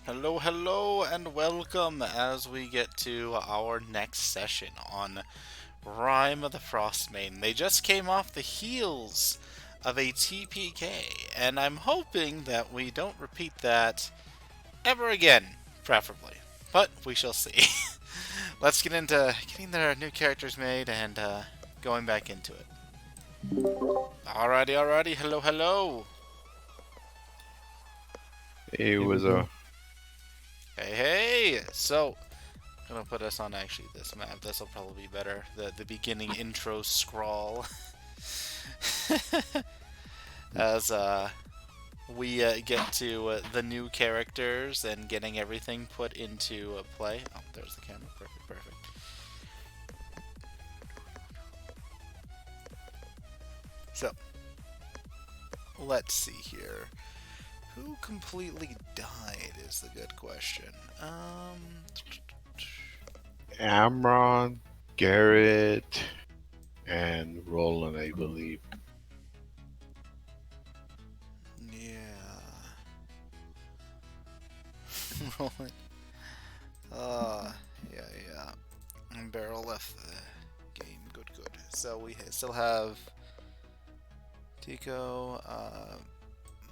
Hello, hello, and welcome as we get to our next session on Rime of the Frost Maiden. They just came off the heels of a TPK, and I'm hoping that we don't repeat that ever again, preferably. But we shall see. Let's get into getting their new characters made and going back into it. Alrighty, hello, hello. It It was was a Hey. So, I'm gonna put us on actually this map. This will probably be better. The beginning intro scrawl. As we get to the new characters and getting everything put into play. Oh, there's the camera. Perfect, perfect. So, let's see here. Who completely died is the good question. Amron, Garrett, and Roland, I believe. Yeah. Rolling. Uh, yeah. And Barrel left the game. Good. So we still have Tico,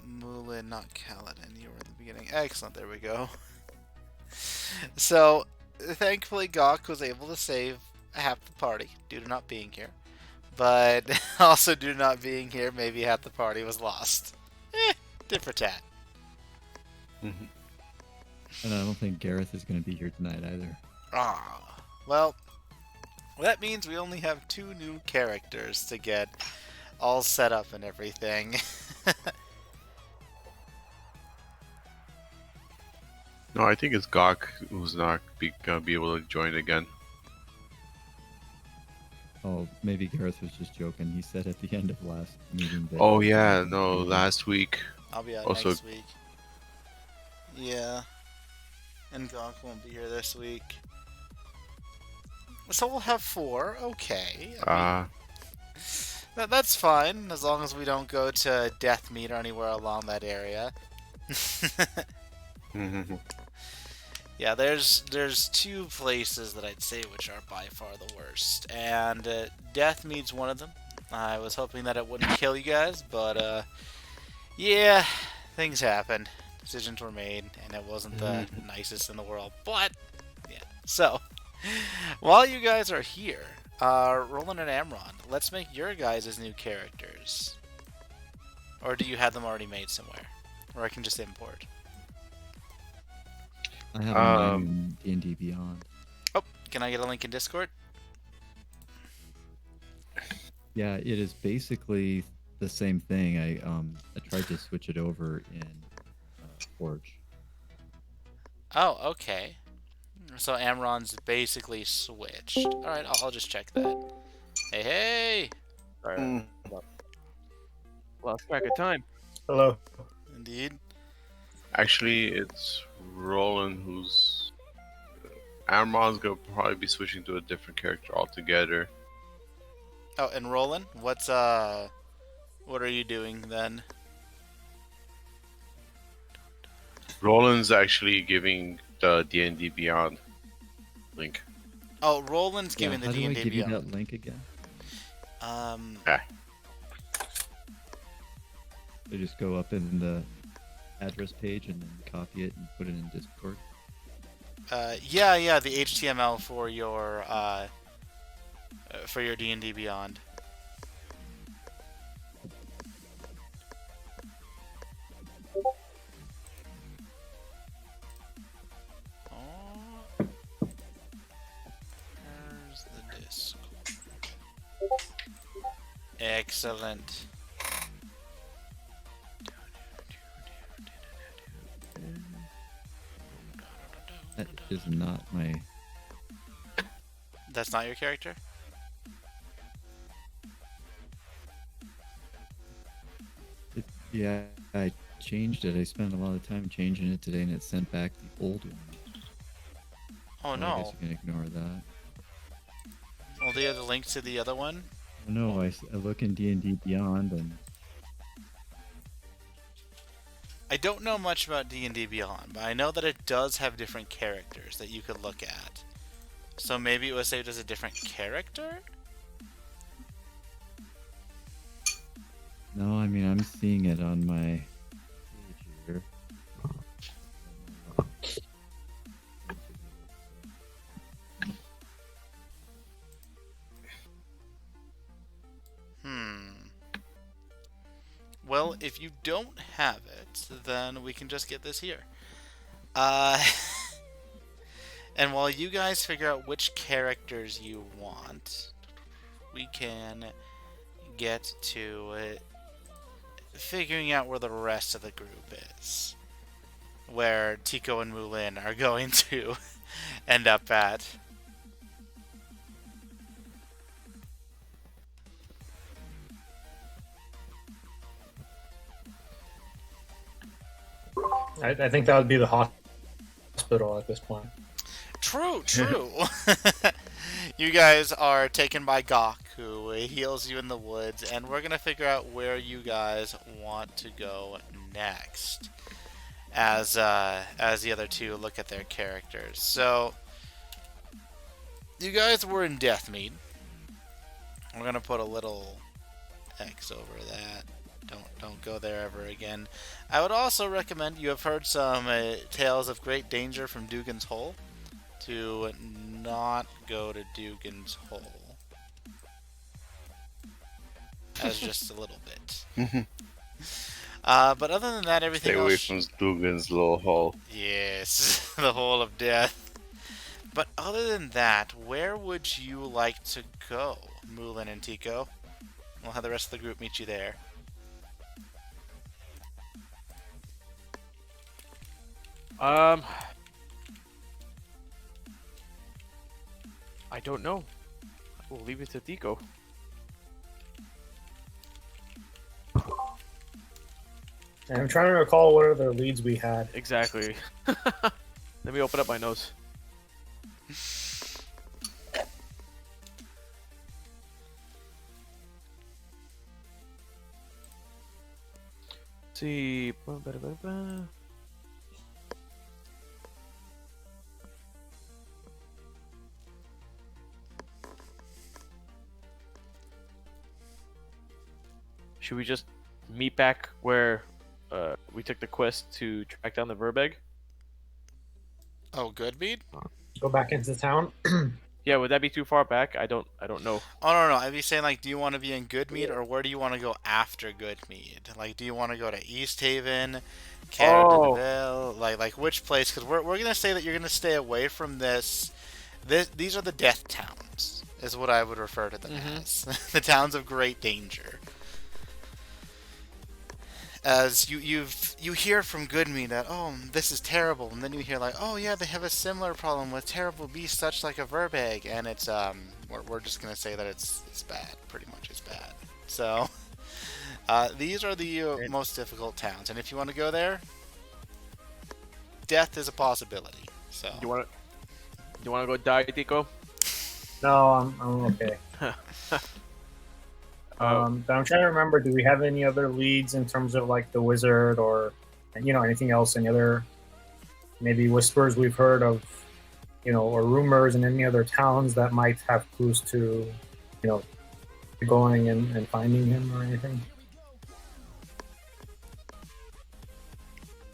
Mulin, not Kaladin. You were in the beginning. Excellent. There we go. So, thankfully, Gawk was able to save half the party due to not being here. But also due to not being here, maybe half the party was lost. Tit for tat. Mhm. And I don't think Gareth is going to be here tonight either. Ah. Well, that means we only have two new characters to get all set up and everything. No, I think it's Gok who's not gonna be able to join again. Oh, maybe Gareth was just joking. He said at the end of last meeting that. Oh yeah, no, last week. I'll be out Also, next week. Yeah. And Gonk won't be here this week. So we'll have four. Okay. I mean, uh, that's fine as long as we don't go to Death Meat or anywhere along that area. Yeah, there's two places that I'd say which are by far the worst, and Death Meat's one of them. I was hoping that it wouldn't kill you guys, but yeah, things happened. Decisions were made, and it wasn't the nicest in the world. But yeah, so while you guys are here, Roland and Amron, let's make your guys as new characters. Or do you have them already made somewhere? Or I can just import. I have mine in D&D Beyond. Oh, can I get a link in Discord? Yeah, it is basically the same thing. I tried to switch it over in Forge. Oh, okay. So Amron's basically switched. Alright, I'll just check that. Hey! Sorry, mm, lost track of time. Hello. Indeed. actually, it's Roland who's. Amron's gonna probably be switching to a different character altogether. Oh, and Roland, what are you doing then? Roland's actually giving the D&D Beyond link. Oh, Roland's giving How the do I D&D give you Beyond. that link again? Okay. I just go up in the address page and then copy it and put it in Discord. Yeah, the HTML for your D&D Beyond. Oh, there's the disc. Excellent. That is not my. That's not your character? Yeah, I changed it. I spent a lot of time changing it today, and it sent back the old one. Oh So I no. guess you can ignore that. Well, do you have the link to the other one? No, I look in D&D Beyond, and I don't know much about D&D Beyond, but I know that it does have different characters that you could look at. So maybe it was saved as a different character? No, I mean I'm seeing it on my page here. Well, if you don't have it, then we can just get this here. Uh, and while you guys figure out which characters you want, we can get to figuring out where the rest of the group is. Where Tico and Mulin are going to end up at. I think that would be the hospital at this point. True. You guys are taken by Gok, who heals you in the woods, and we're gonna figure out where you guys want to go next, as the other two look at their characters. So, you guys were in Deathmead. We're gonna put a little X over that. Don't go there ever again. I would also recommend, you have heard some tales of great danger from Dugan's Hole, to not go to Dugan's Hole. As just a little bit. But other than that, everything Stay else... away from Dugan's little hole. Yes, the Hole of Death. But other than that, where would you like to go, Mulin and Tico? We'll have the rest of the group meet you there. I don't know. We'll leave it to Tico. And I'm trying to recall what other leads we had. Exactly. Let me open up my notes. See. Should we just meet back where we took the quest to track down the Verbeeg? Oh, Goodmead? Go back into town. Yeah, would that be too far back? I don't know. Oh, no. I'd be saying, like, do you want to be in Goodmead, or where do you want to go after Goodmead? Like, do you want to go to East Haven, Cara Oh. Deville? Like, which place? Because we're going to say that you're going to stay away from this. These are the death towns, is what I would refer to them as. The towns of great danger. As you hear from Goodmead that, oh, this is terrible, and then you hear like, oh yeah, they have a similar problem with terrible beasts such like a Verbeeg, and it's we're just gonna say that it's bad, pretty much it's bad. So these are the most difficult towns, and if you want to go there, death is a possibility. So You want to go die, Tico? No, I'm okay. But I'm trying to remember, do we have any other leads in terms of like the wizard or, anything else, any other maybe whispers we've heard of, or rumors in any other towns that might have clues to, going and finding him or anything?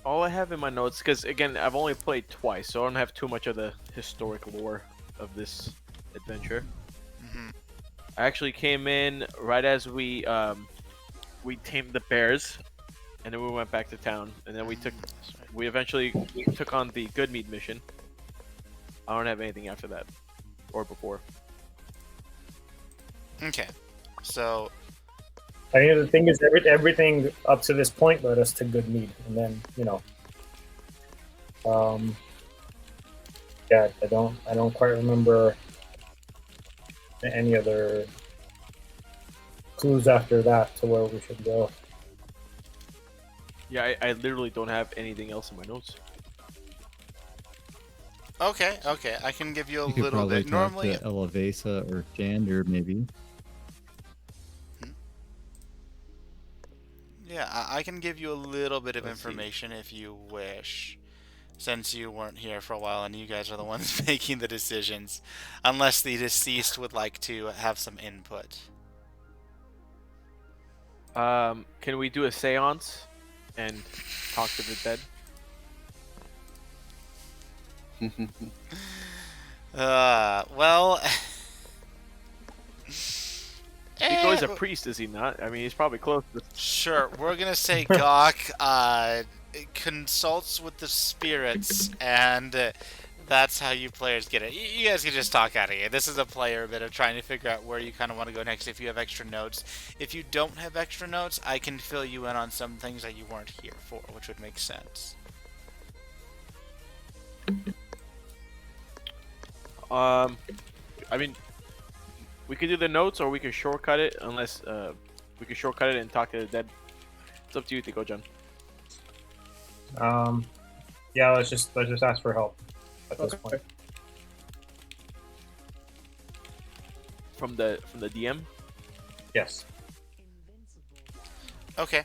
All I have in my notes, because again, I've only played twice, so I don't have too much of the historic lore of this adventure. I actually came in right as we tamed the bears, and then we went back to town, and then we eventually took on the Goodmead mission. I don't have anything after that or before. okay, so I mean, the thing is, everything up to this point led us to Goodmead, and then yeah, I don't quite remember any other clues after that to where we should go. Yeah, I literally don't have anything else in my notes. okay, I can give you a You could little probably bit. talk Normally, to Elevesa or Jander, maybe. Yeah, I can give you a little bit of Let's see. information if you wish, since you weren't here for a while and you guys are the ones making the decisions, unless the deceased would like to have some input. Can we do a séance and talk to the dead? Well, Nico is a priest, is he not? I mean, he's probably close to sure. We're gonna say Gawk consults with the spirits, and that's how you players get it. You guys can just talk out of here. This is a player bit of trying to figure out where you kind of want to go next. If you have extra notes, if you don't have extra notes, I can fill you in on some things that you weren't here for, which would make sense. I mean, we could do the notes, or we could shortcut it. Unless we could shortcut it and talk to the dead. It's up to you, Tico John. Yeah, let's just ask for help at this point. From the DM. Yes. Okay.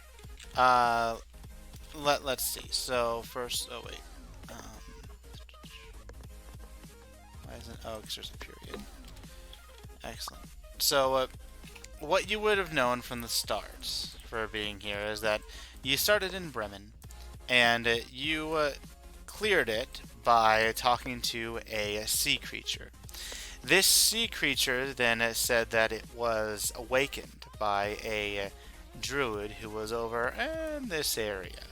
Let's see. So first, oh wait. Why isn't? Oh, because there's a period. Excellent. So, what you would have known from the start for being here is that you started in Bremen, and you cleared it by talking to a sea creature. This sea creature then said that it was awakened by a druid who was over in this area.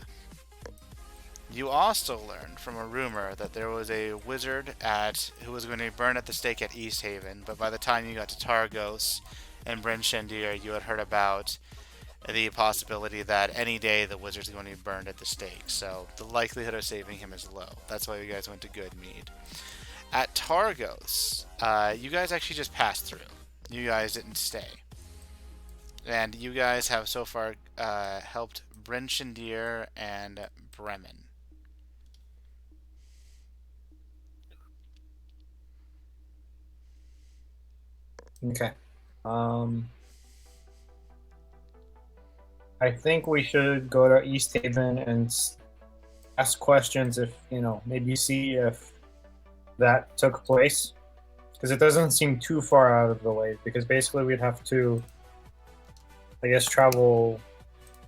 You also learned from a rumor that there was a wizard who was going to be burned at the stake at East Haven, but by the time you got to Targos and Bryn Shandir, you had heard about the possibility that any day the wizard's going to be burned at the stake, so the likelihood of saving him is low. That's why you guys went to Goodmead. At Targos, you guys actually just passed through. You guys didn't stay. And you guys have so far helped Bryn Shandir and Bremen. Okay. I think we should go to East Haven and ask questions if, maybe see if that took place. Because it doesn't seem too far out of the way. Because basically we'd have to, I guess, travel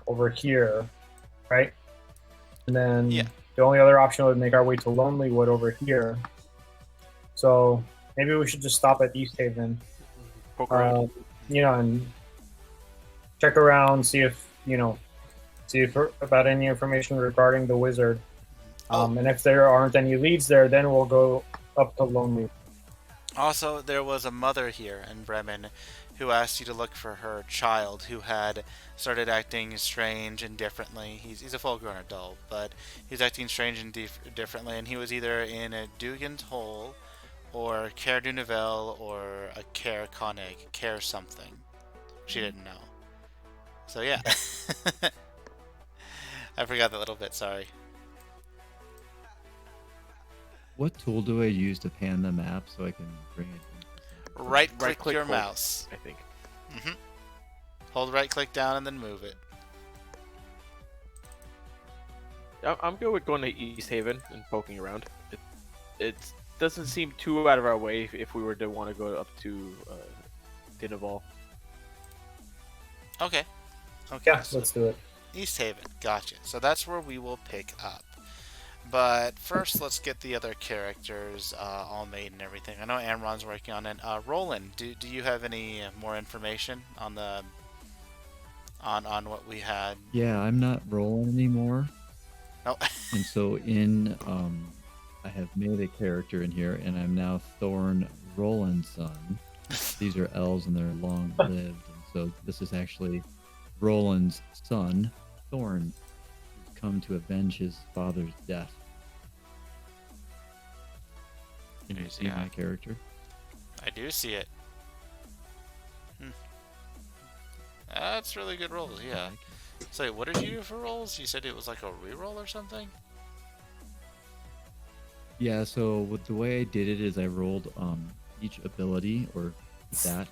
over here, right? And then the only other option would make our way to Lonelywood over here. So maybe we should just stop at East Haven. Poke around. And check around, see if about any information regarding the wizard. And if there aren't any leads there, then we'll go up to Lonely. Also, there was a mother here in Bremen who asked you to look for her child who had started acting strange and differently. He's a full-grown adult, but he's acting strange and differently, and he was either in a Dugan's Hole or Care du Nouvel or a Care Konig, Care something. She didn't know. So yeah. I forgot that little bit, sorry. What tool do I use to pan the map so I can bring it in? Right-click your hold, mouse. I think. Hold right-click down and then move it. I'm good with going to East Haven and poking around. It doesn't seem too out of our way if we were to want to go up to Dinaval. Okay. Yeah, so let's do it. East Haven, gotcha. So that's where we will pick up. But first, let's get the other characters all made and everything. I know Amron's working on it. Roland, do you have any more information on the on what we had? Yeah, I'm not rolling anymore. Oh. And so I have made a character in here, and I'm now Thorn Roland's son. These are elves, and they're long-lived, and so this is actually Roland's son, Thorn, who's come to avenge his father's death. Can you see my character? I do see it. That's really good rolls, yeah. So what did you do for rolls? You said it was like a reroll or something? Yeah, so with the way I did it is I rolled each ability or stat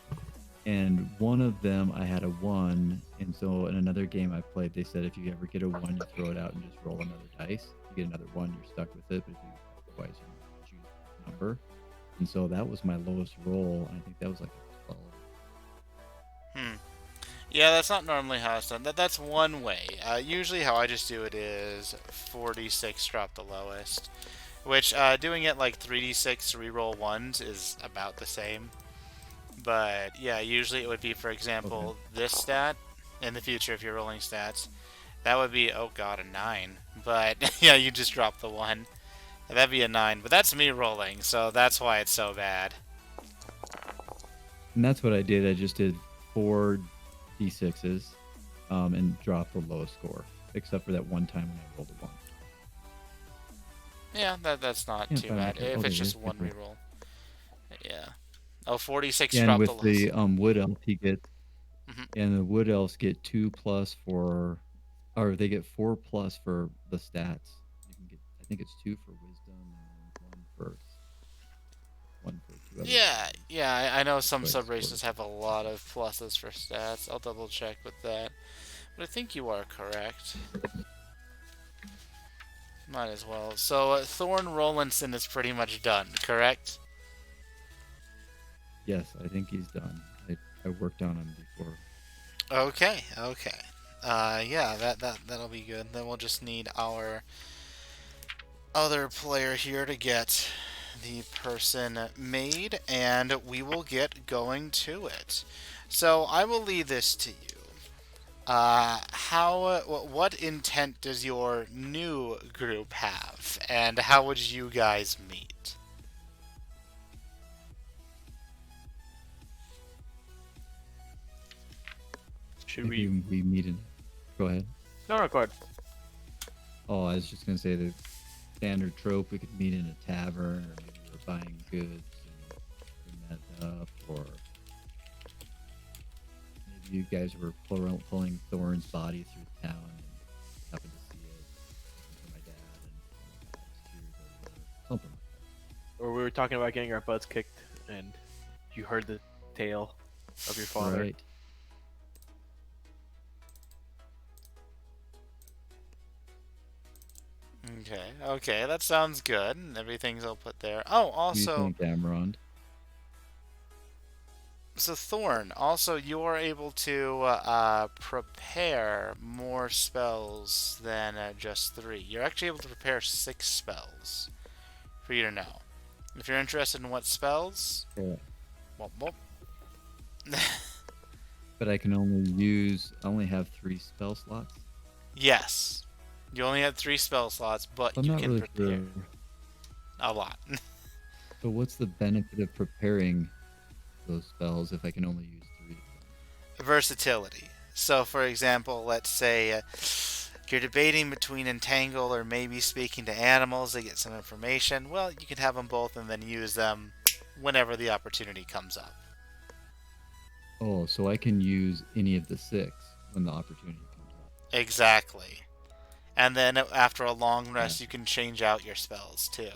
and one of them I had a 1, and so in another game I played, they said if you ever get a 1, you throw it out and just roll another dice. If you get another 1, you're stuck with it, but if you roll twice, you choose a number. And so that was my lowest roll, and I think that was like a 12. Hmm. Yeah, that's not normally how it's done. That's one way. Usually how I just do it is 4d6 drop the lowest. Which, doing it like 3d6 reroll ones is about the same. But, yeah, usually it would be, for example, this stat. In the future, if you're rolling stats, that would be, oh god, a 9. But, yeah, you just drop the 1. That'd be a 9. But that's me rolling, so that's why it's so bad. And that's what I did. I just did 4 d6s and dropped the lowest score, except for that one time when I rolled a 1. Yeah, that's not Yeah, too fine, bad. okay. If Okay, it's just that's one good. reroll. Yeah. Oh, 46 Yeah, and drop the with lowest. the wood elf, he gets, Mhm. and the wood elves get 2+ for, or they get 4+ for the stats. You can get, I think it's 2 for wisdom and 1 for 2 other Yeah, things. yeah, I know That's some why the sub score races is have a lot of pluses for stats. I'll double check with that. But I think you are correct. Might as well. So, Thorn Rollinson is pretty much done, correct? Yes, I think he's done. I worked on him before. Okay, okay. Yeah, that'll be good. Then we'll just need our other player here to get the person made, and we will get going to it. So I will leave this to you. What intent does your new group have, and how would you guys meet? Should Maybe we? we meet in. Go ahead. No, no, go ahead. Oh, I was just gonna say the standard trope. We could meet in a tavern, or maybe we're buying goods and we met up, or maybe you guys were pulling Thorn's body through town and happened to see it. Looking for my dad, and oh my god, his tears everywhere. Something like that. Or we were talking about getting our butts kicked, and you heard the tale of your father. Right. Okay, okay, that sounds good. Everything's all put there. Oh, What do you also, think, Amrond? so Thorn, also you are able to prepare more spells than just 3. You're actually able to prepare 6 spells for you to know. If you're interested in what spells, Yeah. well. But I can only use. I only have 3 spell slots. Yes. You only have 3 spell slots, but I'm you not can really prepare sure. a lot. So what's the benefit of preparing those spells if I can only use 3 of them? Versatility. So, for example, let's say you're debating between entangle or maybe speaking to animals to get some information. Well, you can have them both and then use them whenever the opportunity comes up. Oh, so I can use any of the 6 when the opportunity comes up. Exactly. And then after a long Yeah. rest, you can change out your spells too.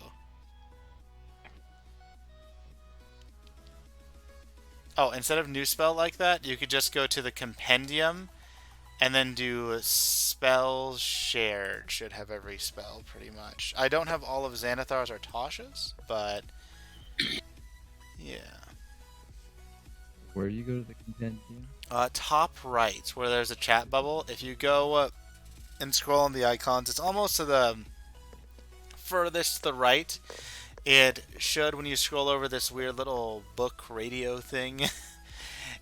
Oh, instead of new spell like that, you could just go to the compendium and then do spells shared. Should have every spell pretty much. I don't have all of Xanathar's or Tasha's, but yeah. Where do you go to the compendium? Top right, where there's a chat bubble. If you go and scroll on the icons, it's almost to the furthest to the right. It should, when you scroll over this weird little book radio thing,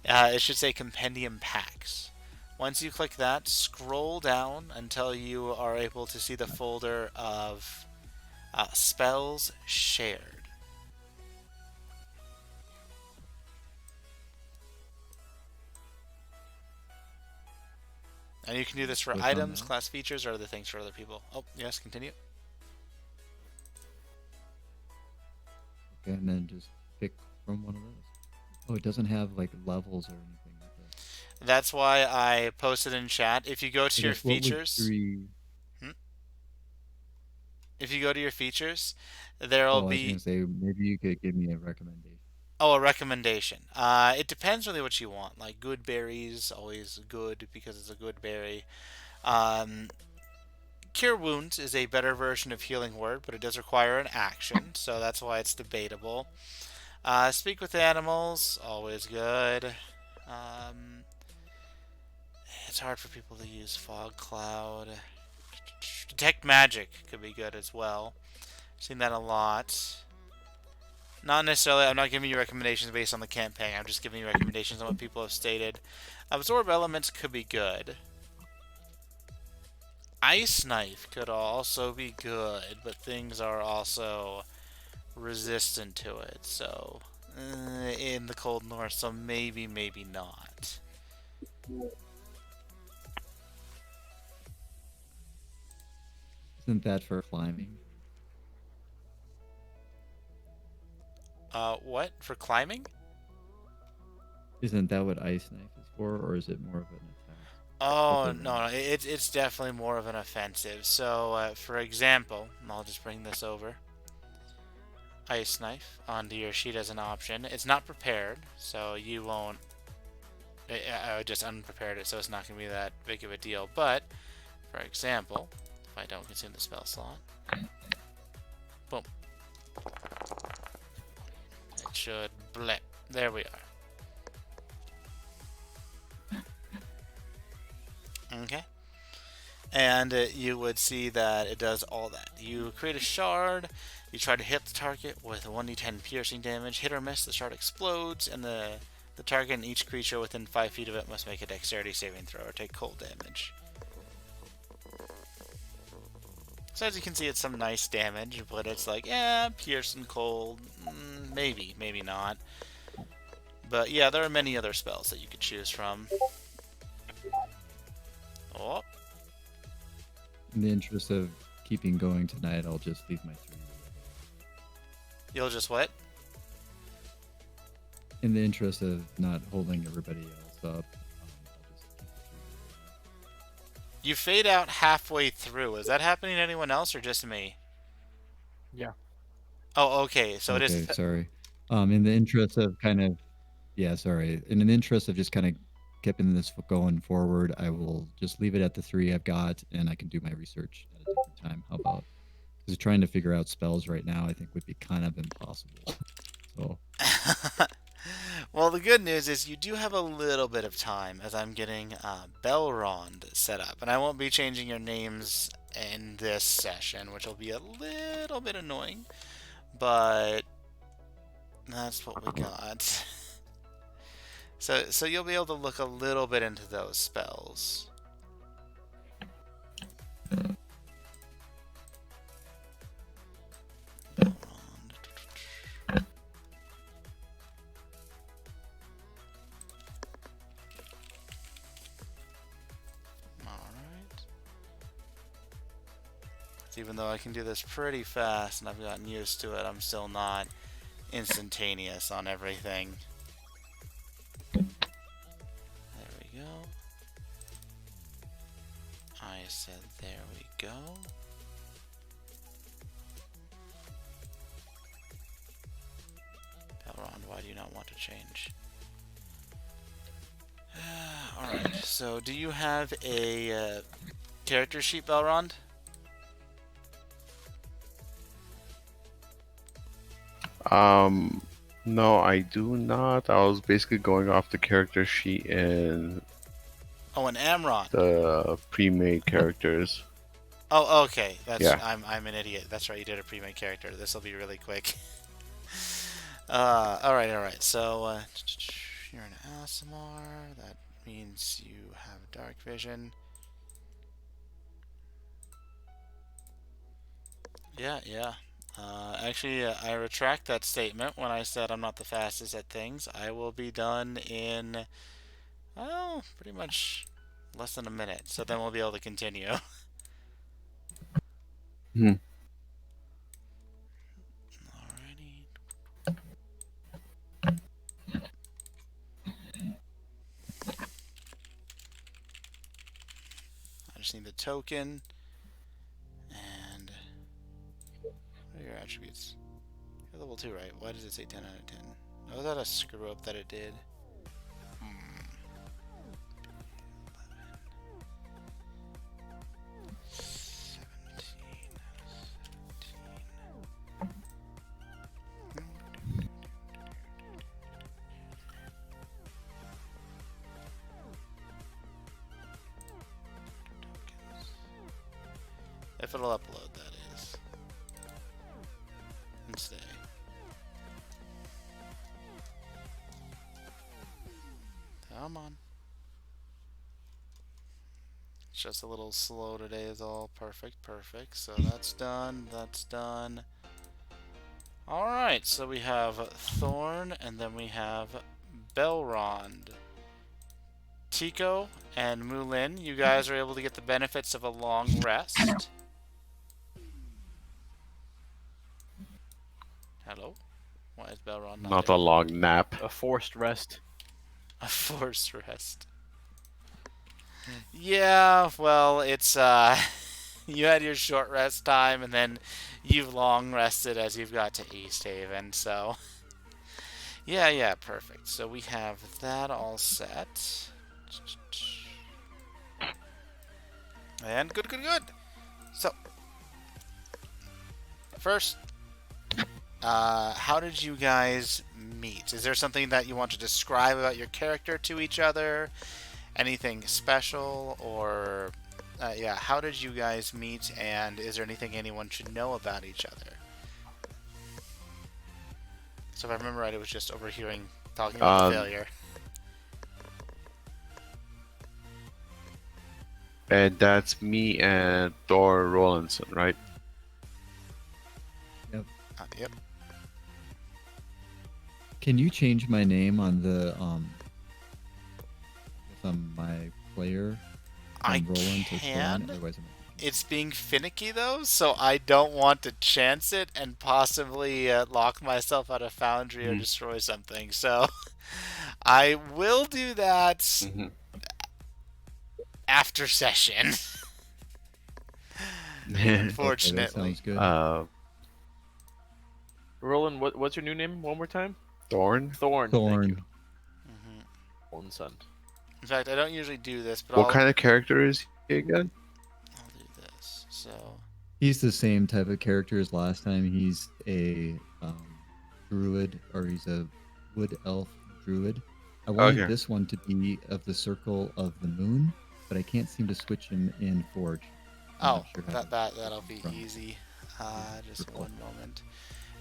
it should say Compendium Packs. Once you click that, scroll down until you are able to see the folder of spells shared. And you can do this for Click on items, that. class features, or other things for other people. Oh, yes, continue. Okay, and then just pick from one of those. Oh, it doesn't have like levels or anything like that. That's why I posted in chat. If you go to I your guess what would features, 3? if you go to your features, there'll Oh, I was be gonna say maybe you could give me a recommendation. Oh, a recommendation. It depends really what you want. Like good berries, always good because it's a good berry. Um, Cure Wounds is a better version of Healing Word, but it does require an action, so that's why it's debatable. Speak with Animals, always good. Um, it's hard for people to use Fog Cloud. Detect Magic could be good as well. Seen that a lot. Not necessarily, I'm not giving you recommendations based on the campaign, I'm just giving you recommendations on what people have stated. Absorb Elements could be good. Ice Knife could also be good, but things are also resistant to it, so in the Cold North, so maybe, maybe not. Isn't that for climbing? What? For climbing? Isn't that what Ice Knife is for, or is it more of an offense? Oh, Other no, than no, it's definitely more of an offensive. So, for example, I'll just bring this over. Ice Knife onto your sheet as an option. It's not prepared, so you won't... I just unprepared it, so it's not going to be that big of a deal. But, for example, if I don't consume the spell slot, boom. It should blip. There we are. Okay. And you would see that it does all that. You create a shard, you try to hit the target with 1d10 piercing damage, hit or miss, the shard explodes, and the target and each creature within 5 feet of it must make a dexterity saving throw or take cold damage. So as you can see, it's some nice damage, but it's like, yeah, pierce and cold, maybe, maybe not. But yeah, there are many other spells that you could choose from. Oh, in the interest of keeping going tonight, I'll just leave my 3. you'll just what? In the interest of not holding everybody else up, I'll just keep the 3. You fade out halfway through. Is that happening to anyone else or just me? Yeah. Oh, okay. So it Okay, is. sorry. In the interest of kind of, yeah, sorry. In the interest of just kind of keeping this going forward, I will just leave it at the 3 I've got, and I can do my research at a different time. How about? Because trying to figure out spells right now, I think would be kind of impossible. So Well, the good news is you do have a little bit of time as I'm getting Belrond set up. And I won't be changing your names in this session, which will be a little bit annoying. But that's what we got. So you'll be able to look a little bit into those spells. Alright. Even though I can do this pretty fast and I've gotten used to it, I'm still not instantaneous on everything. There we go. I said there we go. Belrond, why do you not want to change? Alright, so do you have a character sheet, Belrond? No, I do not. I was basically going off the character sheet and Oh, an Amron. the pre-made characters. Oh, okay. That's Yeah. I'm an idiot. That's right. You did a pre-made character. This will be really quick. All right. So you're an Asimar. That means you have dark vision. Yeah. Actually, I retract that statement when I said I'm not the fastest at things. I will be done in, well, pretty much less than a minute. So then we'll be able to continue. Hmm. Alrighty. I just need the token. And what are your attributes? You're level 2, right? Why does it say 10 out of 10? Was that a screw up that it did? If it'll upload, that is. And stay. Come on. It's just a little slow today is all. Perfect, perfect. So that's done, that's done. Alright, so we have Thorn, and then we have Belrond. Tico and Mulin, you guys are able to get the benefits of a long rest. Hello? Why is Belrond Not not a in? long nap. A forced rest. A forced rest. Yeah, well, it's, you had your short rest time, and then you've long rested as you've got to East Haven, so... Yeah, perfect. So we have that all set. And good. So, first, how did you guys meet? Is there something that you want to describe about your character to each other? Anything special? Or, yeah, how did you guys meet? And is there anything anyone should know about each other? So if I remember right, it was just overhearing talking about the failure. And that's me and Thor Rollinson, right? Yep. Can you change my name on the on my player? I from Roland to Thorn? can. Otherwise, It's being finicky though, so I don't want to chance it and possibly lock myself out of Foundry or destroy something. So I will do that after session. Unfortunately. Okay, that sounds good. Roland, what's your new name one more time? Thorn? Thorn. Thank you. Mm-hmm. Son. In fact, I don't usually do this, but What kind of character is he again? I'll do this. So He's the same type of character as last time. He's a druid, or he's a wood elf druid. I wanted this one to be of the Circle of the Moon, but I can't seem to switch him in Forge. That'll be easy. Just one moment.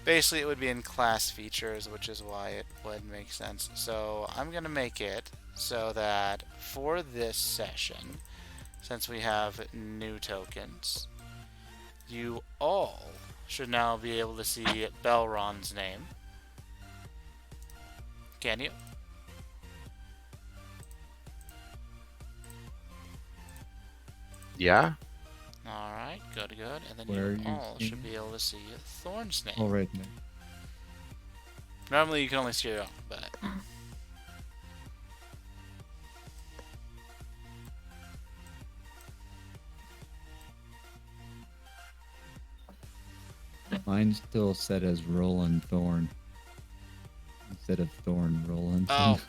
Basically, it would be in class features, which is why it would make sense. So I'm going to make it so that for this session, since we have new tokens, you all should now be able to see Belron's name. Can you? Yeah? Alright, good. And then Where you are you all seeing should be able to see Thorn's name. All right, man. Normally you can only see your own, but... Mine's still set as Roland Thorn instead of Thorn Roland. Oh.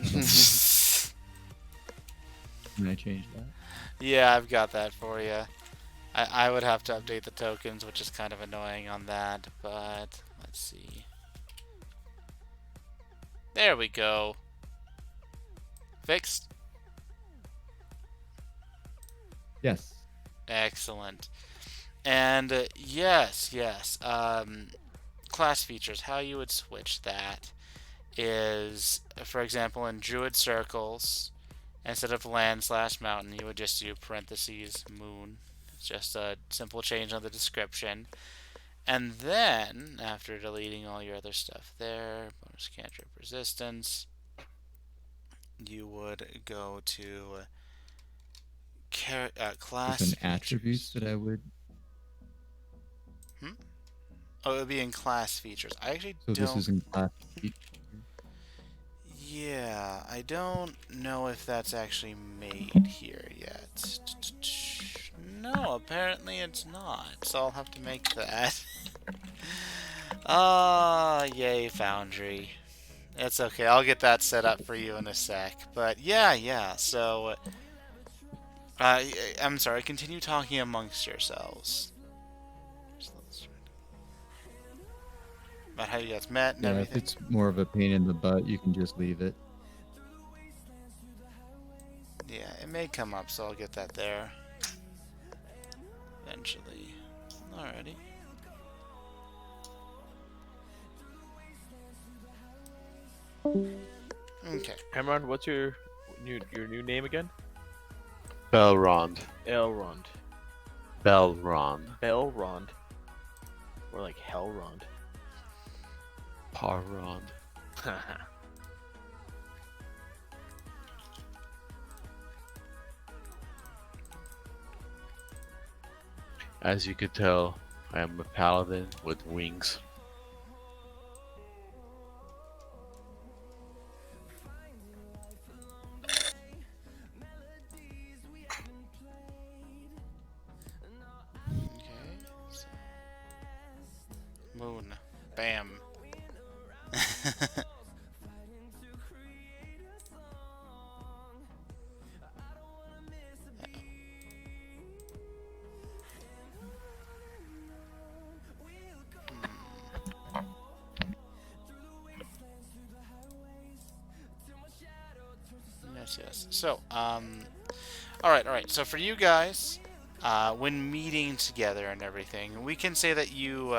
Can I change that? Yeah, I've got that for you. I would have to update the tokens, which is kind of annoying on that, but let's see. There we go. Fixed? Yes. Excellent. And yes. Class features, how you would switch that is, for example, in Druid Circles, instead of land/mountain, you would just do parentheses moon. It's just a simple change on the description. And then, after deleting all your other stuff there, bonus cantrip resistance, you would go to class Different attributes that I would. Oh, it would be in class features. I actually So don't... this is in class features. Yeah, I don't know if that's actually made here yet. No, apparently it's not. So I'll have to make that. Yay, Foundry. It's okay. I'll get that set up for you in a sec. But yeah. So, I'm sorry. Continue talking amongst yourselves about how you guys met and Yeah, if everything. it's more of a pain in the butt, you can just leave it. Yeah, it may come up, so I'll get that there eventually. Alrighty. Okay. Hamron, what's your new name again? Belrond. Elrond. Belrond. Belrond. Or like Hellrond. Parrond. As you could tell, I am a paladin with wings. Okay. So, moon. Bam. Yes. So, all right. So for you guys, when meeting together and everything, we can say that you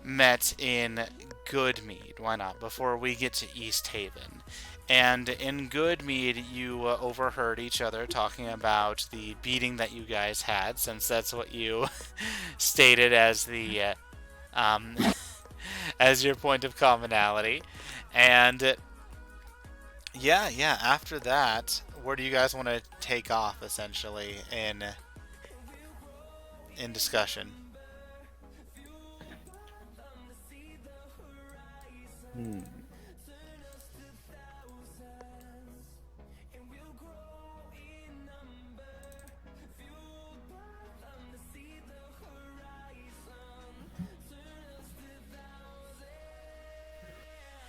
met in Goodmead. Why not? Before we get to East Haven. And in Goodmead, you overheard each other talking about the beating that you guys had, since that's what you stated as the as your point of commonality. And yeah. After that, where do you guys want to take off, essentially, in discussion?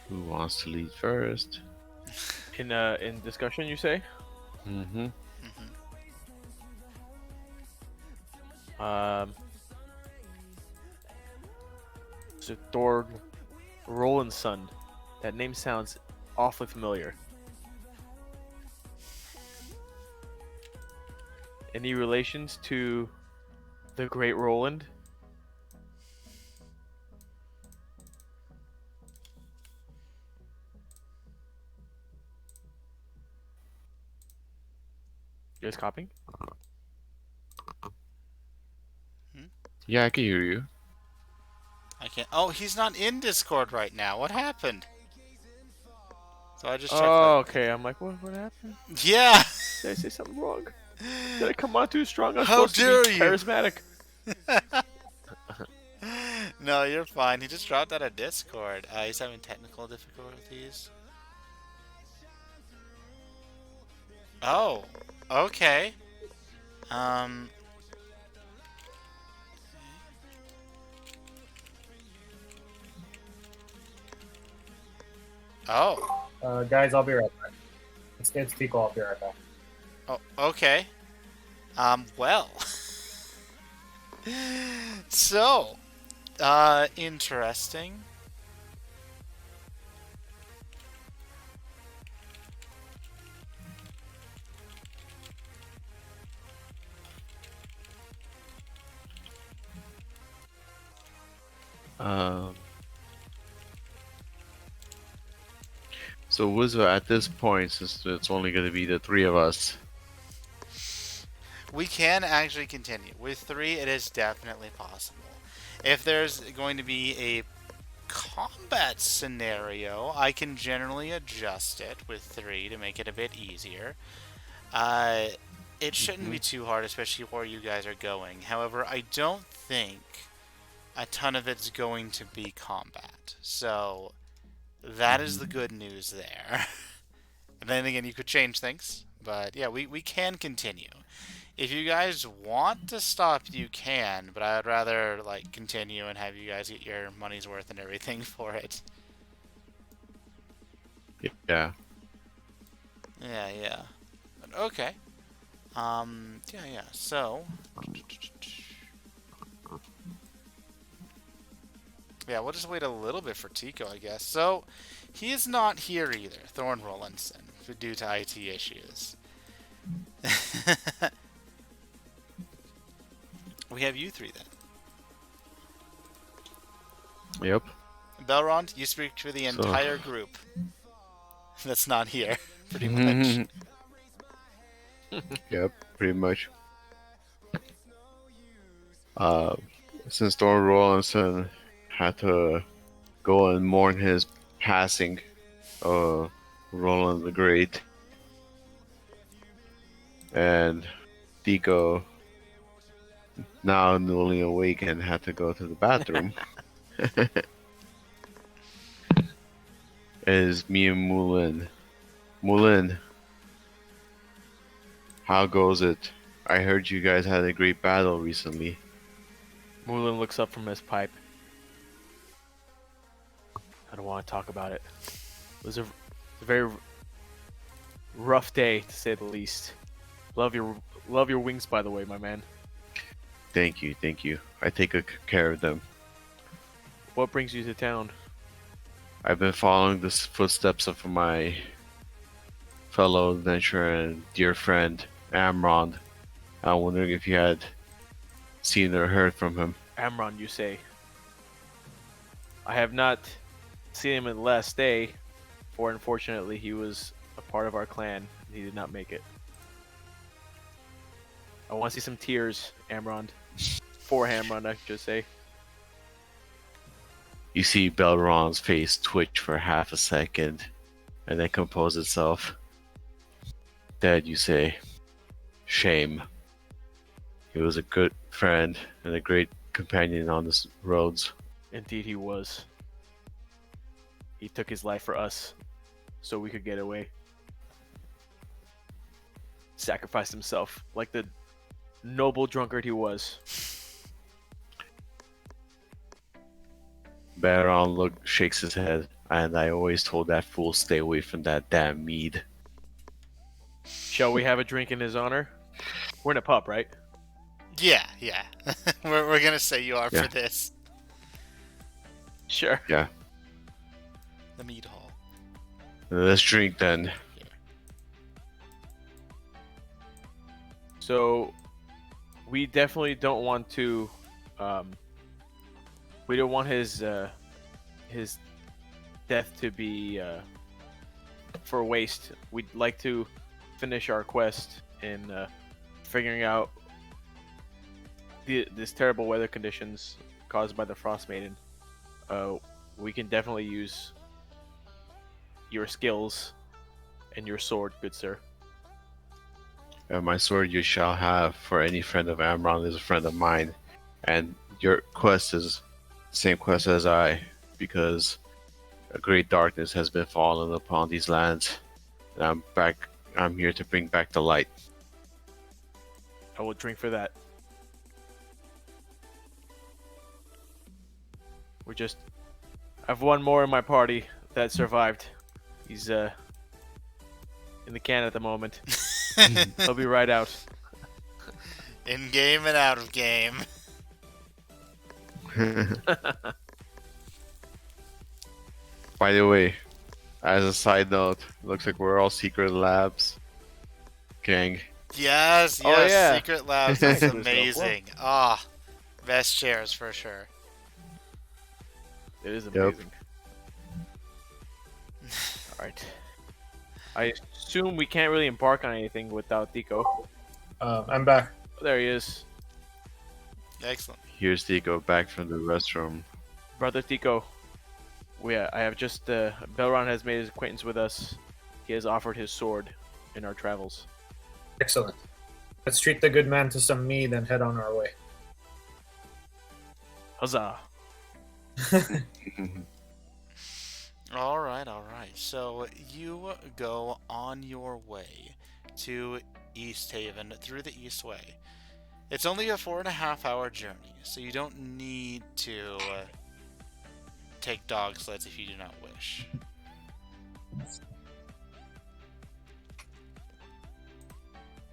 Who wants to lead first? In discussion, you say? Mm-hmm. So Thor Roland's son. That name sounds awfully familiar. Any relations to the Great Roland? You guys copying? Yeah, I can hear you. I can't. Oh, he's not in Discord right now. What happened? So I just checked. Oh, okay. I'm like, what happened? Yeah. Did I say something wrong? Did I come on too strong? I'm How supposed to dare be you. charismatic. No, you're fine. He just dropped out of Discord. He's having technical difficulties. Oh, okay. Um. Oh. Guys, I'll be right back. It's Tico. I'll be right back. Oh. Okay. Well. So. Interesting. Um. So Wizo, at this point, since it's only going to be the three of us, We can actually continue. With 3, it is definitely possible. If there's going to be a combat scenario, I can generally adjust it with 3 to make it a bit easier. It shouldn't be too hard, especially where you guys are going. However, I don't think a ton of it's going to be combat. So, that is the good news there. And then again, you could change things. But yeah, we can continue. If you guys want to stop, you can, but I would rather continue and have you guys get your money's worth and everything for it. Yeah. Yeah. But okay. Yeah. So, yeah, we'll just wait a little bit for Tico, I guess. So, he is not here either, Thorn Rollinson, due to IT issues. We have you three then. Yep. Belrond, you speak for the So. entire group that's not here, pretty much. Yep, pretty much. Uh, since Thor Rollinson had to go and mourn his passing, Roland the Great, and Tico, now newly awakened, had to go to the bathroom, is me and Moulin. Moulin, how goes it? I heard you guys had a great battle recently. Moulin looks up from his pipe. I don't want to talk about it. It was a very rough day, to say the least. Love your wings, by the way, my man. Thank you. I take good care of them. What brings you to town? I've been following the footsteps of my fellow adventurer and dear friend, Amron. I'm wondering if you had seen or heard from him. Amron, you say? I have not seen him in the last day, for unfortunately he was a part of our clan. He did not make it. I want to see some tears, Amron. For Amron, I should say. You see Belron's face twitch for half a second, and then compose itself. Dead, you say. Shame. He was a good friend and a great companion on the roads. Indeed he was. He took his life for us, so we could get away. Sacrificed himself, like the noble drunkard he was. Baron shakes his head, and I always told that fool stay away from that damn mead. Shall we have a drink in his honor? We're in a pub, right? Yeah. we're gonna say you are Yeah. for this. Sure. Yeah. The mead hall. Let's drink then. So, we definitely don't want to. We don't want his death to be for waste. We'd like to finish our quest in figuring out this terrible weather conditions caused by the Frost Maiden. We can definitely use your skills and your sword, good sir. My sword you shall have, for any friend of Amron is a friend of mine. And your quest is the same quest as I, because a great darkness has been fallen upon these lands. And I'm here to bring back the light. I will drink for that. I've one more in my party that survived. He's in the can at the moment. He'll be right out. In game and out of game. By the way, as a side note, looks like we're all secret labs. Gang. Yes, Oh, yeah. Secret Labs is amazing. Ah, best chairs for sure. It is Yep. amazing. Alright. I assume we can't really embark on anything without Tico. I'm back. Oh, there he is. Excellent. Here's Tico back from the restroom. Brother Tico. I have just Belron has made his acquaintance with us. He has offered his sword in our travels. Excellent. Let's treat the good man to some mead and head on our way. Huzzah. All right. So you go on your way to East Haven through the East Way. It's only a 4.5 hour journey, so you don't need to take dog sleds if you do not wish.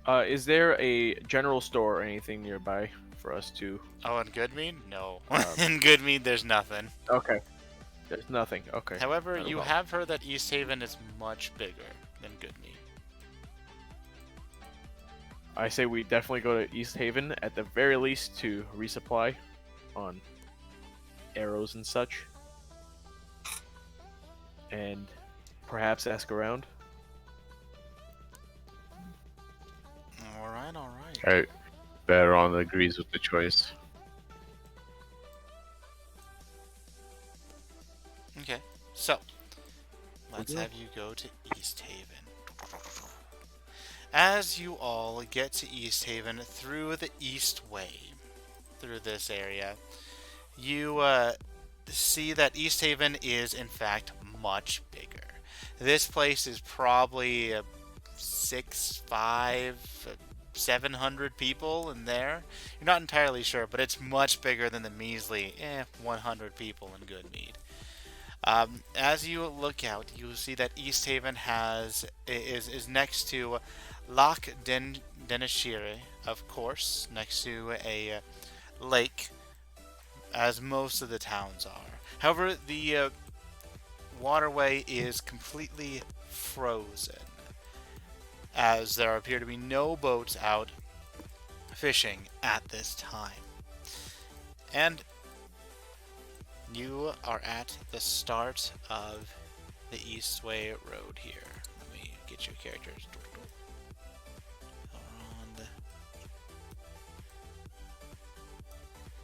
Is there a general store or anything nearby for us to? Oh, in Goodmead? No. Um, In Goodmead, there's nothing. okay, there's nothing. Okay. However, Not a you problem. have heard that East Haven is much bigger than Goodmead. I say we definitely go to East Haven at the very least to resupply on arrows and such, and perhaps ask around. Alright, alright. Alright, Baron agrees with the choice. Okay, so let's Okay. have you go to East Haven. As you all get to East Haven through the East Way, through this area, you see that East Haven is in fact much bigger. This place is probably 700 people in there. You're not entirely sure, but it's much bigger than the measly 100 people in Goodmead. As you look out, you see that East Haven is next to Loch Denishire, of course, next to a lake, as most of the towns are. However, the waterway is completely frozen, as there appear to be no boats out fishing at this time. And you are at the start of the Eastway Road here. Let me get your characters. Around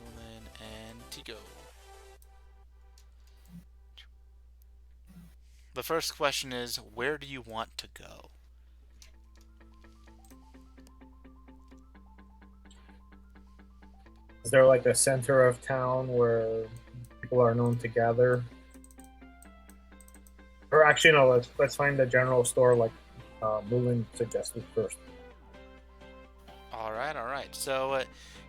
Roland and Tigo. The first question is, where do you want to go? Is there like a center of town where people are known to gather? Or actually, no. Let's find the general store like Moulin suggested first. Alright, alright. So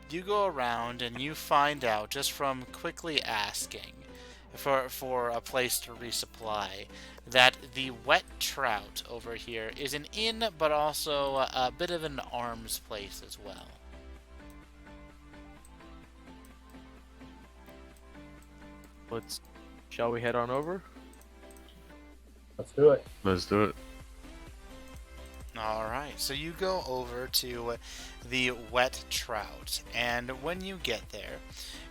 you go around and you find out just from quickly asking for a place to resupply that the Wet Trout over here is an inn, but also a bit of an arms place as well. Shall we head on over? Let's do it. Let's do it. Alright, so you go over to the Wet Trout, and when you get there,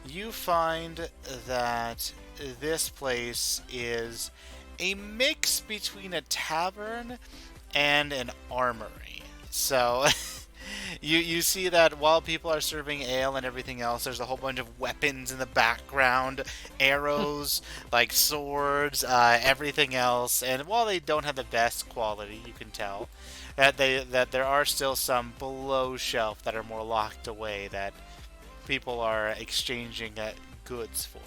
you find that this place is a mix between a tavern and an armory. So you see that while people are serving ale and everything else, there's a whole bunch of weapons in the background, arrows, like swords, everything else. And while they don't have the best quality, you can tell that there are still some below shelf that are more locked away that people are exchanging goods for.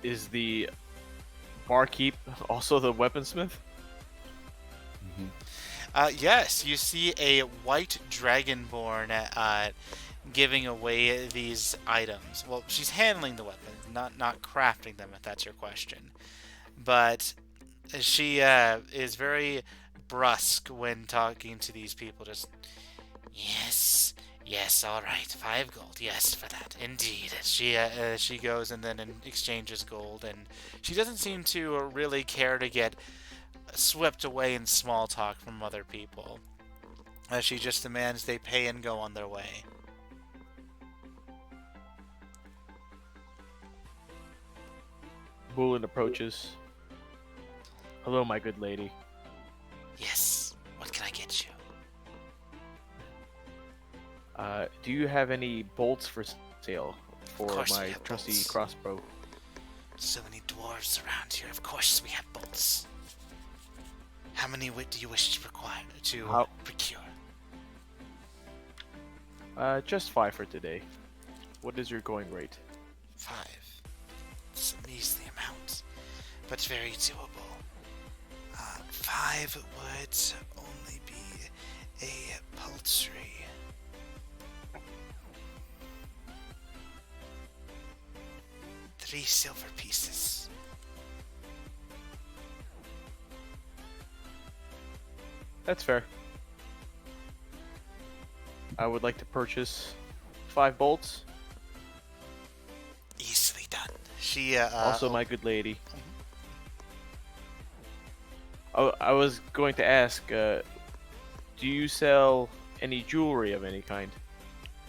Is the barkeep also the weaponsmith? Yes, you see a white dragonborn giving away these items. Well, she's handling the weapons, not crafting them, if that's your question. But she is very brusque when talking to these people. Just, yes, all right, 5 gold, yes, for that, indeed. She goes and then exchanges gold, and she doesn't seem to really care to get swept away in small talk from other people. She just demands they pay and go on their way. Bulin approaches. Hello, my good lady. Yes, what can I get you? Do you have any bolts for sale for course we my have trusty bolts. crossbow? So many dwarves around here. Of course we have bolts. How many wit do you wish to procure? Just 5 for today. What is your going rate? 5. It's a measly amount, but very doable. 5 would only be a paltry 3 silver pieces. That's fair. I would like to purchase 5 bolts. Easily done. She Also, my good lady. Oh, I was going to ask, do you sell any jewelry of any kind?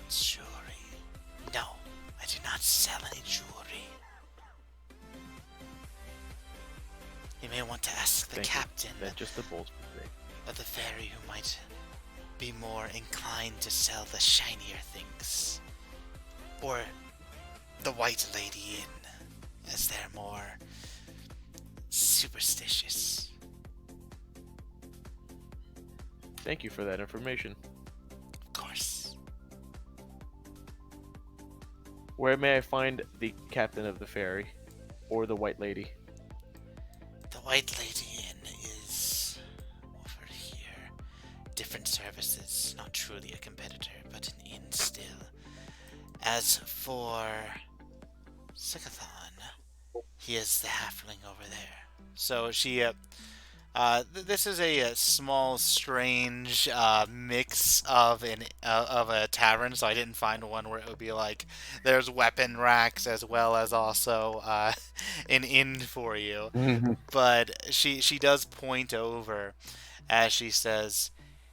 jewelry. No, I do not sell any jewelry. You may want to ask the Thank you. captain That's just the bolts. of the ferry who might be more inclined to sell the shinier things. Or the White Lady Inn, as they're more superstitious. Thank you for that information. Of course. Where may I find the captain of the ferry? Or the white lady? The White Lady Inn is over here. Different services, not truly a competitor, but an inn still. As for Sikathon, he is the halfling over there. So she, this is a small, strange mix of of a tavern. So I didn't find one where it would be like there's weapon racks as well as also an inn for you. But she does point over as she says,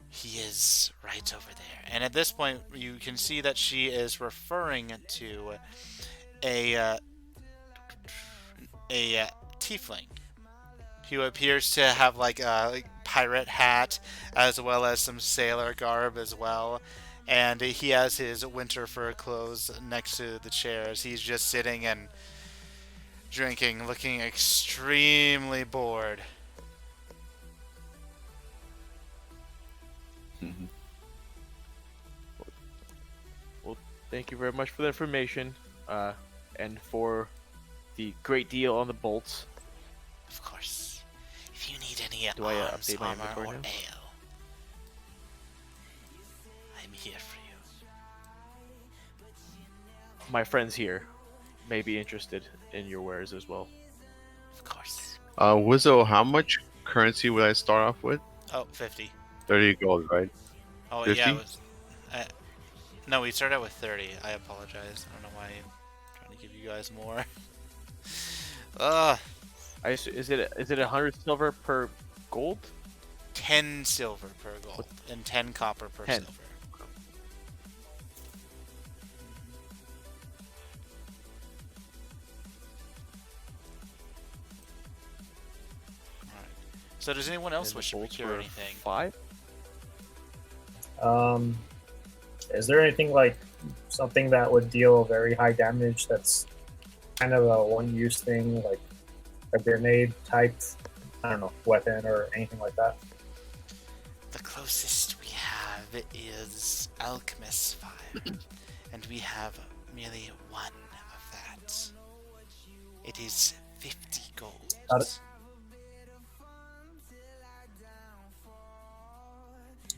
he is right over there. And at this point, you can see that she is referring to a tiefling who appears to have like a pirate hat as well as some sailor garb as well. And he has his winter fur clothes next to the chairs. He's just sitting and drinking, looking extremely bored. Well, thank you very much for the information, and for the great deal on the bolts. Of course. If you need any Do I arms, update my armor, inventory or now? ale, I'm here for you. My friends here may be interested in your wares as well. Of course. Wizo, how much currency would I start off with? Oh, 50. 30 gold, right? Oh, 50? yeah, it was... no, we started out with 30. I apologize. I don't know why I'm trying to give you guys more. Ugh. Is it 100 silver per gold? 10 silver per gold and 10 copper per 10. silver. Alright. So does anyone else And wish to the bolts procure were anything? 5? Is there anything like something that would deal very high damage that's kind of a one-use thing, like a grenade type, I don't know, weapon or anything like that? The closest we have is Alchemist Fire, and we have merely one of that. It is 50 gold. Got it.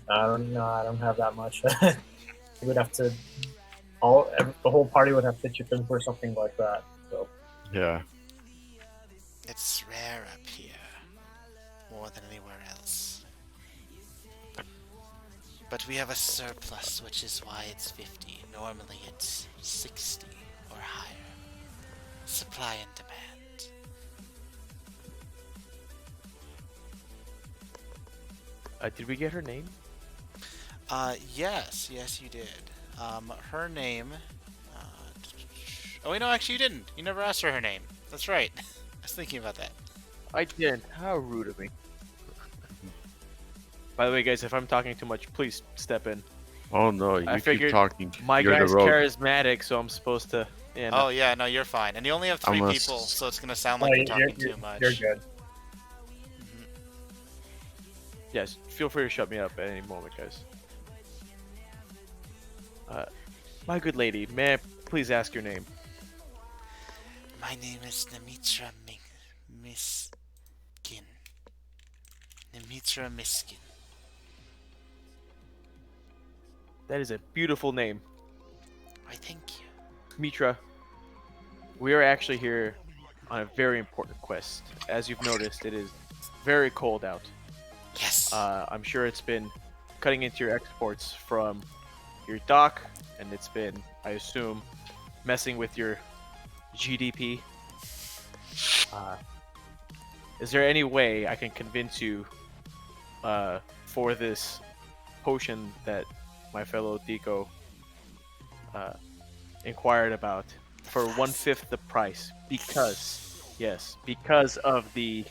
I don't know. I don't have that much. We would have to the whole party would have to chip in for something like that. So Yeah. It's rare up here, more than anywhere else. But we have a surplus, which is why it's 50. Normally it's 60 or higher. Supply and demand. Did we get her name? Yes, you did. Her name. Oh wait, no, actually you didn't. You never asked her name. That's right. I was thinking about that. I didn't. How rude of me. By the way, guys, if I'm talking too much, please step in. Oh no, you I keep figured talking. My You're guy's the rogue. charismatic, so I'm supposed to. Yeah, no. Oh yeah, no, you're fine. And you only have 3 I'm a people, s- so it's gonna sound like you're talking too much. You're good. Yes, feel free to shut me up at any moment, guys. My good lady, may I please ask your name? My name is Nemitra Miskin. Nemitra Miskin. That is a beautiful name. Why, thank you. Mitra, we are actually here on a very important quest. As you've noticed, it is very cold out. Yes. I'm sure it's been cutting into your exports from your dock, and it's been, I assume, messing with your GDP. Uh, is there any way I can convince you for this potion that my fellow Deco uh, inquired about for 1/5 the price? Because of the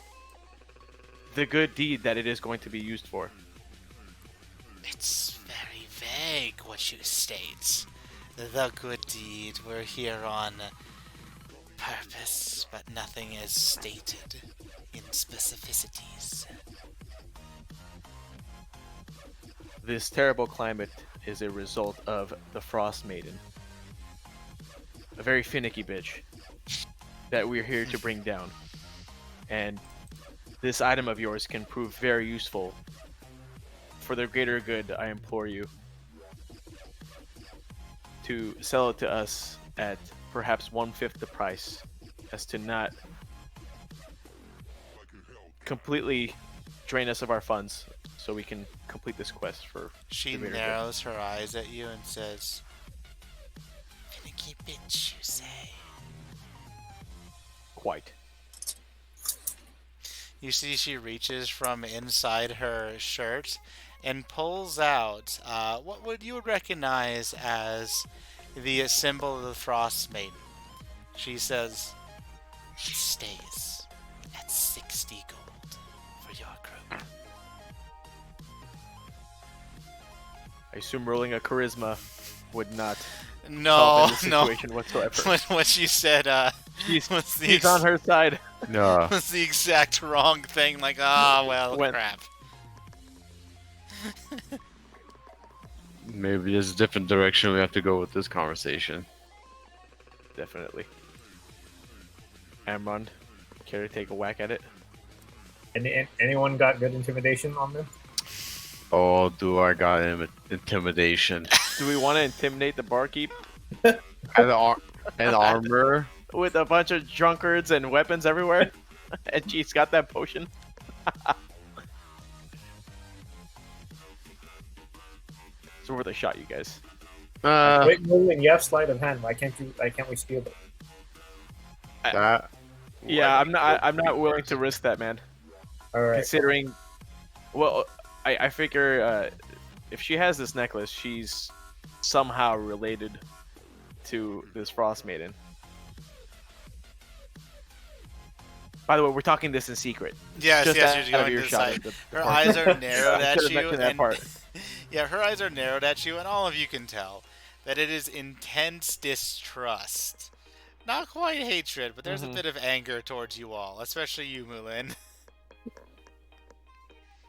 good deed that it is going to be used for. It's very vague what you state. The good deed. We're here on purpose, but nothing is stated in specificities. This terrible climate is a result of the Frost Maiden, a very finicky bitch that we're here to bring down. And this item of yours can prove very useful. For the greater good, I implore you to sell it to us at perhaps 1/5 the price, as to not completely drain us of our funds, so we can complete this quest for She the greater good. narrows her eyes at you and says, "Finicky bitch, you say?" Quite. You see she reaches from inside her shirt and pulls out what would you would recognize as the symbol of the Frost Maiden. She says, "It stays at 60 gold for your group." I assume rolling a charisma would not No, help in this no. situation whatsoever. What she said She's, was the she's on her side. No. was the exact wrong thing. Like, well, When- crap. Maybe there's a different direction we have to go with this conversation. Definitely. Amron, care to take a whack at it? Anyone got good intimidation on them? Oh, do I got intimidation Do we want to intimidate the barkeep and armor? with a bunch of drunkards and weapons everywhere? And she's got that potion? It's worth a shot, you guys. Wait, moving. You have sleight of hand. Why can't you? Why can't we steal it? That. Yeah, I'm not willing to risk that, man. All right. Considering, well, I figure if she has this necklace, she's somehow related to this Frost Maiden. By the way, we're talking this in secret. Yes, Just yes, out you're of going to earshot decide. of the Her party. eyes are narrowed I at should've you, mentioned that and part. yeah, her eyes are narrowed at you, and all of you can tell that it is intense distrust. Not quite hatred, but there's a bit of anger towards you all, especially you, Mulin.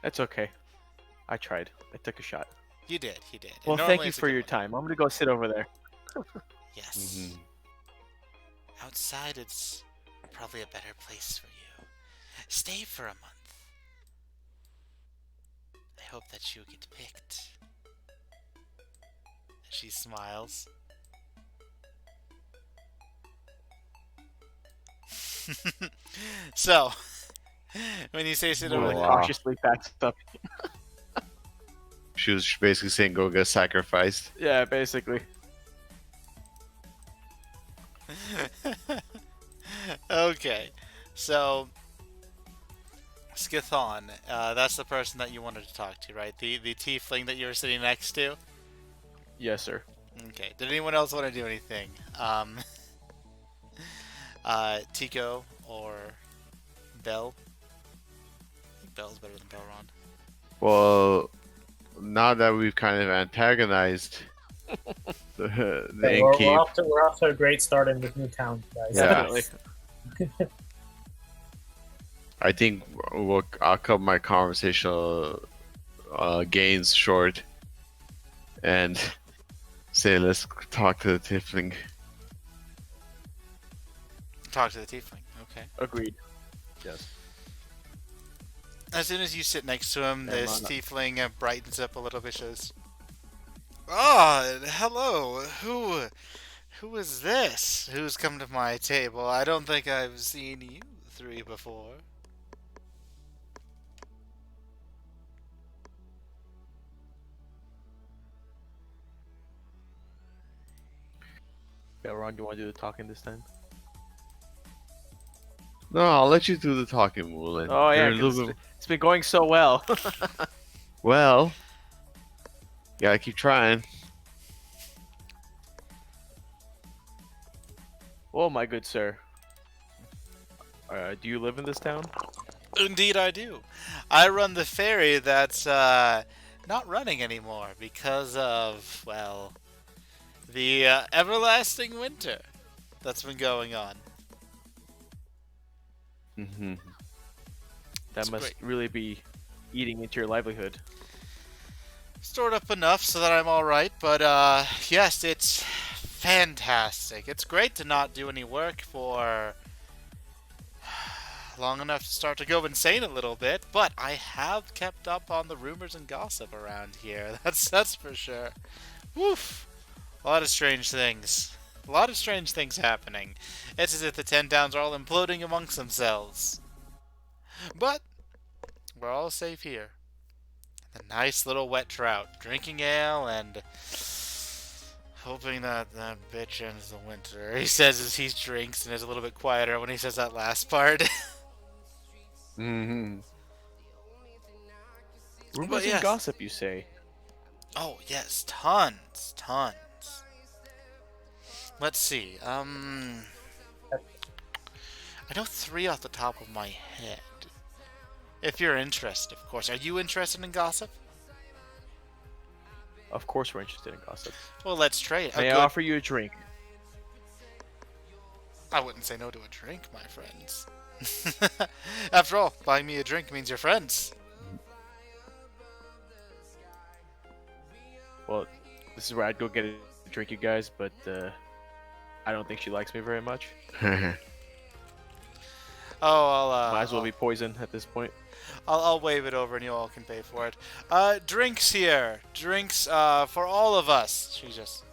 That's okay. I tried. I took a shot. You did, he did. And Well, normally thank you it's a for good your one. time. I'm gonna go sit over there. Yes. Mhm. Outside, it's probably a better place for you. Stay for a month. I hope that you get picked. She smiles. So, when you say sit over Oh, the wow. Cautiously backs up. She was basically saying go get sacrificed. Yeah, basically. Okay, so Skithon, that's the person that you wanted to talk to, right? The tiefling that you were sitting next to. Yes, sir. Okay. Did anyone else want to do anything? Tico or Bell? I think Bell's better than Belron. Well, now that we've kind of antagonized the Okay, we're innkeep, off to a great start in this new town, guys. Yeah. Definitely. I think I'll cut my conversational gains short and say let's talk to the tiefling. Talk to the tiefling. Okay. Agreed. Yes. As soon as you sit next to him, Yeah, this Mana. tiefling brightens up a little bit. Says, "Ah, hello. Who is this? Who's come to my table? I don't think I've seen you three before." Yeah, Ron, you want to do the talking this time? No, I'll let you do the talking, Moulin. Oh yeah, You're a because little bit. it's been going so well. Well, you gotta keep trying. Oh my good sir. Do you live in this town? Indeed, I do. I run the ferry that's not running anymore because of, well, the everlasting winter that's been going on. Hmm. That It's must great. really be eating into your livelihood. Stored up enough so that I'm alright, but yes, it's fantastic. It's great to not do any work for long enough to start to go insane a little bit, but I have kept up on the rumors and gossip around here. That's for sure. Woof. A lot of strange things. A lot of strange things happening. It's as if the 10 towns are all imploding amongst themselves. But we're all safe here. The nice little wet trout, drinking ale and hoping that that bitch ends the winter. He says as he drinks and is a little bit quieter when he says that last part. Hmm. Rumors But and yes. gossip, you say? Oh yes, tons, tons. Let's see. I know 3 off the top of my head. If you're interested, of course. Are you interested in gossip? Of course we're interested in gossip. Well, let's trade. May I offer you a drink? I wouldn't say no to a drink, my friends. After all, buying me a drink means you're friends. Well, this is where I'd go get a drink, you guys, but I don't think she likes me very much. Oh, Might as well be poison at this point. I'll wave it over and you all can pay for it. Drinks here. Drinks for all of us. She just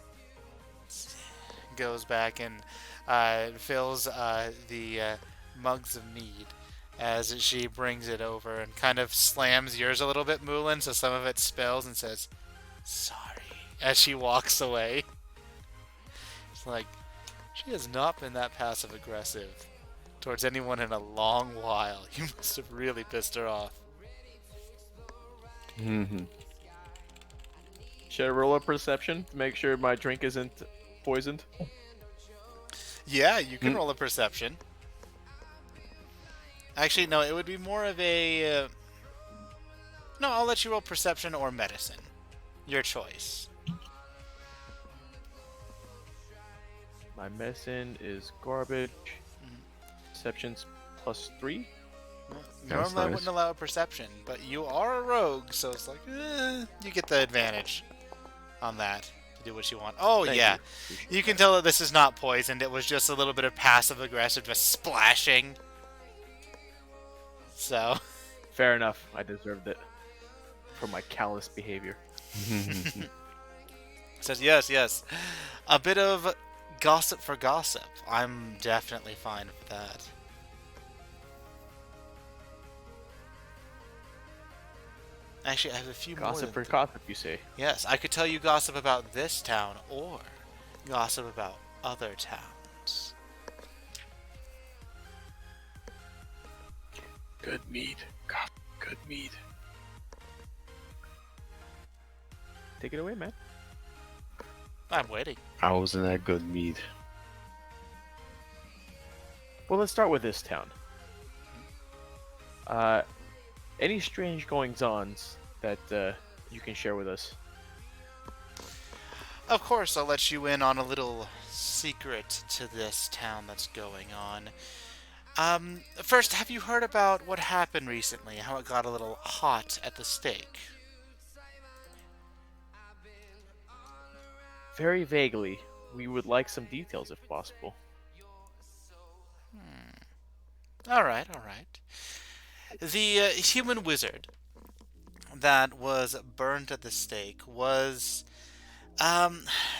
goes back and fills the mugs of mead as she brings it over and kind of slams yours a little bit, Moulin, so some of it spills and says, "Sorry," as she walks away. It's like, she has not been that passive-aggressive towards anyone in a long while. You must have really pissed her off. Hmm. Should I roll a perception to make sure my drink isn't poisoned? Yeah, you can roll a perception. Actually, no, it would be more of a... No, I'll let you roll perception or medicine. Your choice. My medicine is garbage. Perception's +3. Normally I nice. wouldn't allow a perception, but you are a rogue, so it's like, you get the advantage on that to do what you want. Oh, Thank yeah. you. You can tell that this is not poisoned. It was just a little bit of passive-aggressive, just splashing. So... Fair enough. I deserved it for my callous behavior. Says, yes, yes. A bit of gossip for gossip. I'm definitely fine with that. Actually, I have a few more. Gossip than for gossip, you say? Yes, I could tell you gossip about this town or gossip about other towns. Good meat. God, good meat. Take it away, man. I'm waiting. I was in that good meat. Well, let's start with this town. Any strange goings-ons that you can share with us? Of course, I'll let you in on a little secret to this town that's going on. First, have you heard about what happened recently? How it got a little hot at the stake? Very vaguely. We would like some details if possible. Alright, alright. The human wizard that was burned at the stake was,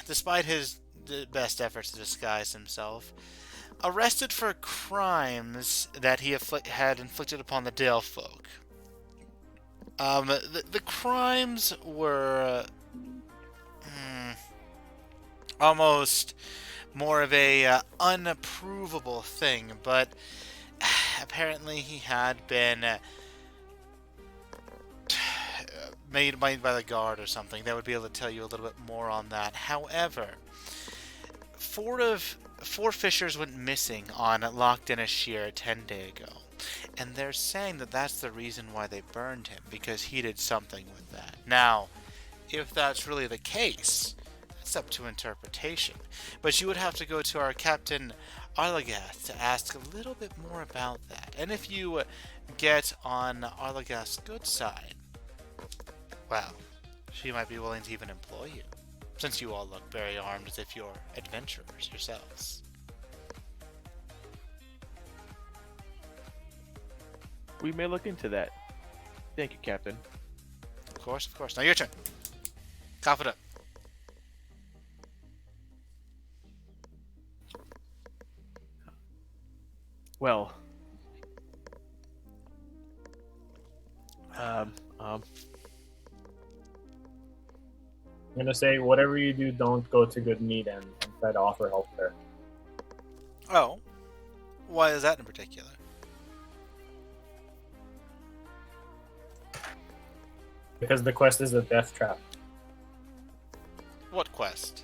despite his best efforts to disguise himself, arrested for crimes that he had inflicted upon the Dale folk. The crimes were almost more of a unapprovable thing, but apparently he had been made by the guard or something. They would be able to tell you a little bit more on that. However, four fishers went missing on Loch Shear 10 days ago, and they're saying that that's the reason why they burned him, because he did something with that. Now, if that's really the case, that's up to interpretation. But you would have to go to our Captain Arlagath to ask a little bit more about that. And if you get on Arlagath's good side, well, she might be willing to even employ you, since you all look very armed as if you're adventurers yourselves. We may look into that. Thank you, Captain. Of course, of course. Now your turn. Cough it up. Well, um, I'm gonna say, whatever you do, don't go to Good Meat and try to offer help there. Oh. Why is that in particular? Because the quest is a death trap. What quest?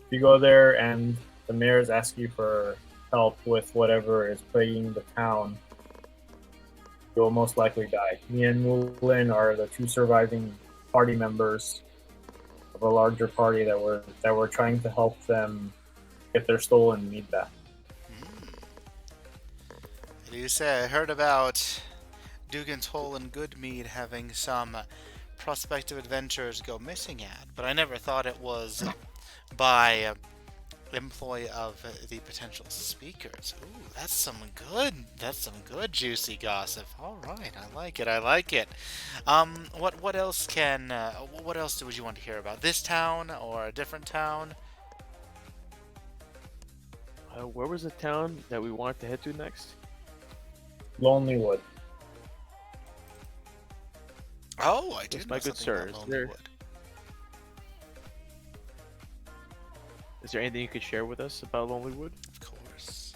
If you go there and the mayors ask you for help with whatever is plaguing the town, you'll most likely die. Me and Mulin are the two surviving party members of a larger party that were trying to help them get their stolen meat back. What do you say? I heard about Dugan's Hole and Goodmead having some prospective adventurers go missing at, but I never thought it was by employ of the potential speakers. Ooh, that's some good juicy gossip. All right, I like it. What else would you want to hear about? This town or a different town? where was the town that we wanted to head to next? Lonely Wood. Oh, I do Yes, know my good something sir, about is Lonely there- Wood. Is there anything you could share with us about Lonelywood? Of course.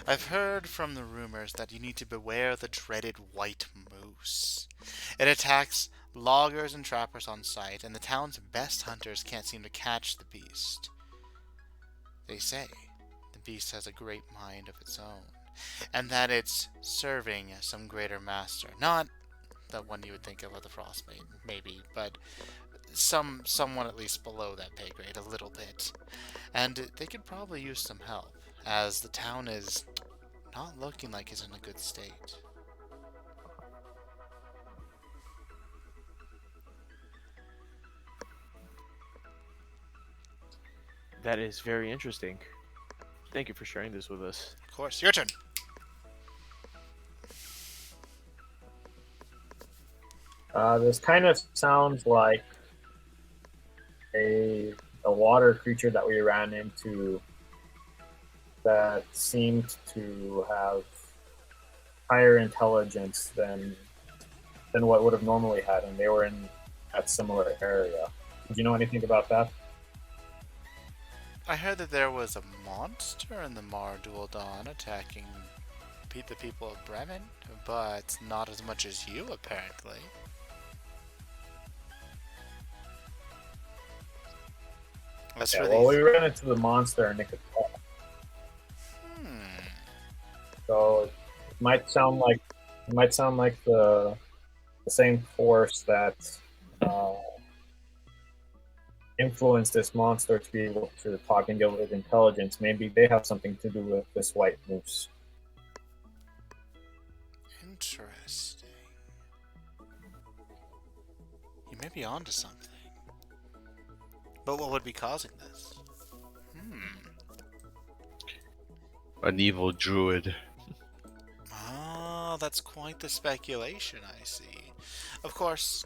I've heard from the rumors that you need to beware the dreaded white moose. It attacks loggers and trappers on sight, and the town's best hunters can't seem to catch the beast. They say the beast has a great mind of its own, and that it's serving some greater master. Not the one you would think of the Frost Maiden, maybe, but someone at least below that pay grade a little bit. And they could probably use some help, as the town is not looking like it's in a good state. That is very interesting. Thank you for sharing this with us. Of course, your turn. This kind of sounds like a water creature that we ran into that seemed to have higher intelligence than what would have normally had, and they were in that similar area. Did you know anything about that? I heard that there was a monster in the Mar Dual Dawn attacking the people of Bremen, but not as much as you, apparently. As Yeah, for well, we these... ran into the monster and it could talk. So it might sound like the same force that influenced this monster to be able to talk and deal with intelligence. Maybe they have something to do with this white moose. Interesting. You may be onto something. But what would be causing this? An evil druid. Oh, that's quite the speculation, I see. Of course,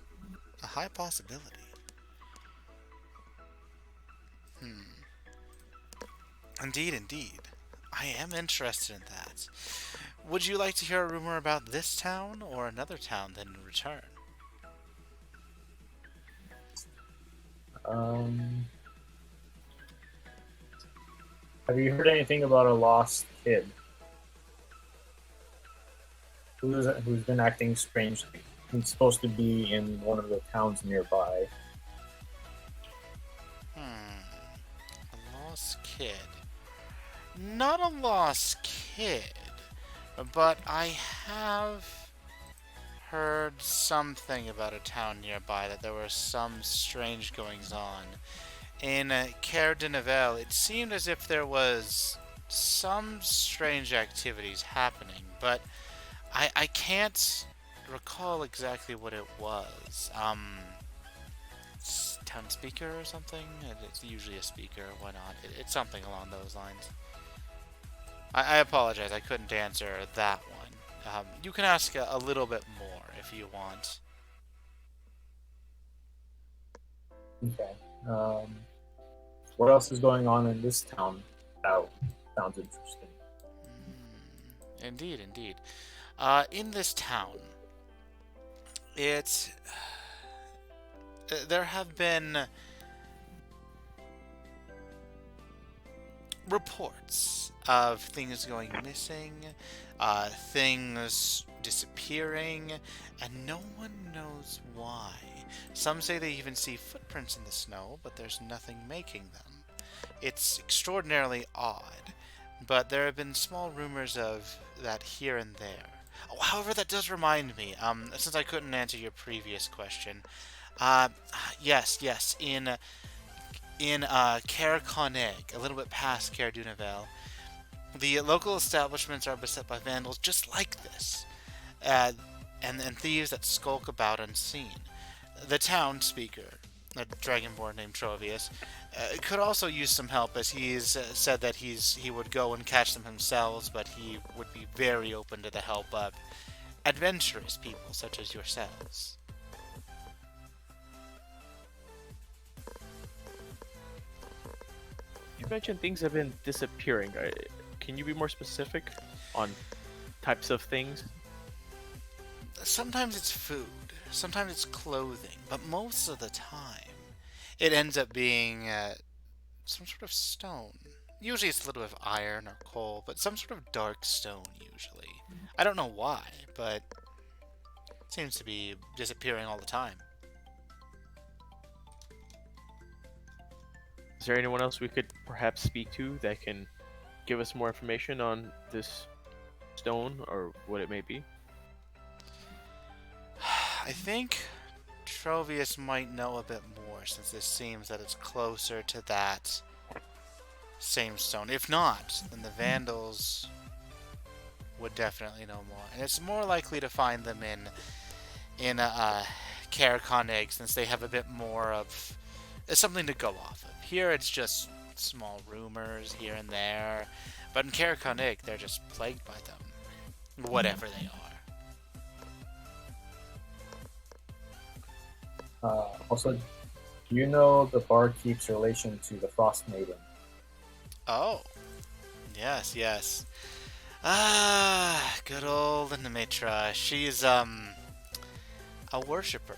a high possibility. Indeed. I am interested in that. Would you like to hear a rumor about this town or another town then in return? Um, have you heard anything about a lost kid who's been acting strangely? He's supposed to be in one of the towns nearby. A lost kid. Not a lost kid, but I have heard something about a town nearby that there were some strange goings on. In Caer de Nivelle, it seemed as if there was some strange activities happening, but I can't recall exactly what it was. Town speaker or something? It's usually a speaker, why not? It's something along those lines. I apologize, I couldn't answer that one. You can ask a little bit more if you want. Okay. What else is going on in this town? That sounds interesting. Indeed, indeed. In this town, it's there have been reports of things going missing, things disappearing, and no one knows why. Some say they even see footprints in the snow, but there's nothing making them. It's extraordinarily odd, but there have been small rumors of that here and there. Oh, however, that does remind me, since I couldn't answer your previous question, uh, yes, in Caer Konig, a little bit past Caer Dunavel, the local establishments are beset by vandals just like this, and thieves that skulk about unseen. The town speaker, a dragonborn named Trovius, could also use some help, as he's said that he would go and catch them himself, but he would be very open to the help of adventurous people such as yourselves. You mentioned things have been disappearing. Can you be more specific on types of things? Sometimes it's food, sometimes it's clothing, but most of the time it ends up being some sort of stone. Usually it's a little bit of iron or coal, but some sort of dark stone usually. I don't know why, but it seems to be disappearing all the time. Is there anyone else we could perhaps speak to that can give us more information on this stone or what it may be? I think Trovius might know a bit more, since it seems that it's closer to that same stone. If not, then the Vandals would definitely know more, and it's more likely to find them in Caer Konig, since they have a bit more of something to go off of. Here, it's just small rumors here and there, but in Caer Konig, they're just plagued by them, whatever they are. Also, do you know the barkeep's relation to the Frost Maiden? Oh, yes. Good old Nimitra. She's a worshipper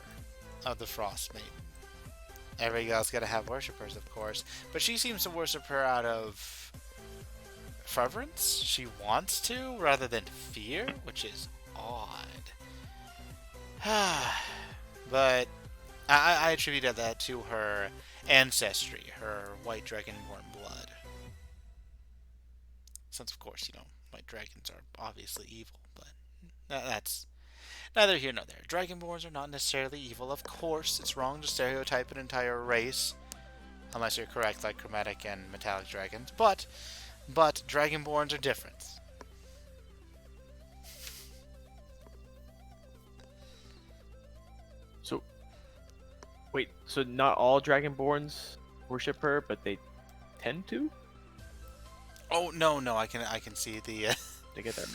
of the Frost Maiden. Every girl's gotta have worshippers, of course, but she seems to worship her out of fervence. She wants to, rather than fear, which is odd. But I attributed that to her ancestry, her white dragonborn blood. Since, of course, white dragons are obviously evil, but that's neither here nor there. Dragonborns are not necessarily evil. Of course, it's wrong to stereotype an entire race, unless you're correct, like chromatic and metallic dragons. But dragonborns are different. So, wait, so not all Dragonborns worship her, but they tend to? Oh no, I can see the. They get that.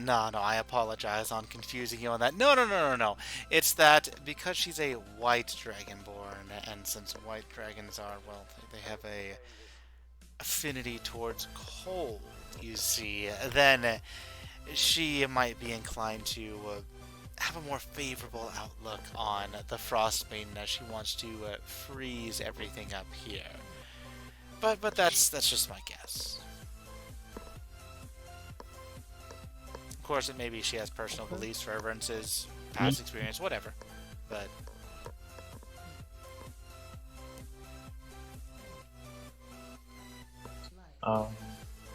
No, I apologize on confusing you on that. No. It's that because she's a white dragonborn, and since white dragons are, well, they have a affinity towards cold, you see, then she might be inclined to have a more favorable outlook on the Frost Maiden as she wants to freeze everything up here. But that's just my guess. Of course, it maybe she has personal beliefs, reverences, past experience, whatever. But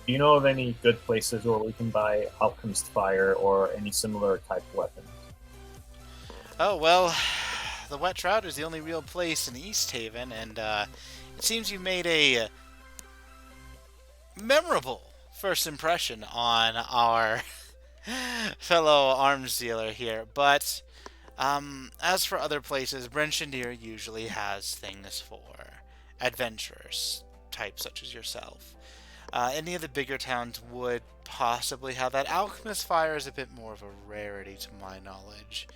Do you know of any good places where we can buy alchemist fire or any similar type weapon? oh well, the Wet Trout is the only real place in East Haven, and it seems you made a memorable first impression on our fellow arms dealer here. But as for other places, Brenshandir usually has things for adventurers, types such as yourself. Any of the bigger towns would possibly have that. Alchemist Fire is a bit more of a rarity to my knowledge.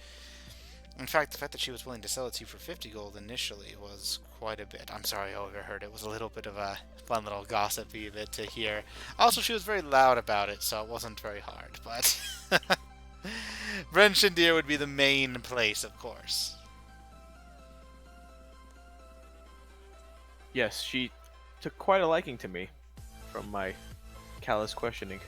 In fact, the fact that she was willing to sell it to you for 50 gold initially was quite a bit. I'm sorry I overheard. It was a little bit of a fun little gossipy bit to hear. Also, she was very loud about it, so it wasn't very hard. But Brenshandir would be the main place, of course. Yes, she took quite a liking to me from my callous questioning.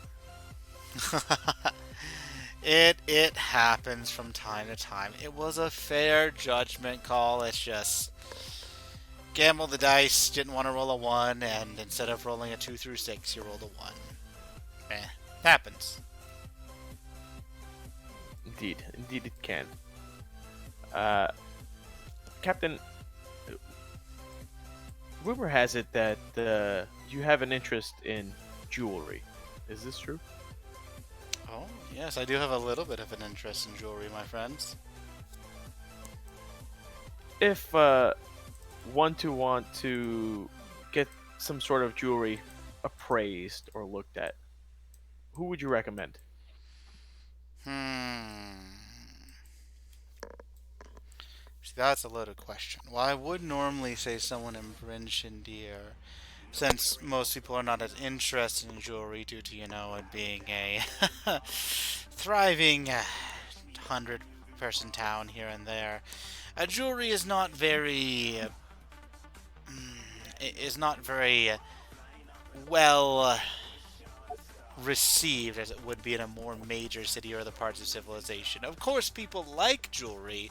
It happens from time to time. It was a fair judgment call. It's just gamble the dice, didn't want to roll a 1, and instead of rolling a 2 through 6, you rolled a 1. Happens. Indeed it can. Captain, rumor has it that you have an interest in jewelry. Is this true? Oh, yes, I do have a little bit of an interest in jewelry, my friends. If one to want to get some sort of jewelry appraised or looked at, who would you recommend? See, that's a loaded question. Well, I would normally say someone in Bryn Shindir, since most people are not as interested in jewelry due to, it being a thriving 100-person town here and there. Jewelry is not very well received as it would be in a more major city or other parts of civilization. Of course, people like jewelry,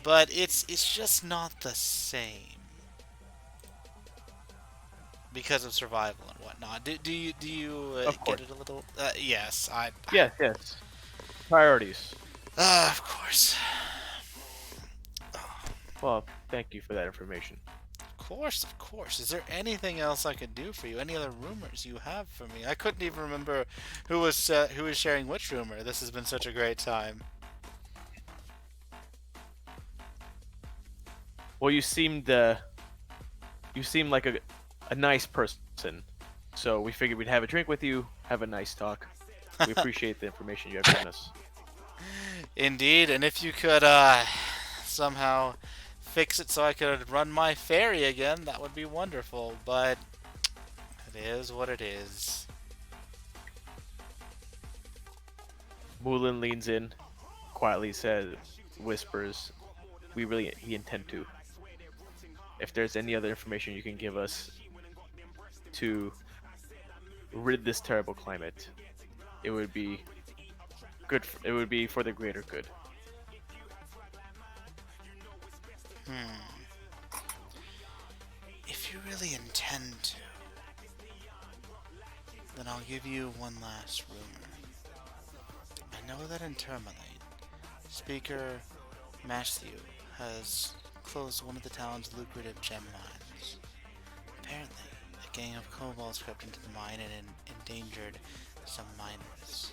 but it's just not the same because of survival and whatnot. Do you get it a little? Yes, I. Yes. Priorities. Of course. Well, thank you for that information. Of course. Is there anything else I could do for you? Any other rumors you have for me? I couldn't even remember who was sharing which rumor. This has been such a great time. Well, you seemed like a nice person, so we figured we'd have a drink with you, have a nice talk. We appreciate the information you have given us. Indeed, and if you could somehow fix it so I could run my ferry again, that would be wonderful. But it is what it is. Moulin leans in, quietly whispers, we intend to. If there's any other information you can give us to rid this terrible climate, it would be good. It would be for the greater good. If you really intend to, then I'll give you one last rumor. I know that in Termalate, Speaker Matthew has closed one of the town's lucrative gem mines. Apparently, a gang of kobolds crept into the mine and endangered some miners.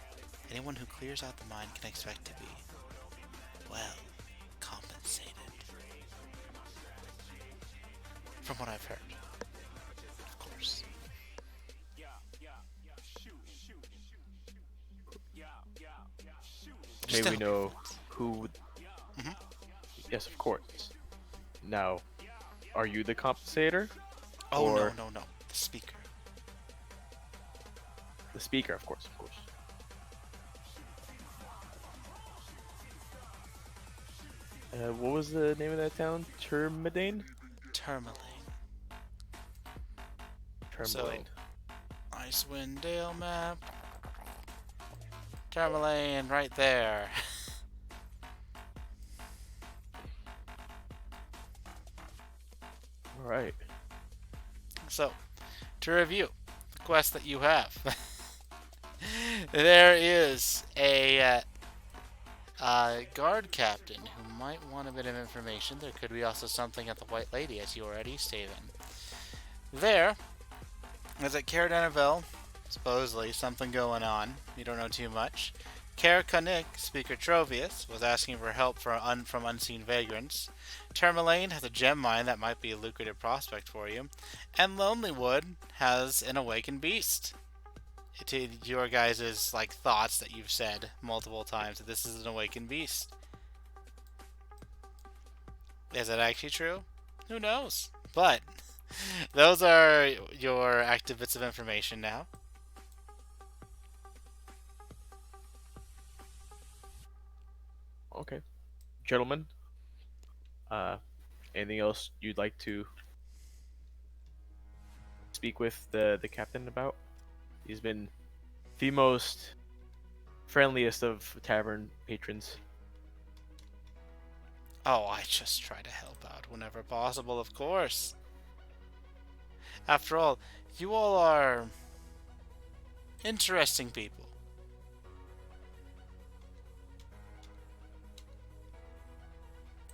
Anyone who clears out the mine can expect to be, well, compensated. From what I've heard. Of course. May we know who would... Mhm. Yes, of course. Now, are you the compensator? Oh, or no. The speaker. the speaker? Of course. What was the name of that town? Termidane? Tourmaline. Tourmaline. Icewind Dale map. Tourmaline right there. All right. So, to review the quest that you have, there is a guard captain who might want a bit of information. There could be also something at the White Lady, as you are at Easthaven. There is at Caradanavel, supposedly something going on. You don't know too much. Kanik, Speaker Trovius, was asking for help from unseen vagrants. Tourmaline has a gem mine that might be a lucrative prospect for you. And Lonelywood has an awakened beast. To your guys' thoughts that you've said multiple times that this is an awakened beast. Is that actually true? Who knows? But those are your active bits of information now. Okay. Gentlemen, anything else you'd like to speak with the captain about? He's been the most friendliest of tavern patrons. Oh, I just try to help out whenever possible, of course. After all, you all are interesting people.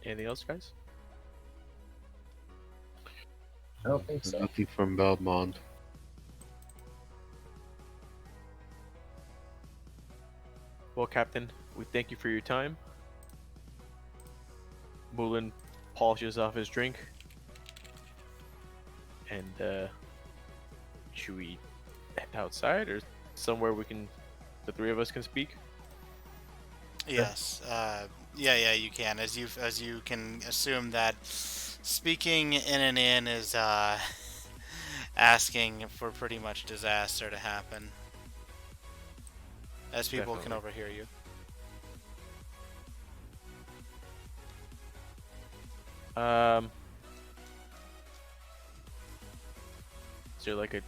Anything else, guys? I don't think so. Nothing from Belmont. Well, Captain, we thank you for your time. Mullen polishes off his drink. And, should we head outside or somewhere the three of us can speak? Yes. Yeah, you can. As you can assume that speaking in an inn is asking for pretty much disaster to happen, as people can Definitely. overhear you. Is there like a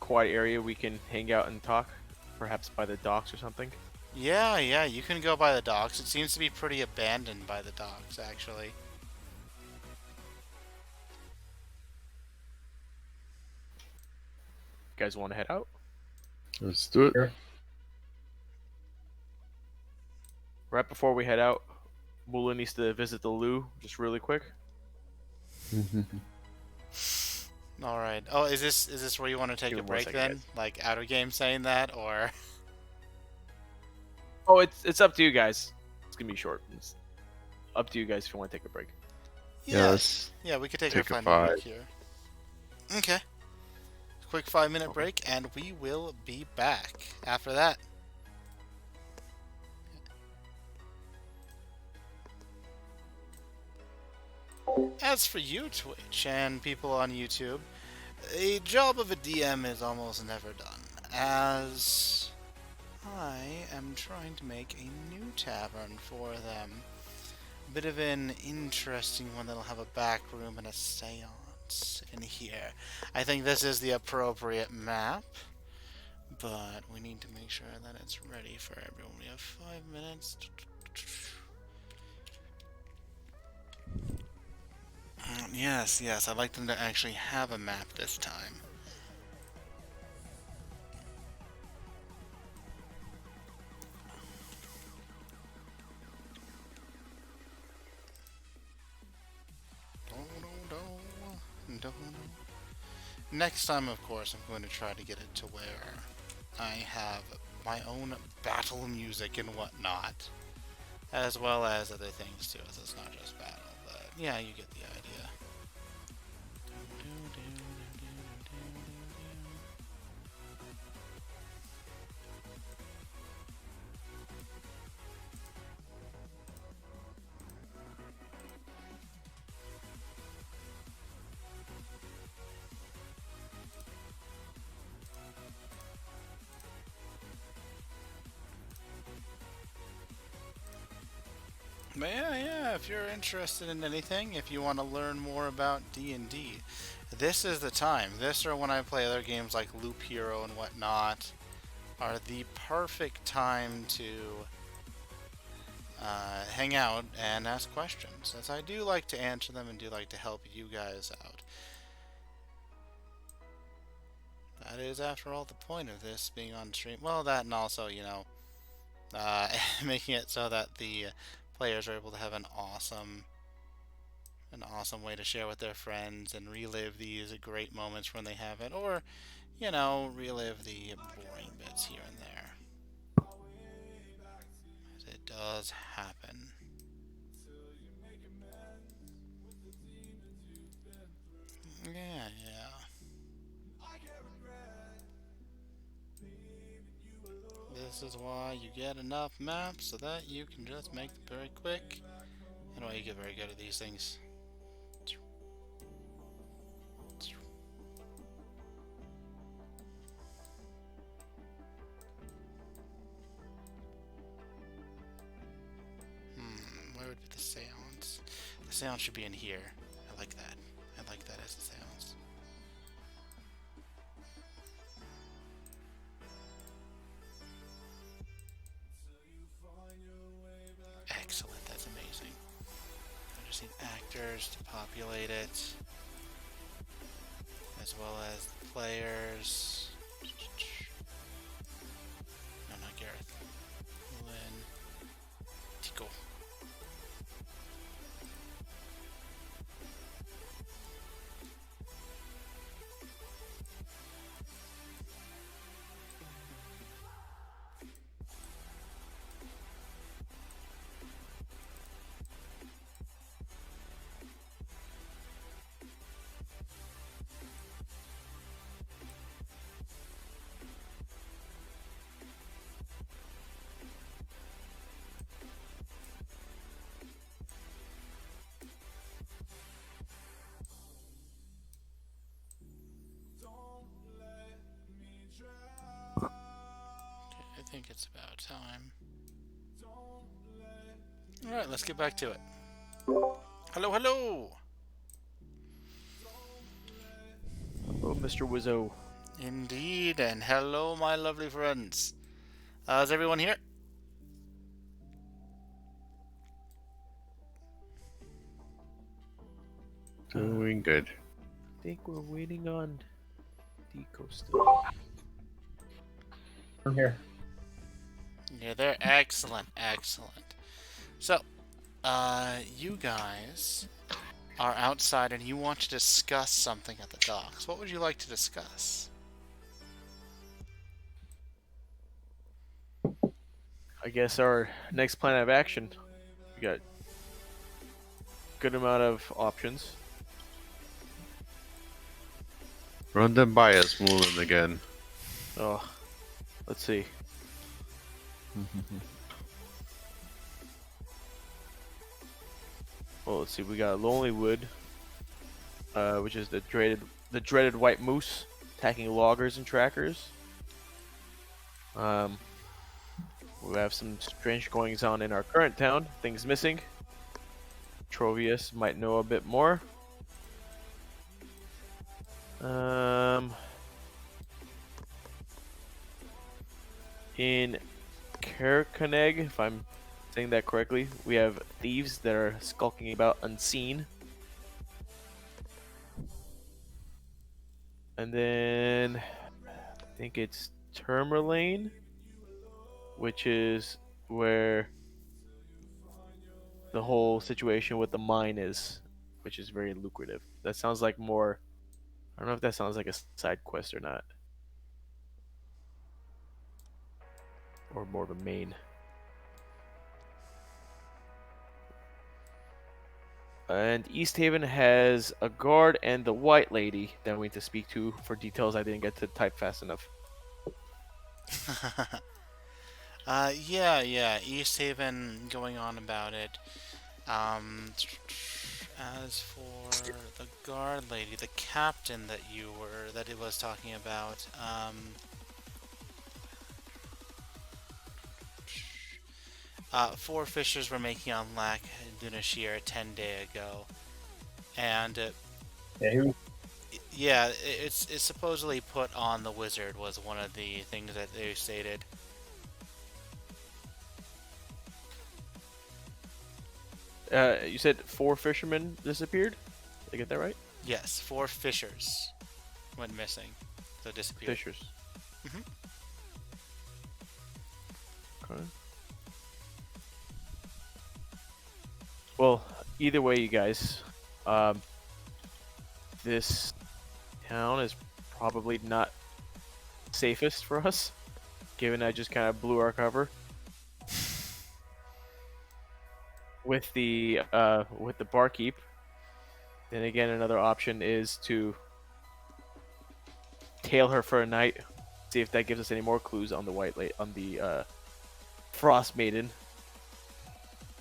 quiet area we can hang out and talk? Perhaps by the docks or something? Yeah, you can go by the docks. It seems to be pretty abandoned by the docks, actually. You guys want to head out? Let's do it. Sure. Right before we head out, Mullen needs to visit the loo just really quick. All right. Oh, is this where you want to take Give a him 1 break second, then? guys. Like outer game saying that, or? Oh, it's up to you guys. It's gonna be short. It's up to you guys if you want to take a break. Yes. Yeah, we could take Take a a 5-minute break five. here. Okay. Quick 5-minute Okay. break, and we will be back after that. As for you, Twitch, and people on YouTube, a job of a DM is almost never done, as I am trying to make a new tavern for them. A bit of an interesting one that'll have a back room and a seance in here. I think this is the appropriate map, but we need to make sure that it's ready for everyone. We have 5 minutes. Yes, I'd like them to actually have a map this time. Next time, of course, I'm going to try to get it to where I have my own battle music and whatnot, as well as other things too, so it's not just battle, but yeah, you get the idea. But yeah, if you're interested in anything, if you want to learn more about D&D, this is the time. This or when I play other games like Loop Hero and whatnot are the perfect time to hang out and ask questions, as I do like to answer them and do like to help you guys out. That is, after all, the point of this being on stream. Well, that and also, making it so that the players are able to have an awesome way to share with their friends and relive these great moments when they have it, or relive the boring bits here and there, as it does happen. Yeah. This is why you get enough maps so that you can just make them very quick, and why you get very good at these things. Where would be the seance? The seance should be in here. I like that. I like that as a seance. Excellent, that's amazing. I just need actors to populate it, as well as the players. No, not Gareth. Lynn. Tico. I think it's about time. Alright, let's get back to it. Hello, hello! Oh, Mr. Wizo. Indeed, and hello, my lovely friends. Is everyone here? Doing good. I think we're waiting on Deco still. I'm here. Yeah, they're excellent, excellent. So, you guys are outside and you want to discuss something at the docks. What would you like to discuss? I guess our next plan of action. We got good amount of options. Run them by us, Moulin, again. Oh, let's see. Well, let's see. We got Lonely Wood, which is the dreaded white moose attacking loggers and trackers. We have some strange goings on in our current town. Things missing. Trovius might know a bit more. In Kerkeneg, if I'm saying that correctly, we have thieves that are skulking about unseen. And then I think it's Tourmaline, which is where the whole situation with the mine is, which is very lucrative. That sounds like more. I don't know if that sounds like a side quest or not, or more of a main. And East Haven has a guard and the white lady that we need to speak to for details I didn't get to type fast enough. Yeah, East Haven going on about it. As for the guard lady, the captain that it was talking about, Four fishers were making on Lac Dunashir 10 day ago, and Yeah, he was, yeah, it's supposedly put on the wizard was one of the things that they stated. You said 4 fishermen disappeared? Did I get that right? Yes, four fishers went missing, so disappeared. Fishers. Mhm. Okay. Well, either way, you guys, this town is probably not safest for us, given I just kind of blew our cover with the barkeep. Then again, another option is to tail her for a night, see if that gives us any more clues on the Frost Maiden.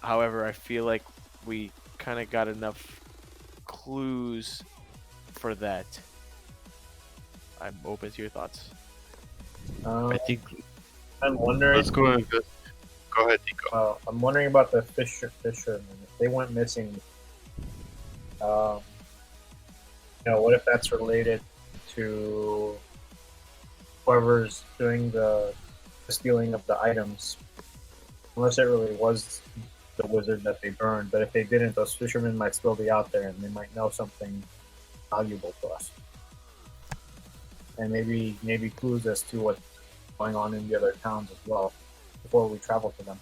However, I feel like we kind of got enough clues for that. I'm open to your thoughts. I think I'm wondering. let's go. Go ahead, Nico. I'm wondering about the fishermen. If they went missing, what if that's related to whoever's doing the stealing of the items? Unless it really was the wizard that they burned, but if they didn't, those fishermen might still be out there, and they might know something valuable to us, and maybe clues as to what's going on in the other towns as well before we travel to them.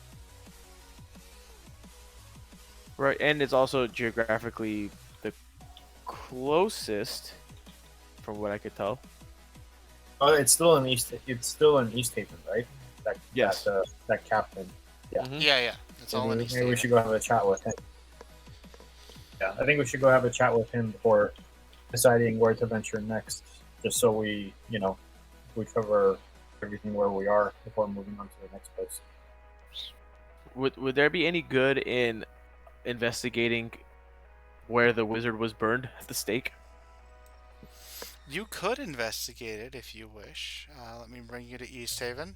Right, and it's also geographically the closest, from what I could tell. Oh, it's still in East. It's still in East Haven, right? Yes. That captain. Yeah. Mhm. Yeah, it's all in Maybe, East maybe we Haven. should go have a chat with him. Yeah, I think we should go have a chat with him before deciding where to venture next, just so we cover everything where we are before moving on to the next place. Would there be any good in investigating where the wizard was burned at the stake? You could investigate it if you wish. Let me bring you to East Haven.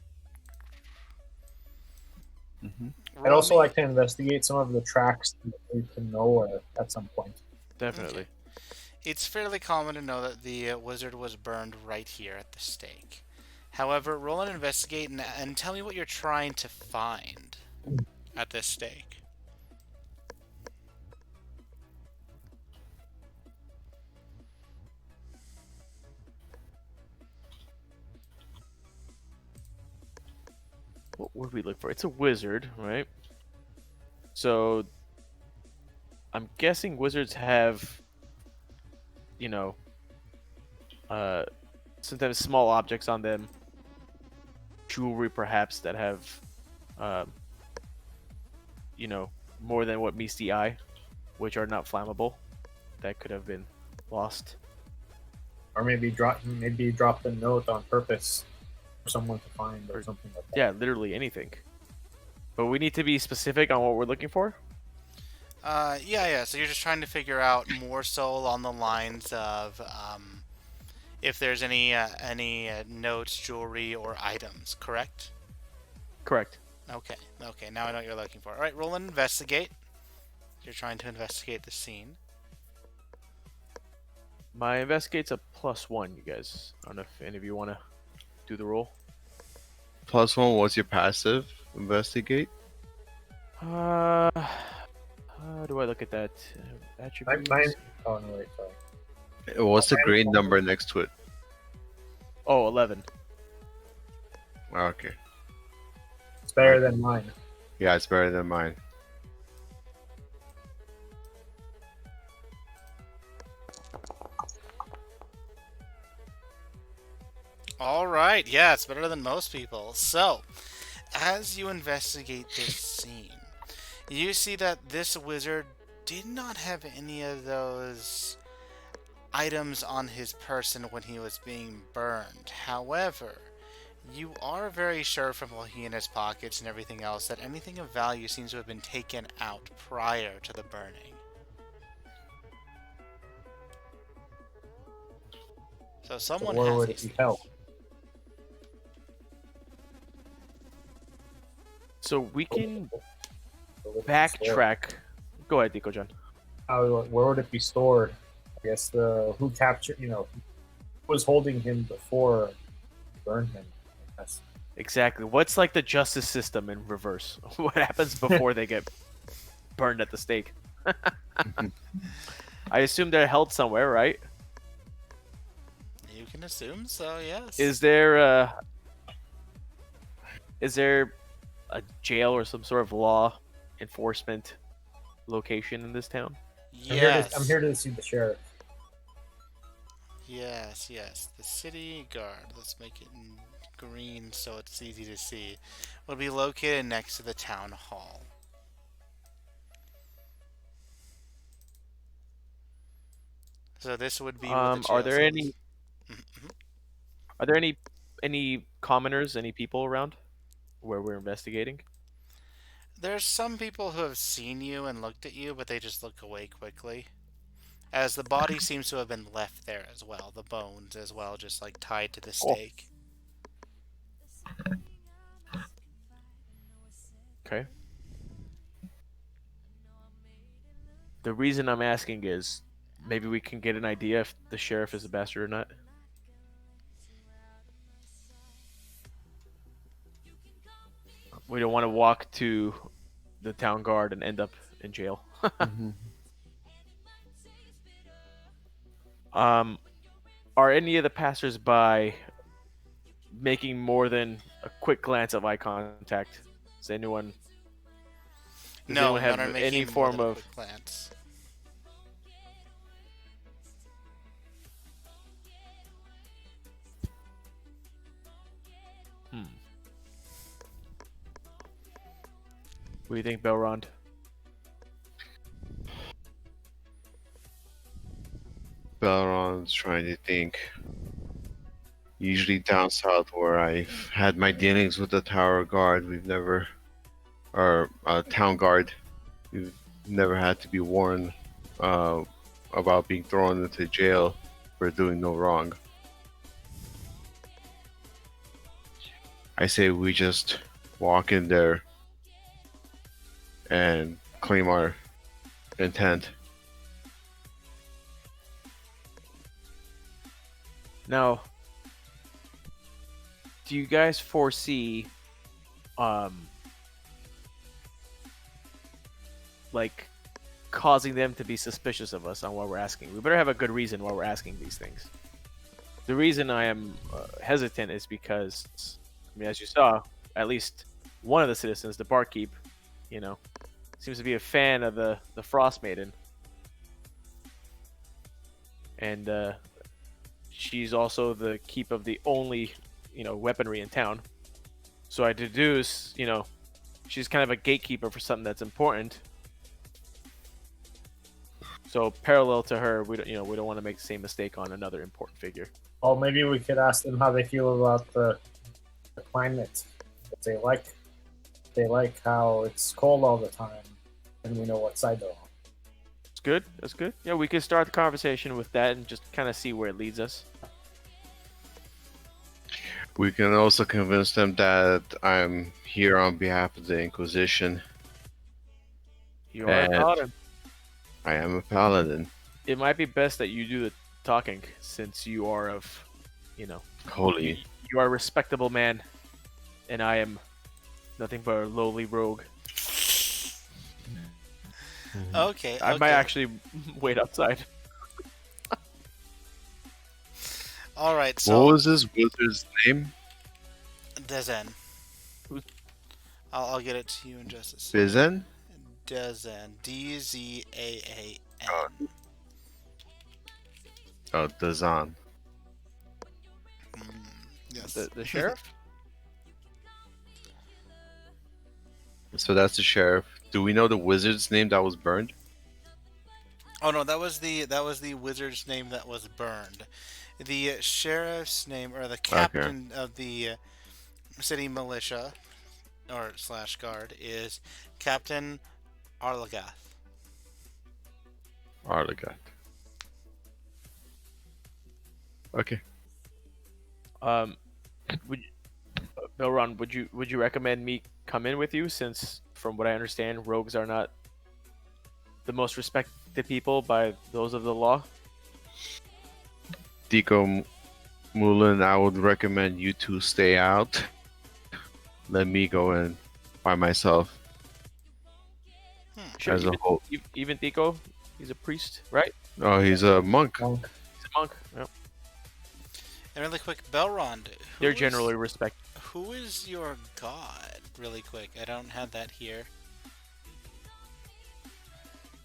I'd Roll also me- like to investigate some of the tracks that lead to nowhere at some point. Definitely. It's fairly common to know that the wizard was burned right here at the stake. However, roll and investigate and tell me what you're trying to find at this stake. What would we look for? It's a wizard, right? So I'm guessing wizards have, you know, sometimes small objects on them, jewelry perhaps that have, um, more than what meets the eye, which are not flammable. That could have been lost. Or maybe drop the note on purpose for someone to find or something like that. Yeah, literally anything. But we need to be specific on what we're looking for. Yeah. So you're just trying to figure out more so along the lines of if there's any notes, jewelry, or items. Correct? Correct. Okay. Now I know what you're looking for. All right. Roll and investigate. You're trying to investigate the scene. My investigate's a +1, you guys. I don't know if any of you want to do the roll. +1 was your passive. Investigate. How do I look at that? Attributes? Mine. Oh no, wait, sorry. What's the grade number next to it? Oh, 11. Okay. It's better than mine. Yeah, it's better than mine. All right. Yeah, it's better than most people. So, as you investigate this scene, you see that this wizard did not have any of those items on his person when he was being burned. However, you are very sure from looking in his pockets and everything else that anything of value seems to have been taken out prior to the burning. So someone where has would these it be things. held? So we can Where would it be stored? backtrack. Go ahead, Diko John. Where would it be stored? I guess the who captured, who was holding him before he burned him. That's Exactly. What's like the justice system in reverse? What happens before they get burned at the stake? I assume they're held somewhere, right? You can assume so, yes. Is there a jail or some sort of law enforcement location in this town? Yes. I'm here to see the sheriff. Yes, yes. The city guard. Let's make it in green so it's easy to see. Will be located next to the town hall. So this would be where the jail Are there cell any is. Mhm. are there any commoners, any people around where we're investigating? There's some people who have seen you and looked at you, but they just look away quickly. As the body seems to have been left there as well, the bones as well, just like tied to the Cool. stake. Okay. The reason I'm asking is maybe we can get an idea if the sheriff is a bastard or not. We don't want to walk to the town guard and end up in jail. Mhm. Are any of the passersby making more than a quick glance of eye contact? Does anyone No, have none are any making more form than a of quick glance. What do you think, Belrond? Balron's trying to think. Usually down south where I've had my dealings with the tower guard, we've never, or town guard, we've never had to be warned uh, about being thrown into jail for doing no wrong. I say we just walk in there and claim our intent. Now, do you guys foresee, like, causing them to be suspicious of us on what we're asking? We better have a good reason why we're asking these things. The reason I am hesitant is because, I mean, as you saw, at least one of the citizens, the barkeep, seems to be a fan of the Frost Maiden, and she's also the keep of the only, weaponry in town. So I deduce, she's kind of a gatekeeper for something that's important. So parallel to her, we don't want to make the same mistake on another important figure. Well, maybe we could ask them how they feel about the climate. If they like how it's cold all the time, and we know what side they're on. It's good. That's good. Yeah, we could start the conversation with that and just kind of see where it leads us. We can also convince them that I'm here on behalf of the Inquisition. You are a And- paladin. I am a paladin. It might be best that you do the talking, since you are of, Holy. you are a respectable man, and I am nothing but a lowly rogue. Okay, I might okay. actually wait outside. All right, What so was this wizard's name? Dezen. I'll get it to you in just a second. Bizen? Dezen. D-Z-A-A-N. Oh, Dazan. Yes. The sheriff? So that's the sheriff. Do we know the wizard's name that was burned? Oh no, that was the wizard's name that was burned. The sheriff's name, or the captain of the city militia, or slash guard, is Captain Arlagath. Arlagat. Okay. Would Belron, would you recommend me come in with you, since from what I understand, rogues are not the most respected people by those of the law. Deco Mulan, I would recommend you two stay out. Let me go in by myself Sure, as a whole. even Tico, he's a priest, right? Oh, he's a monk. Monk. He's a monk. Yeah. And really quick, Belrond. They're generally respected. Who is your god? Really quick, I don't have that here.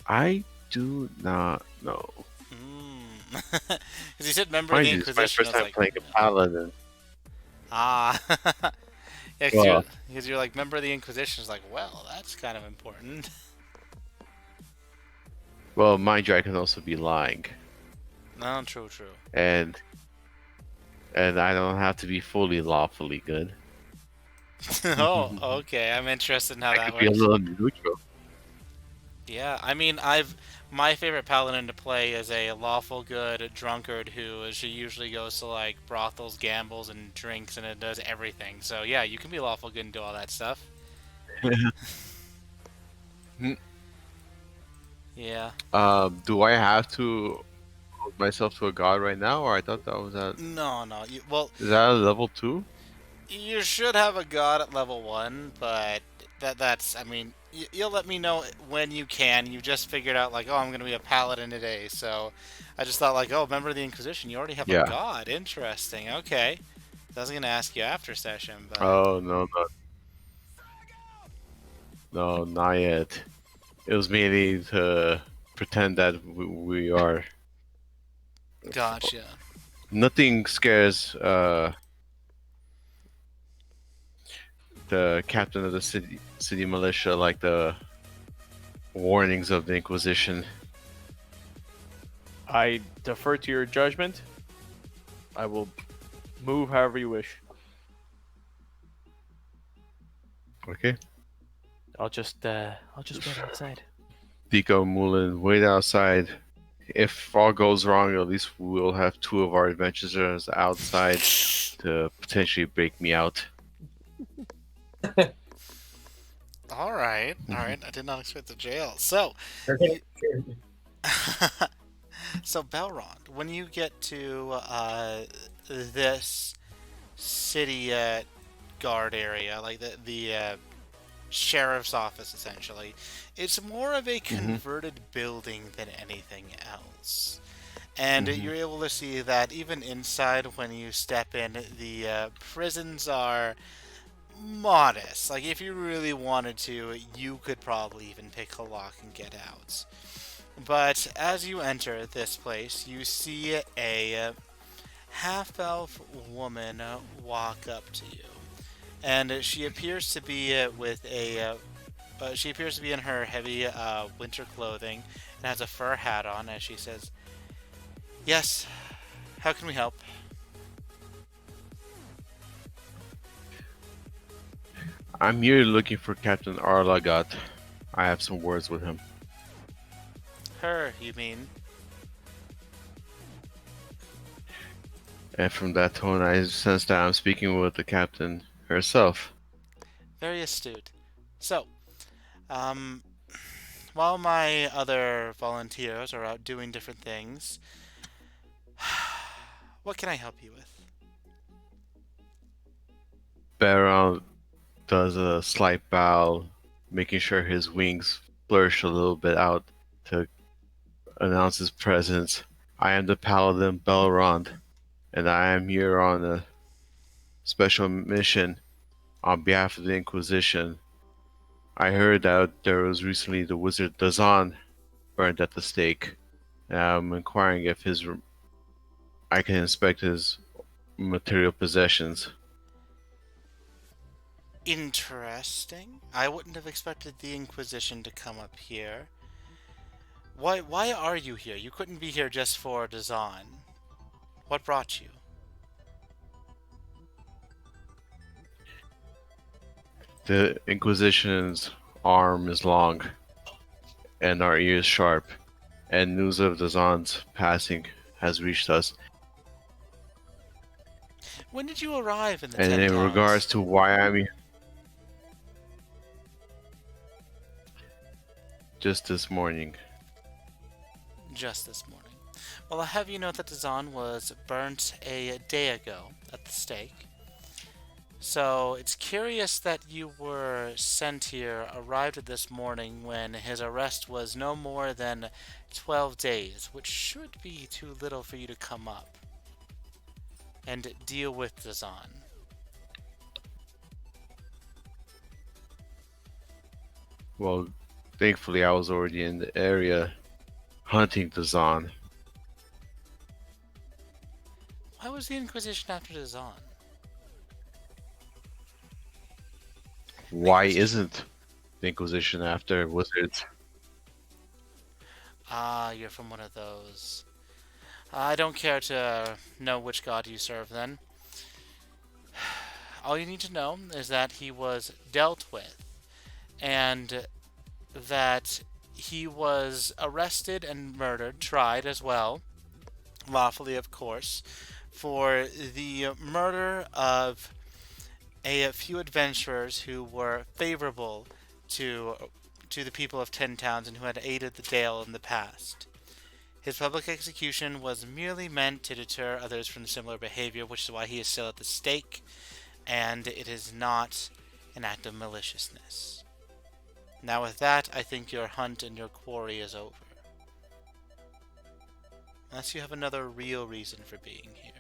I do not know. Because he said member of Mind the you, it's my Inquisition. first I was time like, playing a paladin. ah. Yeah, Well- because you're like member of the Inquisition. It's like, well, that's kind of important. Well, mind you, I can also be lying, No, true. and I don't have to be fully lawfully good. Oh, okay. I'm interested in how I that could be a works. little neutral. Yeah, I mean, my favorite paladin to play is a lawful good drunkard who she usually goes to like brothels, gambles, and drinks, and it does everything. So yeah, you can be lawful good and do all that stuff. Yeah. Do I have to hold myself to a god right now, or I thought that was at? No. Well, Is that a level 2? you should have a god at level 1, but that's. I mean, you'll let me know when you can. You just figured out like, oh, I'm gonna be a paladin today, so I just thought like, oh, member of the Inquisition, you already have Yeah. a god. Interesting. Okay. I was gonna ask you after session, but Oh no, not yet. It was mainly to pretend that we are. gotcha. Nothing scares the captain of the city militia like the warnings of the Inquisition. I defer to your judgment. I will move however you wish. Okay, I'll just wait outside. Deco Mulan, wait outside. If all goes wrong, at least we'll have 2 of our adventurers outside to potentially break me out. All right. I did not expect the jail. So, Okay. so Belrond, when you get to this city guard area, like the sheriff's office, essentially, it's more of a converted building than anything else. And you're able to see that even inside, when you step in, the prisons are modest. Like, if you really wanted to, you could probably even pick a lock and get out. But as you enter this place, you see a half-elf woman walk up to you, and she appears to be with a. She appears to be in her heavy winter clothing and has a fur hat on. As she says, "Yes, how can we help?" I'm here looking for Captain Arlagot. I have some words with him. Her, you mean? And from that tone, I sense that I'm speaking with the captain herself. Very astute. So, while my other volunteers are out doing different things, what can I help you with? Baron does a slight bow, making sure his wings flourish a little bit out to announce his presence. I am the Paladin Belrond, and I am here on a special mission on behalf of the Inquisition. I heard that there was recently the wizard Dazan burned at the stake, and I'm inquiring if I can inspect his material possessions. Interesting. I wouldn't have expected the Inquisition to come up here. Why are you here? You couldn't be here just for Dazan. What brought you? The Inquisition's arm is long, and our ears sharp, and news of Dazan's passing has reached us. When did you arrive in the And Ten in Towns? regards to why I'm here, Just this morning. Just this morning. Well, I have you know that Dazan was burnt a day ago at the stake. So it's curious that you were sent here, arrived this morning when his arrest was no more than 12 days, which should be too little for you to come up and deal with Dazan. Well, thankfully I was already in the area hunting the Zon. Why was the Inquisition after Dazan? Why isn't the Inquisition after wizards? Ah, you're from one of those. I don't care to know which god you serve then. All you need to know is that he was dealt with, and that he was arrested and murdered, tried as well, lawfully of course, for the murder of a few adventurers who were favorable to the people of Ten Towns and who had aided the Dale in the past. His public execution was merely meant to deter others from similar behavior, which is why he is still at the stake, and it is not an act of maliciousness. Now with that, I think your hunt and your quarry is over. Unless you have another real reason for being here.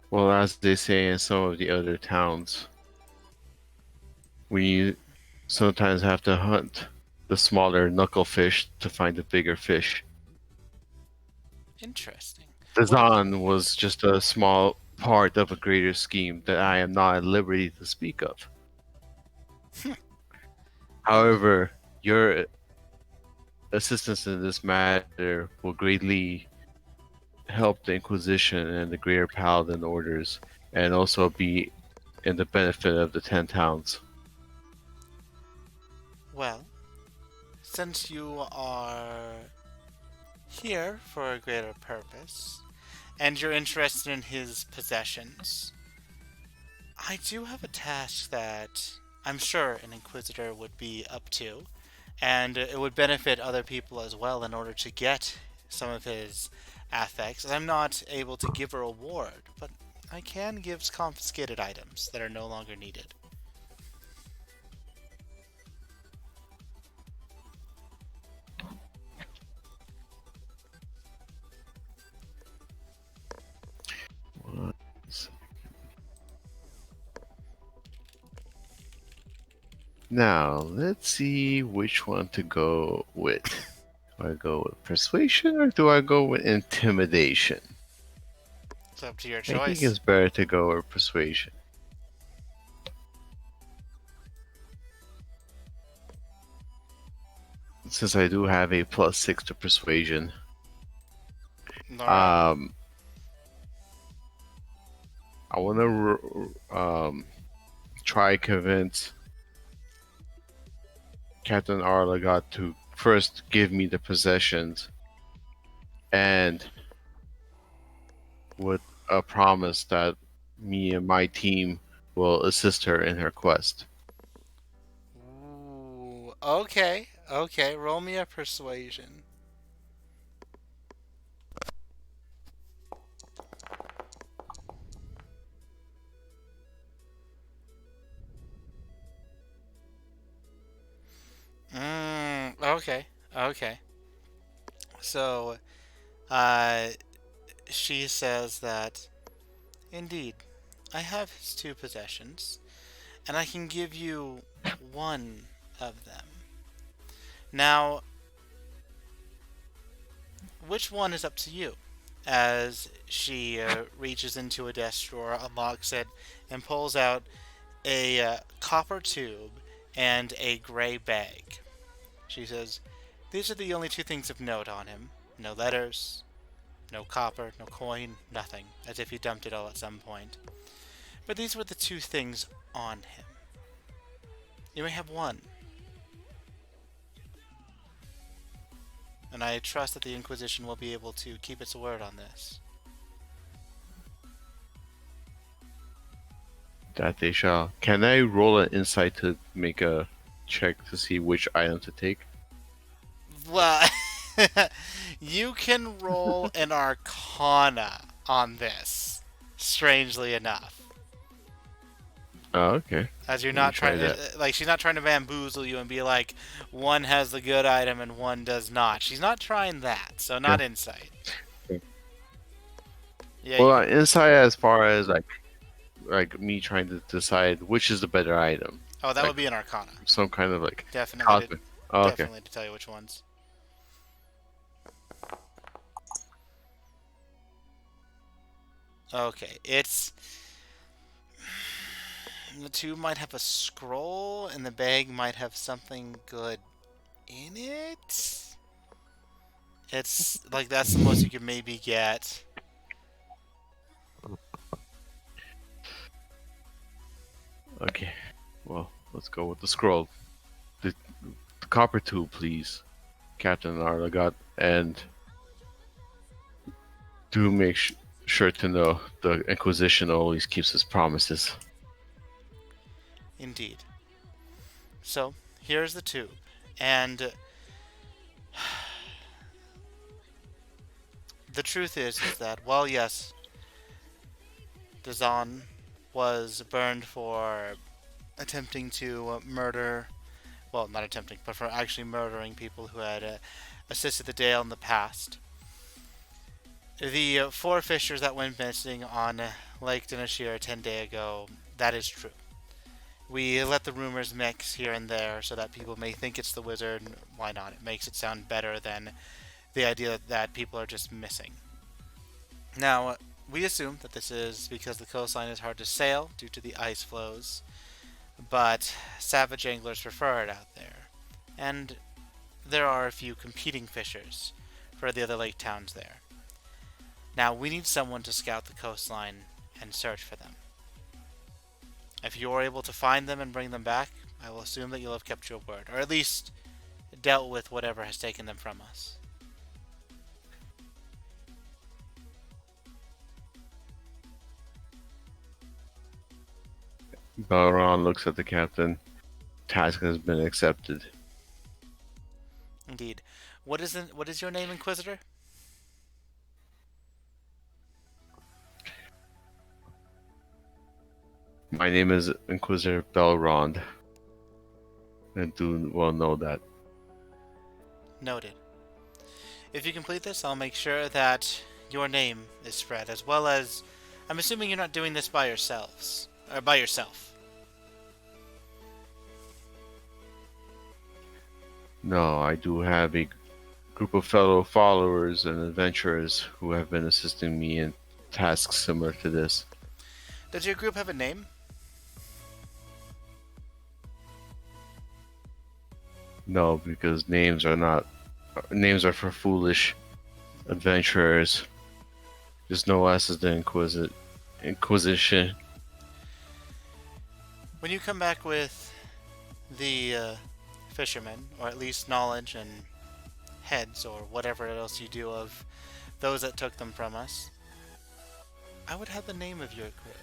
Well, as they say in some of the other towns, we sometimes have to hunt the smaller knucklefish to find the bigger fish. Interesting. The What about- Zon was just a small part of a greater scheme that I am not at liberty to speak of. However, your assistance in this matter will greatly help the Inquisition and the Greater Paladin orders, and also be in the benefit of the 10 towns. Well, since you are here for a greater purpose, and you're interested in his possessions, I do have a task that I'm sure an Inquisitor would be up to, and it would benefit other people as well in order to get some of his affects. I'm not able to give a reward, but I can give confiscated items that are no longer needed. One second. Now, let's see which one to go with. Do I go with persuasion or do I go with intimidation? It's up to your I think choice. it's better to go with persuasion. Since I do have a +6 to persuasion. Alright. I want to try convince Captain Arlagot to first give me the possessions, and with a promise that me and my team will assist her in her quest. Ooh, okay, okay. Roll me a persuasion. Okay, okay. So, uh, she says that, indeed, I have his two possessions, and I can give you one of them. Now, which one is up to you? As she reaches into a desk drawer, unlocks it, and pulls out a copper tube and a gray bag. She says, "These are the only two things of note on him. No letters, no copper, no coin, nothing, as if he dumped it all at some point. But these were the two things on him. You may have one. And I trust that the Inquisition will be able to keep its word on this." That they shall. Can I roll an insight to make a check to see which item to take? Well, you can roll an Arcana on this. Strangely enough, Oh, okay. as you're Let me not try trying, that. like she's not trying to bamboozle you and be like, one has the good item and one does not. She's not trying that. So not Okay. insight. Okay. Yeah, Well, you can. inside as far as like me trying to decide which is the better item, Oh, that like would be an Arcana. some kind of like Definitely to, cosmic. Oh, okay. definitely to tell you which ones. Okay, it's the tube might have a scroll, and the bag might have something good in it. It's like that's the most you could maybe get. Okay. Well, let's go with the scroll. The copper tube, please, Captain Arlagot, and do make sure to know the Inquisition always keeps its promises. Indeed. So here's the tube, and the truth is that while yes, Dazan was burned for attempting to murder, well, not attempting, but for actually murdering people who had assisted the Dale in the past. The four fishers that went missing on Lake Dinashir 10 days ago, that is true. We let the rumors mix here and there so that people may think it's the wizard. Why not? It makes it sound better than the idea that people are just missing. Now, we assume that this is because the coastline is hard to sail due to the ice flows, but savage anglers prefer it out there. And there are a few competing fishers for the other lake towns there. Now, we need someone to scout the coastline and search for them. If you are able to find them and bring them back, I will assume that you'll have kept your word, or at least dealt with whatever has taken them from us. Balron looks at the captain. Task has been accepted. Indeed. What is your name, Inquisitor? My name is Inquisitor Belrond. And do well know that. Noted. If you complete this, I'll make sure that your name is spread, as well as I'm assuming you're not doing this by yourselves or by yourself. No, I do have a group of fellow followers and adventurers who have been assisting me in tasks similar to this. Does your group have a name? No, because names are for foolish adventurers. Just know us as the Inquisition. When you come back with the fishermen, or at least knowledge and heads, or whatever else you do of those that took them from us, I would have the name of your group,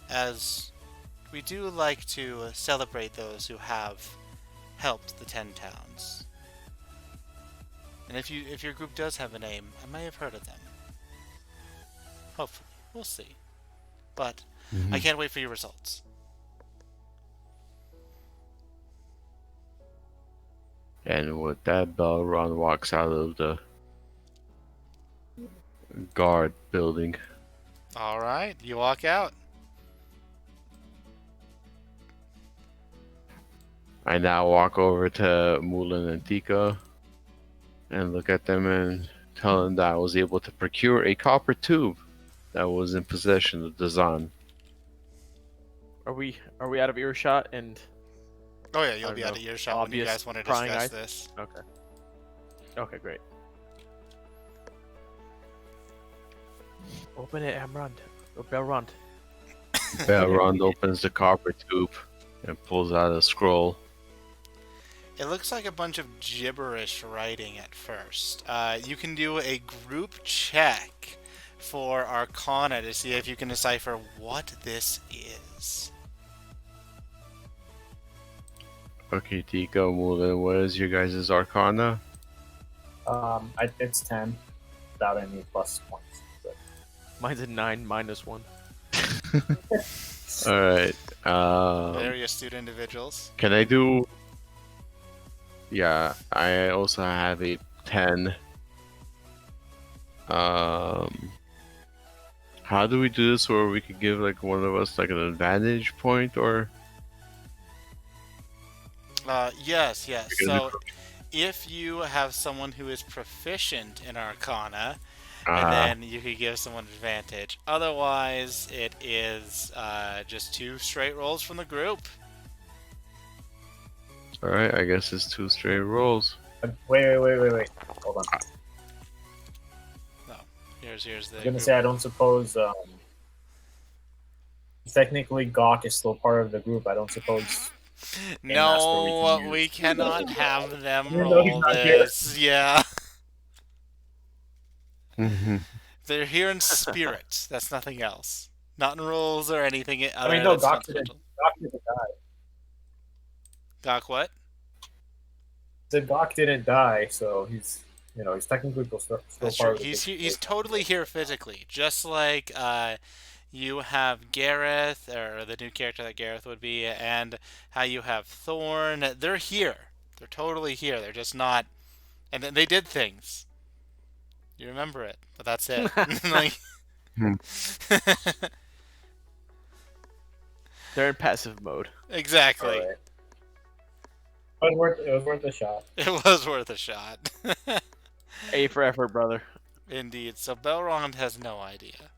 as we do like to celebrate those who have helped the 10 towns. And if your group does have a name, I may have heard of them. Hopefully. We'll see. But I can't wait for your results. And with that, Belron walks out of the guard building. Alright, you walk out. I now walk over to Mulan and Tika and look at them and tell them that I was able to procure a copper tube that was in possession of Dazan. Are we out of earshot and Oh yeah, you'll I be don't out know, of earshot when you obvious guys want to prying discuss eyes? this. okay? Okay, great. Open it, Amrond. Or Belrond. Belron opens the copper tube and pulls out a scroll. It looks like a bunch of gibberish writing at first. You can do a group check for Arcana to see if you can decipher what this is. Okay, Tico, Mulin, what is your guys' Arcana? It's 10 without any plus points. But Mine's a 9 -1. Alright. Very astute individuals. Can I do? Yeah, I also have a 10. How do we do this where we could give like one of us like an advantage point or? Yes, yes. Because So if you have someone who is proficient in Arcana, and uh, then you could give someone advantage. Otherwise, it is just 2 straight rolls from the group. Alright, I guess it's 2 straight rolls. wait. Hold on. No, here's the. I was gonna say I don't suppose. Technically, Gawk is still part of the group. I don't suppose. No, we we cannot have them Even though he's roll not here. this. Yeah, Mhm. they're here in spirit. That's nothing else. Not in rules or anything. I mean, no, Gawk didn't die. Gawk what? The Gawk didn't die, so he's technically still That's part true. of the group. He's totally here physically, just like you have Gareth, or the new character that Gareth would be, and how you have Thorn. They're here. They're totally here. They're just not. And they did things. You remember it, but that's it. Like, Hmm. They're in passive mode. exactly. Alright. It was worth a shot. It was worth a shot. A for effort, brother. Indeed. So Belrond has no idea.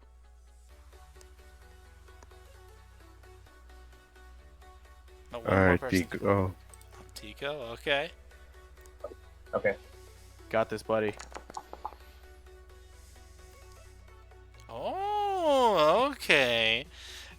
Oh, one more Alright, person. Tico. Tico, okay. Okay. Got this, buddy. Oh, okay.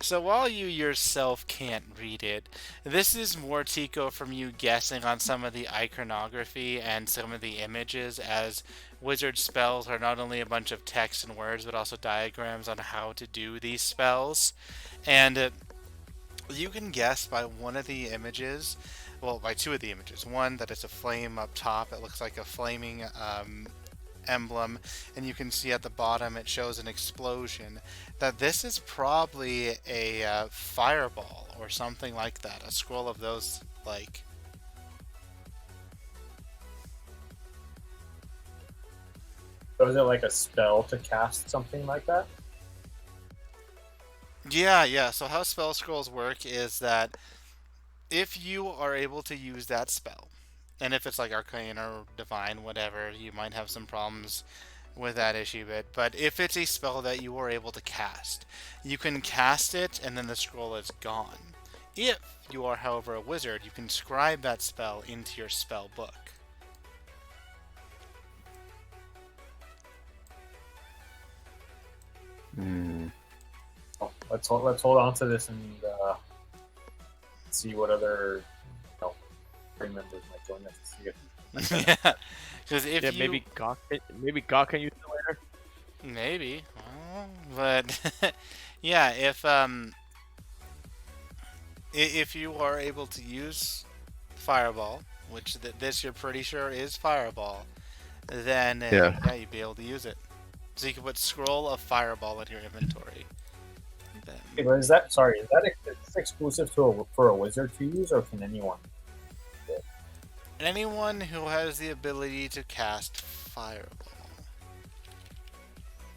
So while you yourself can't read it, this is more, Tico, from you guessing on some of the iconography and some of the images, as wizard spells are not only a bunch of text and words, but also diagrams on how to do these spells. And you can guess by one of the images, well, by 2 of the images. One, that it's a flame up top. It looks like a flaming emblem, and you can see at the bottom it shows an explosion, that this is probably a fireball or something like that, a scroll of those, like. So is it like a spell to cast something like that? Yeah. So how spell scrolls work is that if you are able to use that spell, and if it's like arcane or divine, whatever, you might have some problems with that issue bit. But if it's a spell that you are able to cast, you can cast it and then the scroll is gone. If you are, however, a wizard, you can scribe that spell into your spell book. Hmm. Oh, let's hold on to this and see what other three members might join us to see if. Yeah, because if Yeah, you maybe Gawk can use it later. maybe, but yeah, if you are able to use fireball, which this you're pretty sure is fireball, then Yeah. you'd be able to use it. So you can put scroll of fireball in your inventory. Okay, but is that exclusive for a wizard to use, or can anyone? Anyone who has the ability to cast fireball.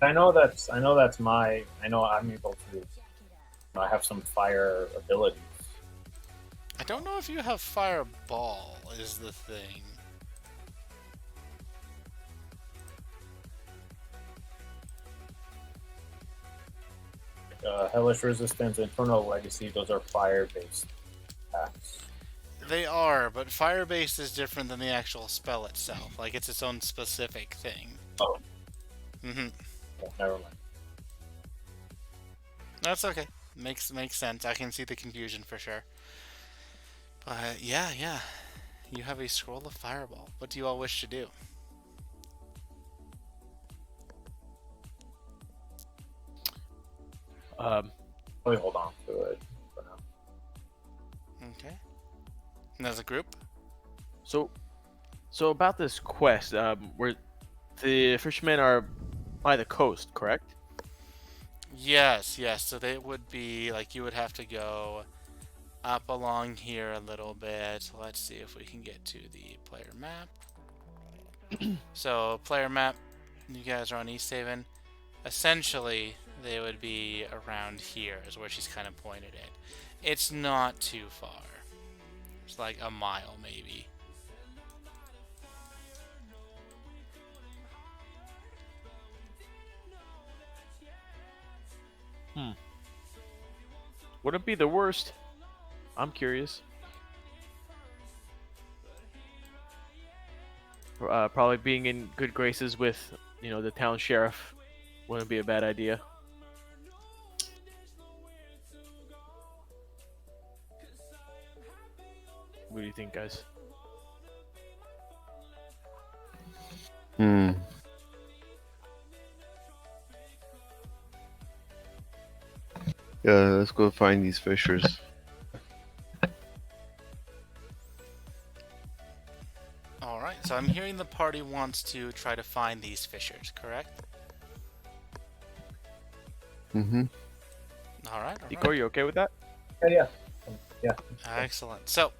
I know I'm able to. I have some fire abilities. I don't know if you have fireball, is the thing. Hellish Resistance, Infernal Legacy, those are fire-based attacks. They are, but fire-based is different than the actual spell itself. Like, it's its own specific thing. Oh. Mm-hmm. Yeah, never mind. That's okay. Makes sense. I can see the confusion for sure. But yeah. You have a scroll of fireball. What do you all wish to do? Probably hold on to it for now. Okay. as a group. So about this quest, where the fishermen are by the coast, correct? Yes, yes. So they would be like you would have to go up along here a little bit. Let's see if we can get to the player map. So player map, you guys are on East Haven. Essentially, they would be around here is where she's kind of pointed it. It's not too far. It's like a mile maybe. Wouldn't be the worst. I'm curious. Probably being in good graces with, the town sheriff wouldn't be a bad idea. What do you think, guys? Hmm. Yeah, let's go find these fishers. Alright, so I'm hearing the party wants to try to find these fishers, correct? Mm-hmm. Alright, Nico, alright. you okay with that? Yeah. Yeah. Excellent. So,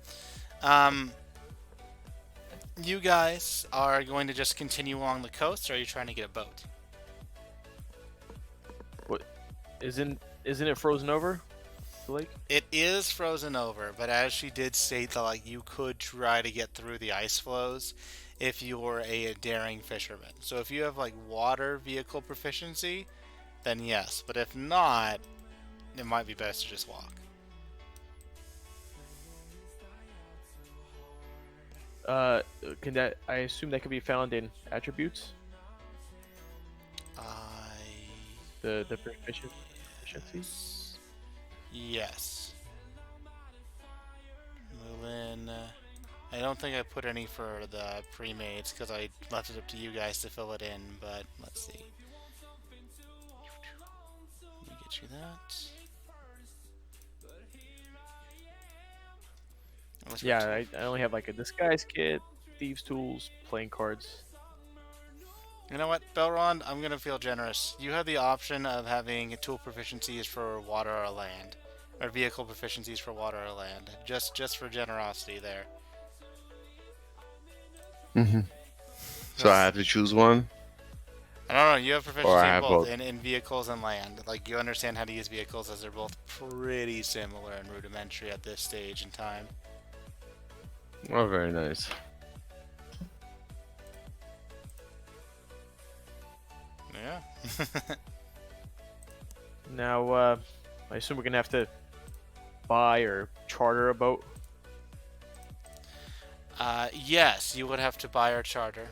you guys are going to just continue along the coast, or are you trying to get a boat? Isn't it frozen over, the lake? It is frozen over, but as she did state that like you could try to get through the ice flows if you were a daring fisherman. So if you have like water vehicle proficiency, then yes. But if not, it might be best to just walk. Can that? I assume that could be found in attributes. The proficiency. Yes. Moulin. I don't think I put any for the pre-mades because I left it up to you guys to fill it in, but let's see. Let me get you that. Yeah, I only have like a disguise kit, thieves' tools, playing cards. You know what, Belrond? I'm gonna feel generous. You have the option of having tool proficiencies for water or land, or vehicle proficiencies for water or land. Just for generosity there. Mm-hmm. So I have to choose one? I don't know. You have Or proficiency I in have both, both. in vehicles and land. Like you understand how to use vehicles as they're both pretty similar and rudimentary at this stage in time. Oh, very nice. Yeah. Now, I assume we're gonna have to buy or charter a boat. Yes, you would have to buy or charter.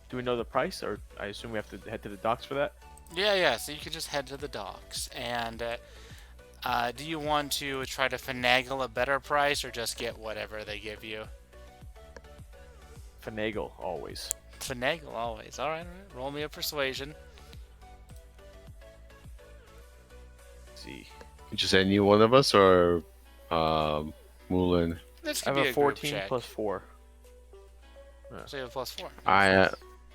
Do we know the price, or I assume we have to head to the docks for that? Yeah. So you can just head to the docks. And do you want to try to finagle a better price or just get whatever they give you? Finagle always. Finagle always. All right. Roll me a persuasion. Let's see. Just any one of us, or Moulin? This I could have be a a 14 group check. plus 4. So you have a +4.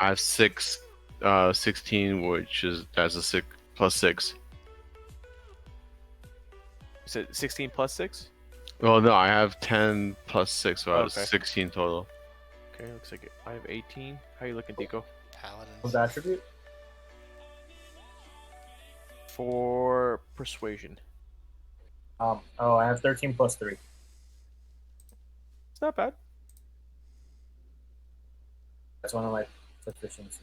I have 16, which is that's a +6. Is it 16 plus 6? Well, no, I have 10 plus 6, so I have Okay. 16 total. Okay, looks like I have 18. How you looking, Dico? Paladins. What's the attribute? For persuasion. I have 13 plus 3. It's not bad. That's one of my proficiencies.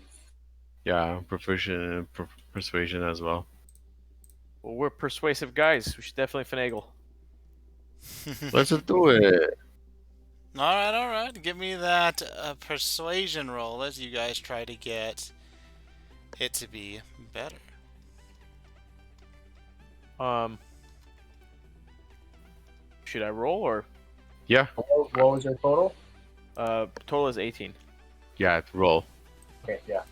Yeah, I'm proficient in persuasion as well. Well, we're persuasive guys. We should definitely finagle. Let's do it. All right. Give me that persuasion roll as you guys try to get it to be better. Should I roll or? Yeah, What was your total? Total is 18. yeah, roll. Okay, yeah.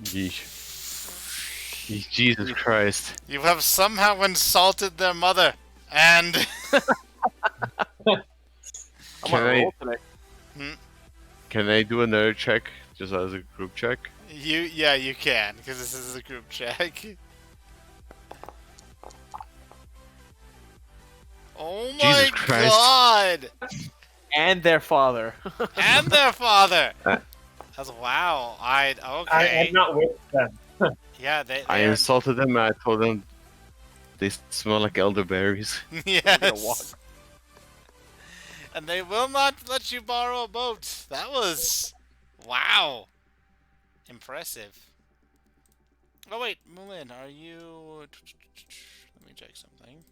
Yeesh. Jesus Christ. You have somehow insulted their mother, and I'm Can on a I roll today. can I do another check just as a group check? you can, because this is a group check. Oh Jesus my Christ. god! And their father. And their father! Uh, That's wow. I Okay. am not with them. Yeah, I they're... insulted them and I told them they smell like elderberries. gonna walk. Yes. And they will not let you borrow a boat. That was... Wow. Impressive. Oh wait, Moulin, are you... Let me check something.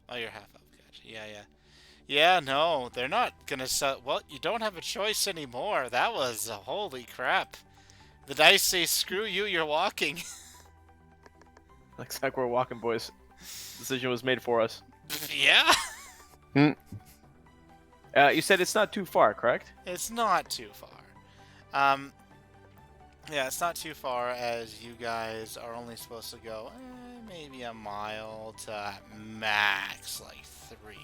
Oh, you're half elf. Gotcha. Yeah. Yeah, no, they're not gonna sell... Well, you don't have a choice anymore. That was... holy crap. The dice say, screw you, you're walking. Looks like we're walking, boys. Decision was made for us. Yeah. You said it's not too far, correct? It's not too far. Yeah, it's not too far, as you guys are only supposed to go maybe a mile to max like 3.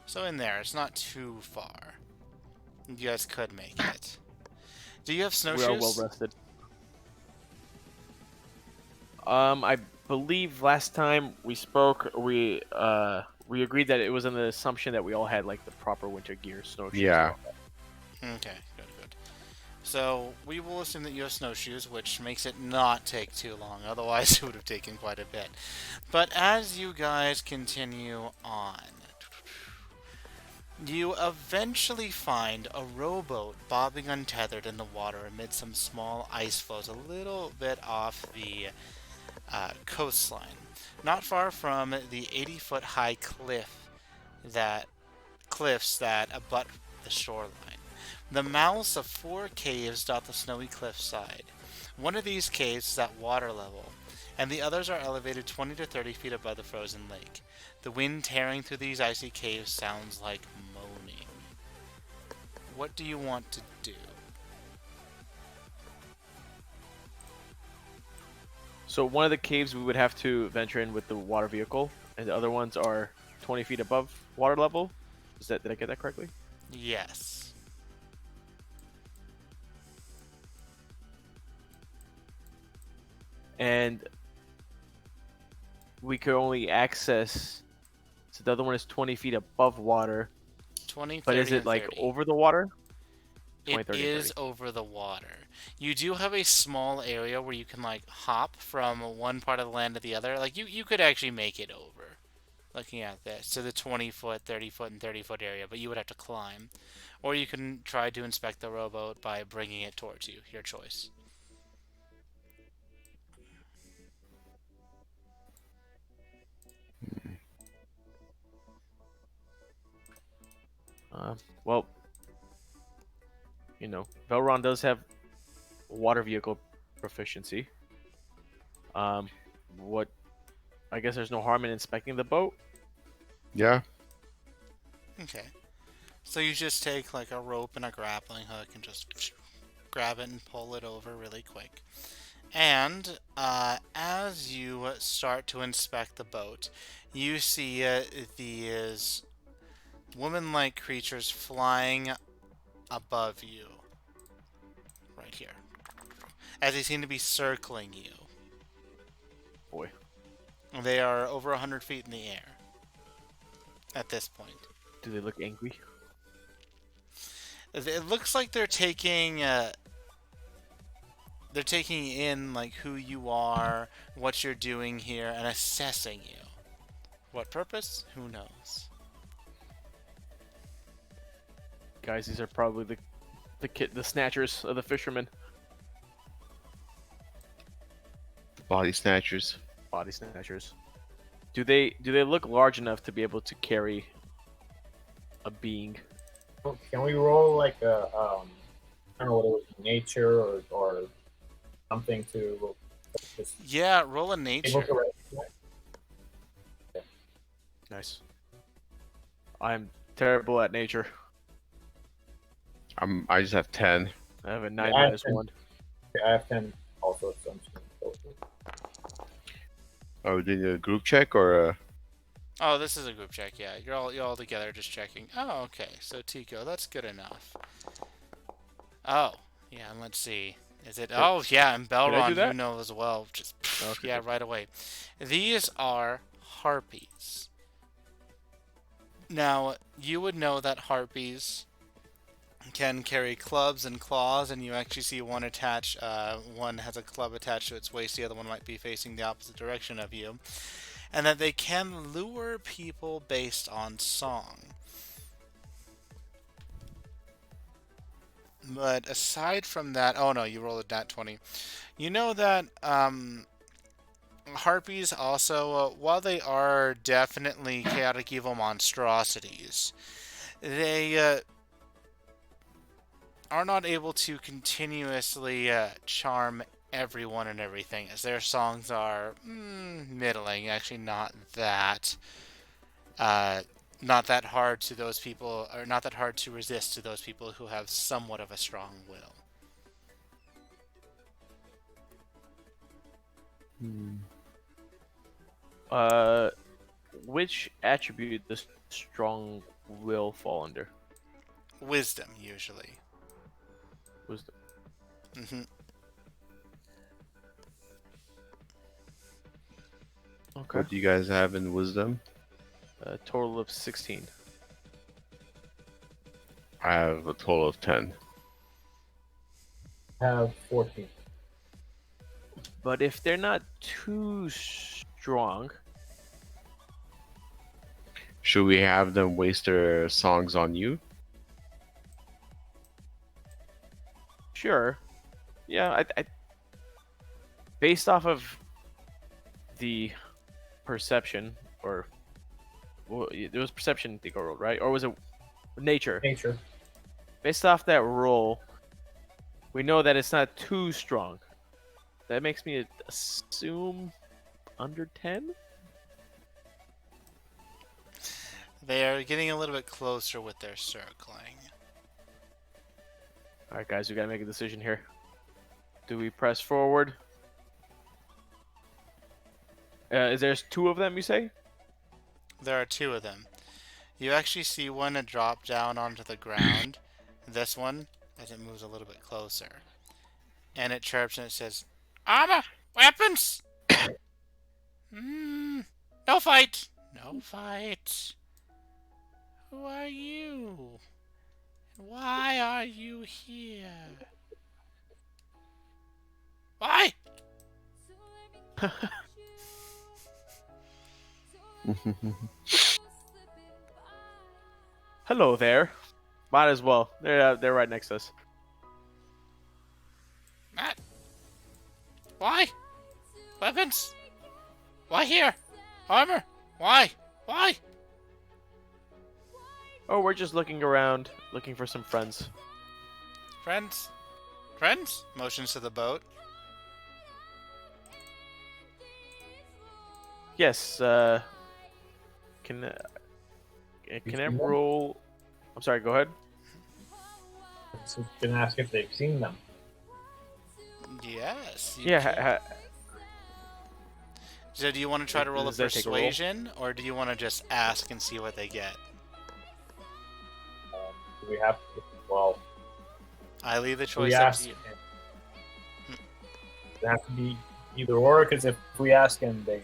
So in there, it's not too far. You guys could make it. Do you have We are snowshoes? well rested. I believe last time we spoke, we agreed that it was an assumption that we all had like the proper winter gear, snowshoes. Yeah. Okay, good. So we will assume that you have snowshoes, which makes it not take too long. Otherwise, it would have taken quite a bit. But as you guys continue on, you eventually find a rowboat bobbing untethered in the water amid some small ice floes, a little bit off the coastline, not far from the 80-foot high cliffs that abut the shoreline. The mouths of 4 caves dot the snowy cliffside. One of these caves is at water level, and the others are elevated 20 to 30 feet above the frozen lake. The wind tearing through these icy caves sounds like moaning. What do you want to do? So one of the caves we would have to venture in with the water vehicle, and the other ones are 20 feet above water level. Did I get that correctly? Yes. And we could only access. So the other one is 20 feet above water, 20, 30, but is it and like 30. over the water? 20, It 30, and is 30. over the water. You do have a small area where you can like hop from one part of the land to the other. Like you could actually make it over. Looking at this, to the 20-foot, 30-foot, and 30-foot area, but you would have to climb. Or you can try to inspect the rowboat by bringing it towards you. Your choice. Well, Velron does have water vehicle proficiency. What? I guess there's no harm in inspecting the boat. Yeah. Okay. So you just take like a rope and a grappling hook and just grab it and pull it over really quick. And as you start to inspect the boat, you see these woman-like creatures flying above you. Right here. As they seem to be circling you. Boy. They are over 100 feet in the air. At this point. Do they look angry? It looks like they're taking in like who you are, what you're doing here, and assessing you. What purpose? Who knows? Guys, these are probably the snatchers of the fishermen. Body snatchers. Body snatchers. Do they look large enough to be able to carry a being? Can we roll like a I don't know what it was, nature or something to just Yeah, roll a able nature. to recognize? Nice. I'm terrible at nature. I just have 10. I have a 9 I have minus 10. 1. I have 10 also, so I'm just gonna go with it. Are we doing a group check or a... Oh, this is a group check. Yeah, you're all together just checking. Oh, okay. So Tico, that's good enough. Oh, yeah. And let's see. Is it? Oh, yeah. And Did I do Belron, you that? know as well. Just Okay, yeah, good. right away. These are harpies. Now, you would know that harpies can carry clubs and claws, and you actually see one attached. One has a club attached to its waist. The other one might be facing the opposite direction of you, and that they can lure people based on song. But aside from that, oh no, you rolled a nat 20. You know that harpies also, while they are definitely chaotic evil monstrosities, they are not able to continuously charm everyone and everything, as their songs are middling. Actually, uh, not that hard to those people, or not that hard to resist to those people who have somewhat of a strong will. Uh, which attribute does strong will fall under? Wisdom, usually. Wisdom. hmm Okay. What do you guys have in wisdom? A total of 16. I have a total of 10. Have 14. But if they're not too strong, Should we have them waste their songs on you? sure. Yeah, based off of the perception, or well, there was perception Tico rolled, right? Or was it nature? Nature. Based off that roll, we know that it's not too strong. That makes me assume under 10? They are getting a little bit closer with their circling. Alright, guys, we gotta make a decision here. Do we press forward? Is there two of them, you say? There are two of them. You actually see one drop down onto the ground. This one, as it moves a little bit closer. And it chirps and it says, "Armor! Weapons! No fight! No fight! Who are you? And why are you here? Why?" Hello there. Might as well. They're right next to us. Matt? Why? Weapons? Why here? Armor? Why? Why? Oh, we're just looking around, looking for some friends. Friends? Friends? Motions to the boat. Yes. Can I roll? I'm sorry. Go ahead. So can ask if they've seen them. Yes. you Yeah. can. So do you want to try to roll a Does that take a roll? persuasion, or do you want to just ask and see what they get? Do we have? Well, I leave the we choice up to ask. you. It have to be either or, because if we ask and they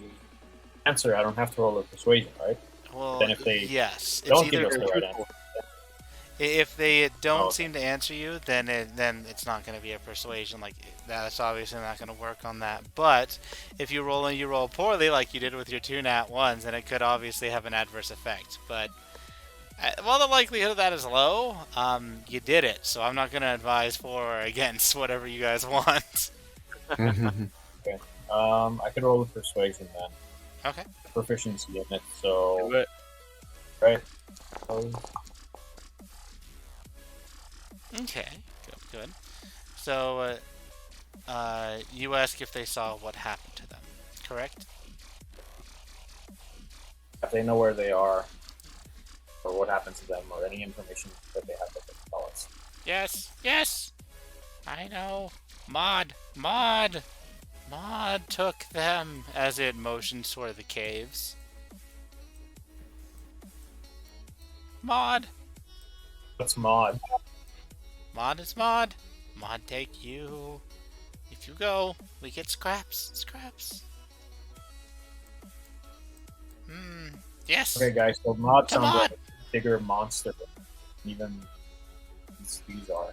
answer, I don't have to roll a persuasion, right? Well, Then if they yes, it's Don't give either us the right answer. if they don't okay. seem to answer you, then it's not going to be a persuasion. Like that's obviously not going to work on that. But if you roll and you roll poorly, like you did with your two nat ones, then it could obviously have an adverse effect. But well, the likelihood of that is low. You did it, so I'm not going to advise for or against whatever you guys want. I could roll a persuasion then. Okay. Proficiency in it, so Do it. right. Okay, good. So, you ask if they saw what happened to them, correct? If they know where they are, or what happened to them, or any information that they have that they can tell us. Yes. I know. Mod. Maud took them as it motions toward the caves. Maud! What's mod? Maud is Maud. Maud take you. If you go, we get scraps. Scraps. Yes. Okay, guys. So mod Come sounds on. like a bigger monster than even these are.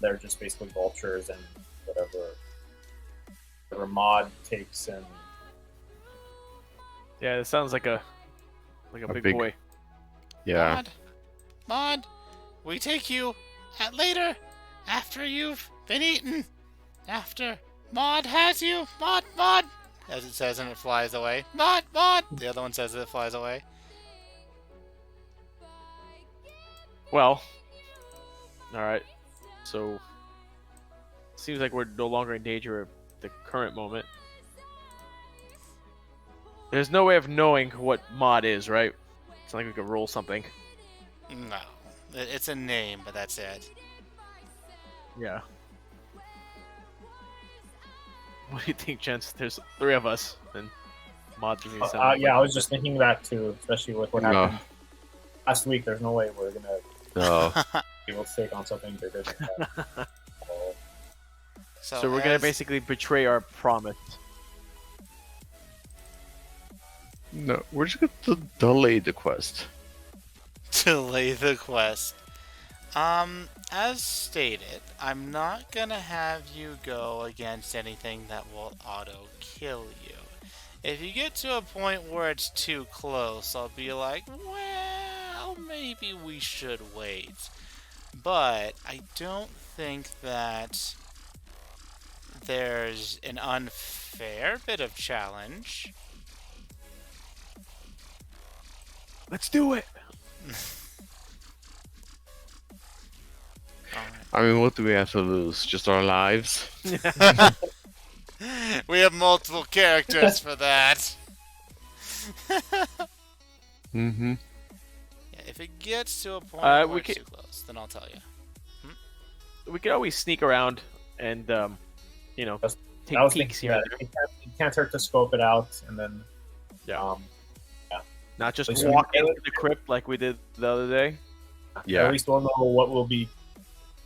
They're just basically vultures and whatever mod takes and Yeah, it sounds like a big big- boy. Yeah. Maud, we take you at later, after you've been eaten. After Maud has you. Maud. As it says and it flies away. Maud. The other one says it flies away. Well, all right. So, seems like we're no longer in danger at the current moment. There's no way of knowing what mod is, right? It's not like we could roll something. No. It's a name, but that's it. Yeah. What do you think, gents? There's 3 of us, and mod doesn't even sound yeah, I like was just thinking that too, especially with what happened last week. There's no way we're gonna No. be able to take on something bigger than that. So we're gonna basically betray our promise. No, we're just gonna delay the quest. delay the quest. As stated, I'm not gonna have you go against anything that will auto kill you. If you get to a point where it's too close, I'll be like, well, maybe we should wait. But I don't think that there's an unfair bit of challenge. Let's do it. I mean, what do we have to lose? Just our lives? We have multiple characters for that. Mm-hmm. Yeah, if it gets to a point we where it's could- too close, then I'll tell you. We could always sneak around and, you know, That's- take I was peeks thinking here. that it can't hurt to scope it out and then Yeah. Not just At least walk we- into the crypt like we did the other day. at Yeah. least we'll know what we'll be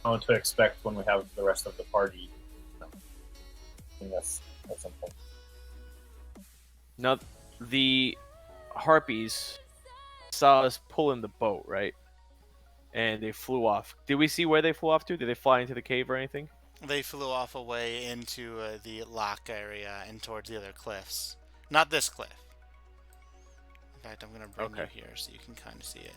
going to expect when we have the rest of the party. I think that's something. Now, the harpies saw us pull in the boat, right? And they flew off. Did we see where they flew off to? Did they fly into the cave or anything? They flew off away into the lock area and towards the other cliffs. Not this cliff. In fact, I'm going to bring you Okay. here so you can kind of see it.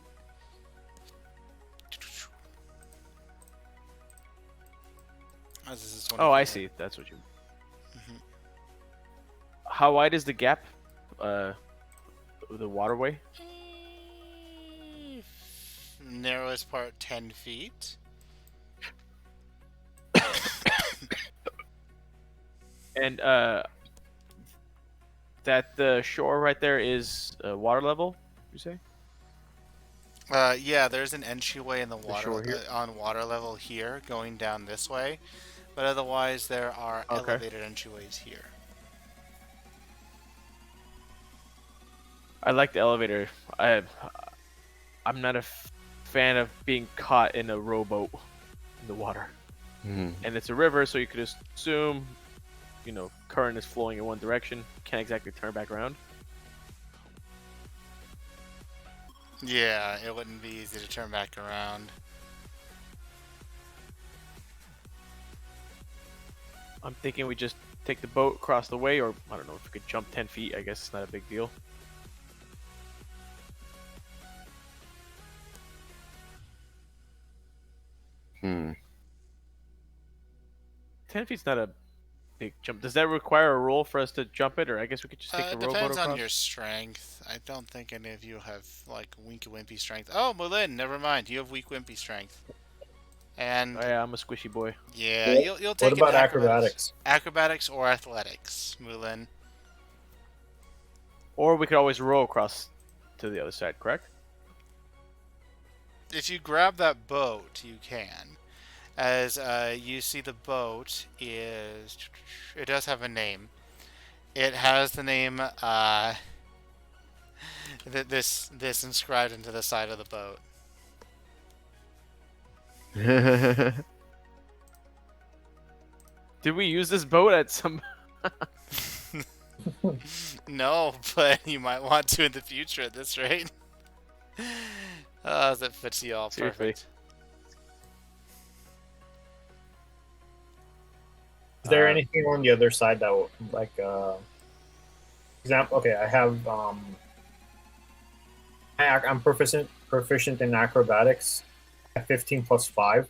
As this is one Oh, of I the- see. That's what you. Mhm. How wide is the gap? The waterway. Narrowest part 10 feet. And that the shore right there is water level. You say? Yeah, there's an entryway in the water shore here? on water level here, going down this way, but otherwise there are Okay. elevated entryways here. I like the elevator. I'm not a fan of being caught in a rowboat in the water. Mhm. And it's a river, so you could assume, current is flowing in one direction. Can't exactly turn back around. Yeah, it wouldn't be easy to turn back around. I'm thinking we just take the boat across the way, or I don't know if we could jump 10 feet. I guess it's not a big deal. Hmm. 10 feet's not a big jump. Does that require a roll for us to jump it, or I guess we could just take It the rowboat depends across? on your strength. I don't think any of you have like weak wimpy strength. Oh, Mulin, never mind. You have weak wimpy strength. And Oh, yeah, I'm a squishy boy. yeah, What- you'll take What about it acrobatics? Acrobatics or athletics, Mulin. Or we could always row across to the other side, correct? If you grab that boat, you can. As you see, the boat is. It does have a name. It has the name. This inscribed into the side of the boat. Did we use this boat at some? No, but you might want to in the future at this rate. That fits you all Seriously. perfect. Is there Uh, anything on the other side that will, like example? Okay, I have I'm proficient in acrobatics at 15 plus 5.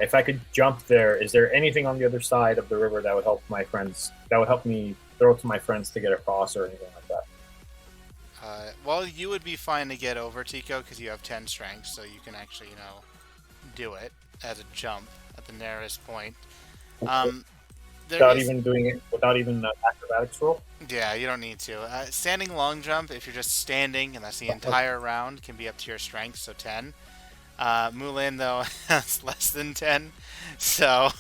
If I could jump there, is there anything on the other side of the river that would help my friends? That would help me throw to my friends to get across or anything like that? Well, you would be fine to get over, Tico, because you have 10 strength, so you can actually, do it as a jump at the nearest point. There Without is- even doing it, without even acrobatics roll. Yeah, you don't need to. Standing long jump, if you're just standing, and that's the entire round, can be up to your strength, so 10. Mulan, though, has less than 10, so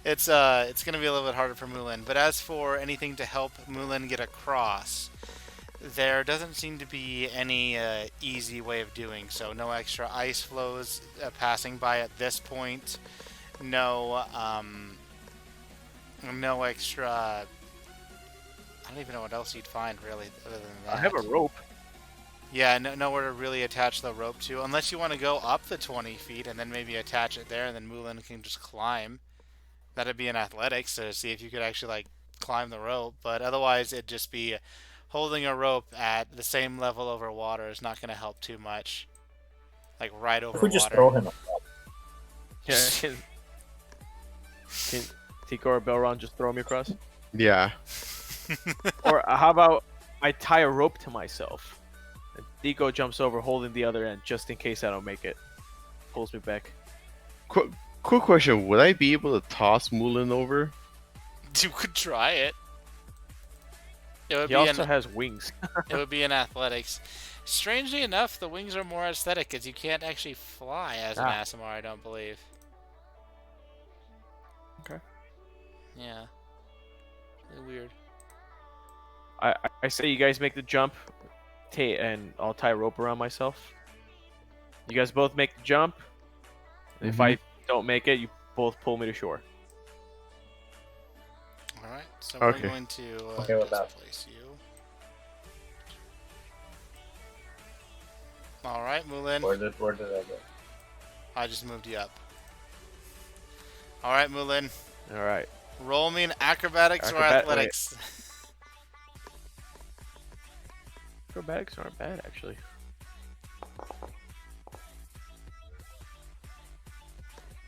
it's going to be a little bit harder for Mulan. But as for anything to help Mulan get across, there doesn't seem to be any easy way of doing so. No extra ice flows passing by at this point. No extra. I don't even know what else you'd find really other than that. I have a rope. Yeah, nowhere to really attach the rope to, unless you want to go up the 20 feet and then maybe attach it there, and then Mulan can just climb. That'd be in athletics to see if you could actually like climb the rope. But otherwise, it'd just be holding a rope at the same level over water is not going to help too much. Like right over If we water. just throw him up. Yeah. Can Tico or Belron just throw me across? Yeah. Or how about I tie a rope to myself, and Tico jumps over holding the other end just in case I don't make it. Pulls me back. Quick question: would I be able to toss Mulan over? You could try it. It would He be also an, has wings. it would be in athletics. Strangely enough, the wings are more aesthetic because you can't actually fly as an Ah. Aasimar, I don't believe. Okay. Yeah. Really weird. I say you guys make the jump, and I'll tie a rope around myself. You guys both make the jump. If I don't make it, you both pull me to shore. Alright, so Okay. we're going to Okay with that. displace you. Alright, Mulan. Where did I go? I just moved you up. Alright, Mulan. All right. Roll me in acrobatics or Acrobat- athletics. Acrobatics aren't bad actually.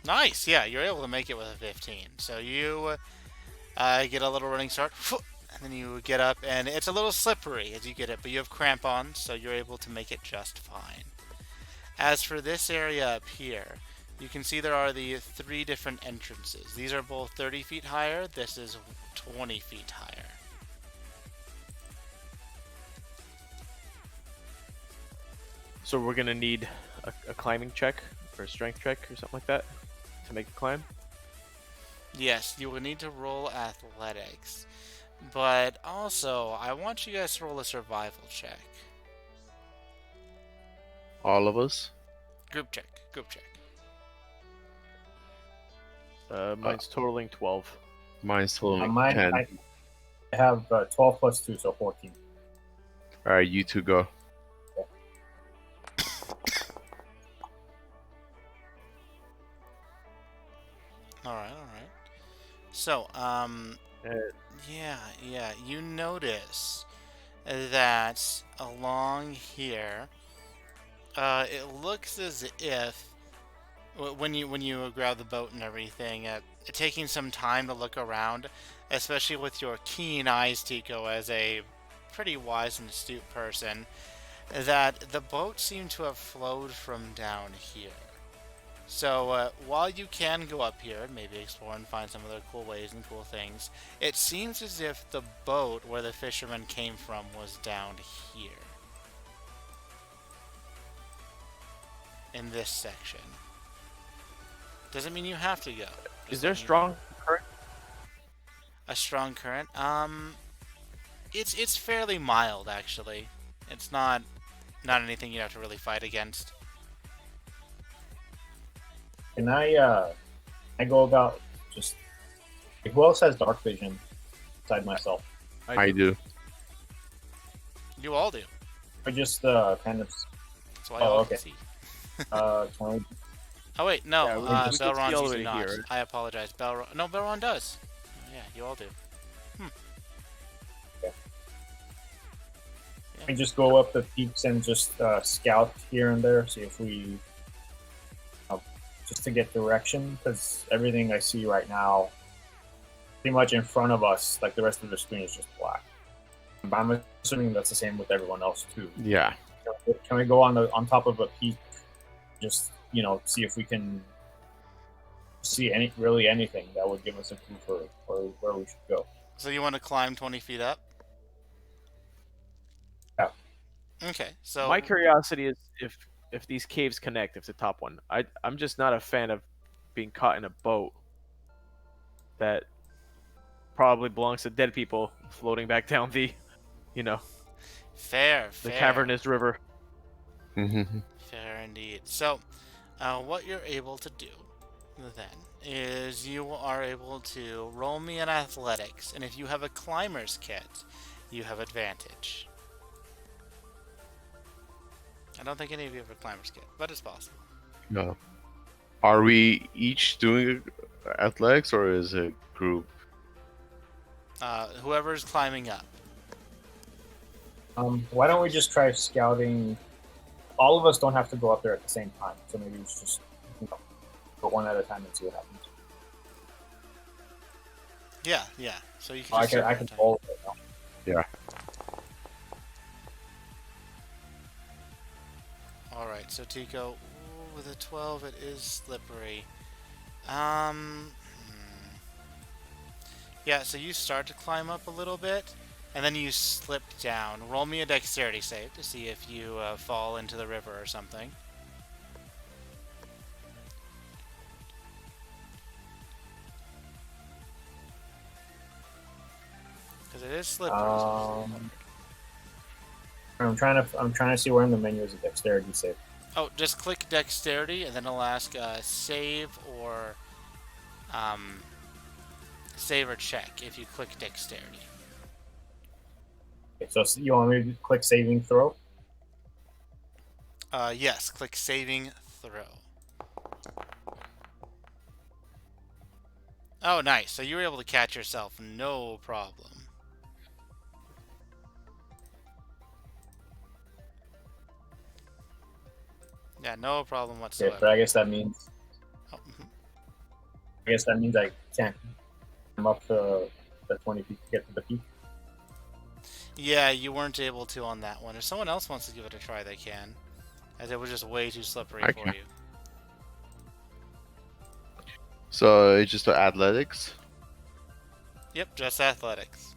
Nice, yeah, you're able to make it with a 15. So you get a little running start, and then you get up, and it's a little slippery as you get it, but you have crampons, so you're able to make it just fine. As for this area up here, you can see there are the 3 different entrances. These are both 30 feet higher, this is 20 feet higher. So we're gonna need a climbing check or a strength check or something like that to make the climb. Yes, you will need to roll athletics, but also I want you guys to roll a survival check. All of us. Group check, group check. Mine's totaling 12. Mine's totaling Mine, 10. I have 12 plus 2, so 14. All right, you two go. Alright. So, yeah, you notice that along here, it looks as if when you grab the boat and everything, taking some time to look around, especially with your keen eyes, Tico, as a pretty wise and astute person, that the boat seemed to have flowed from down here. So while you can go up here and maybe explore and find some other cool ways and cool things, it seems as if the boat where the fisherman came from was down here. In this section. Doesn't mean you have to go. Is Just there letting you know. strong current? A strong current? It's fairly mild actually. It's not anything you have to really fight against. Can I go about just who else has dark vision besides myself? I do. You all do. I just kind of That's why Oh, all okay. can see. 20. Oh wait, no. Yeah, we can see Belron's all the usually way not. here. I apologize. No, Belron does. Yeah, you all do. I just go up the peaks and just scout here and there, see if we just to get direction, because everything I see right now, pretty much in front of us, like the rest of the screen is just black. But I'm assuming that's the same with everyone else too. Yeah. Can we go on top of a peak, just see if we can see anything that would give us a clue for where we should go? So you want to climb 20 feet up? Yeah. Okay, so My curiosity is if these caves connect, if the top one. I'm just not a fan of being caught in a boat that probably belongs to dead people floating back down the, fair, the fair, cavernous river. fair indeed. So, what you're able to do then is you are able to roll me an athletics, and if you have a climber's kit, you have advantage. I don't think any of you have a climber's kit, but it's possible. No. Are we each doing athletics or is it group? Whoever's climbing up. Why don't we just try scouting? All of us don't have to go up there at the same time, so maybe it's just go one at a time and see what happens. Yeah. So you can. I Just can start I at can a time. roll it now. Yeah. All right, so Tico, with a 12, it is slippery. Yeah, so you start to climb up a little bit, and then you slip down. Roll me a dexterity save to see if you fall into the river or something. Because it is slippery. I'm trying to see where in the menu is a dexterity save. Oh, just click dexterity, and then it'll ask save or check if you click dexterity. Okay, so you want me to click saving throw? Yes, click saving throw. Oh, nice. So you were able to catch yourself, no problem. Yeah, no problem Okay, whatsoever. but I guess that means Oh, I can't come up to the 20 feet to get to the peak. yeah, you weren't able to on that one. If someone else wants to give it a try, they can. As it was just way too slippery I for can. you. So it's just athletics? Yep, just athletics.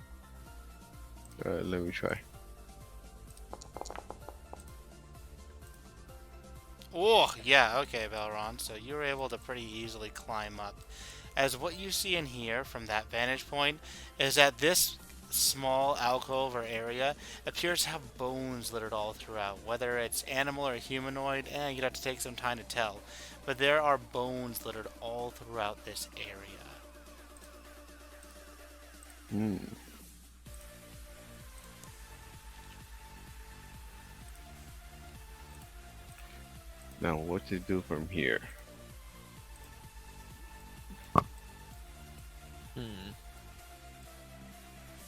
Let me try. Oh, yeah, okay, Belron. So you were able to pretty easily climb up. As what you see in here from that vantage point is that this small alcove or area appears to have bones littered all throughout. Whether it's animal or humanoid, you'd have to take some time to tell. But there are bones littered all throughout this area. Hmm. Now, what to do from here?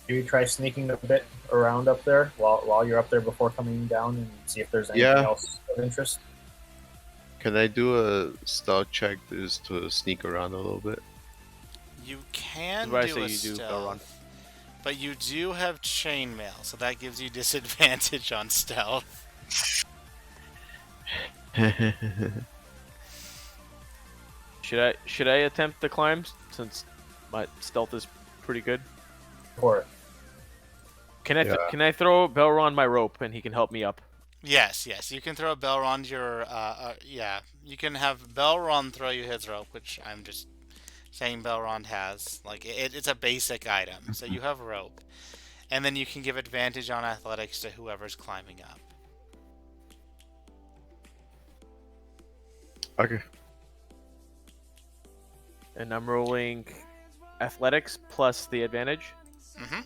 Do you try sneaking a bit around up there while you're up there before coming down and see if there's anything Yeah. else of interest? Can I do a stealth check just to sneak around a little bit? You can What I do say a you do, stealth, but you do have chainmail, so that gives you disadvantage on stealth. Should I attempt the climb since my stealth is pretty good? Or Can I Yeah. can I throw Belron my rope and he can help me up? Yes, you can throw a Belron your You can have Belron throw you his rope, which I'm just saying Belron has. Like, it's a basic item. So you have rope. And then you can give advantage on athletics to whoever's climbing up. Okay. And I'm rolling athletics plus the advantage. Mm-hmm.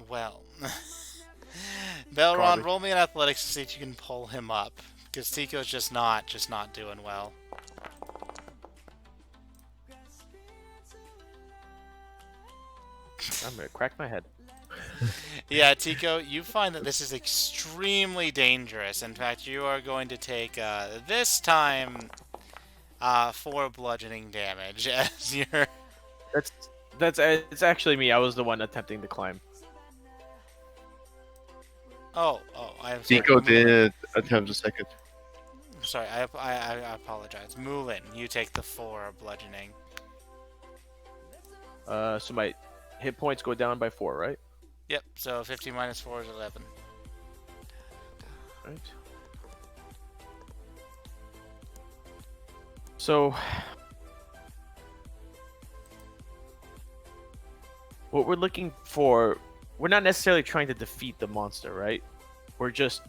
Well, Belron, Garbage. roll me an athletics to see if you can pull him up, because Tico's just not doing well. I'm gonna crack my head. Yeah, Tico, you find that this is extremely dangerous. In fact, you are going to take this time 4 bludgeoning damage as you're. That's it's actually me. I was the one attempting to climb. Oh, I'm sorry. Tico Mulin. did attempt a second. Sorry, I apologize. Mulin, you take the 4 bludgeoning. So my hit points go down by 4, right? Yep. So 50 minus 4 is 11. Right. So, what we're looking for, we're not necessarily trying to defeat the monster, right? We're just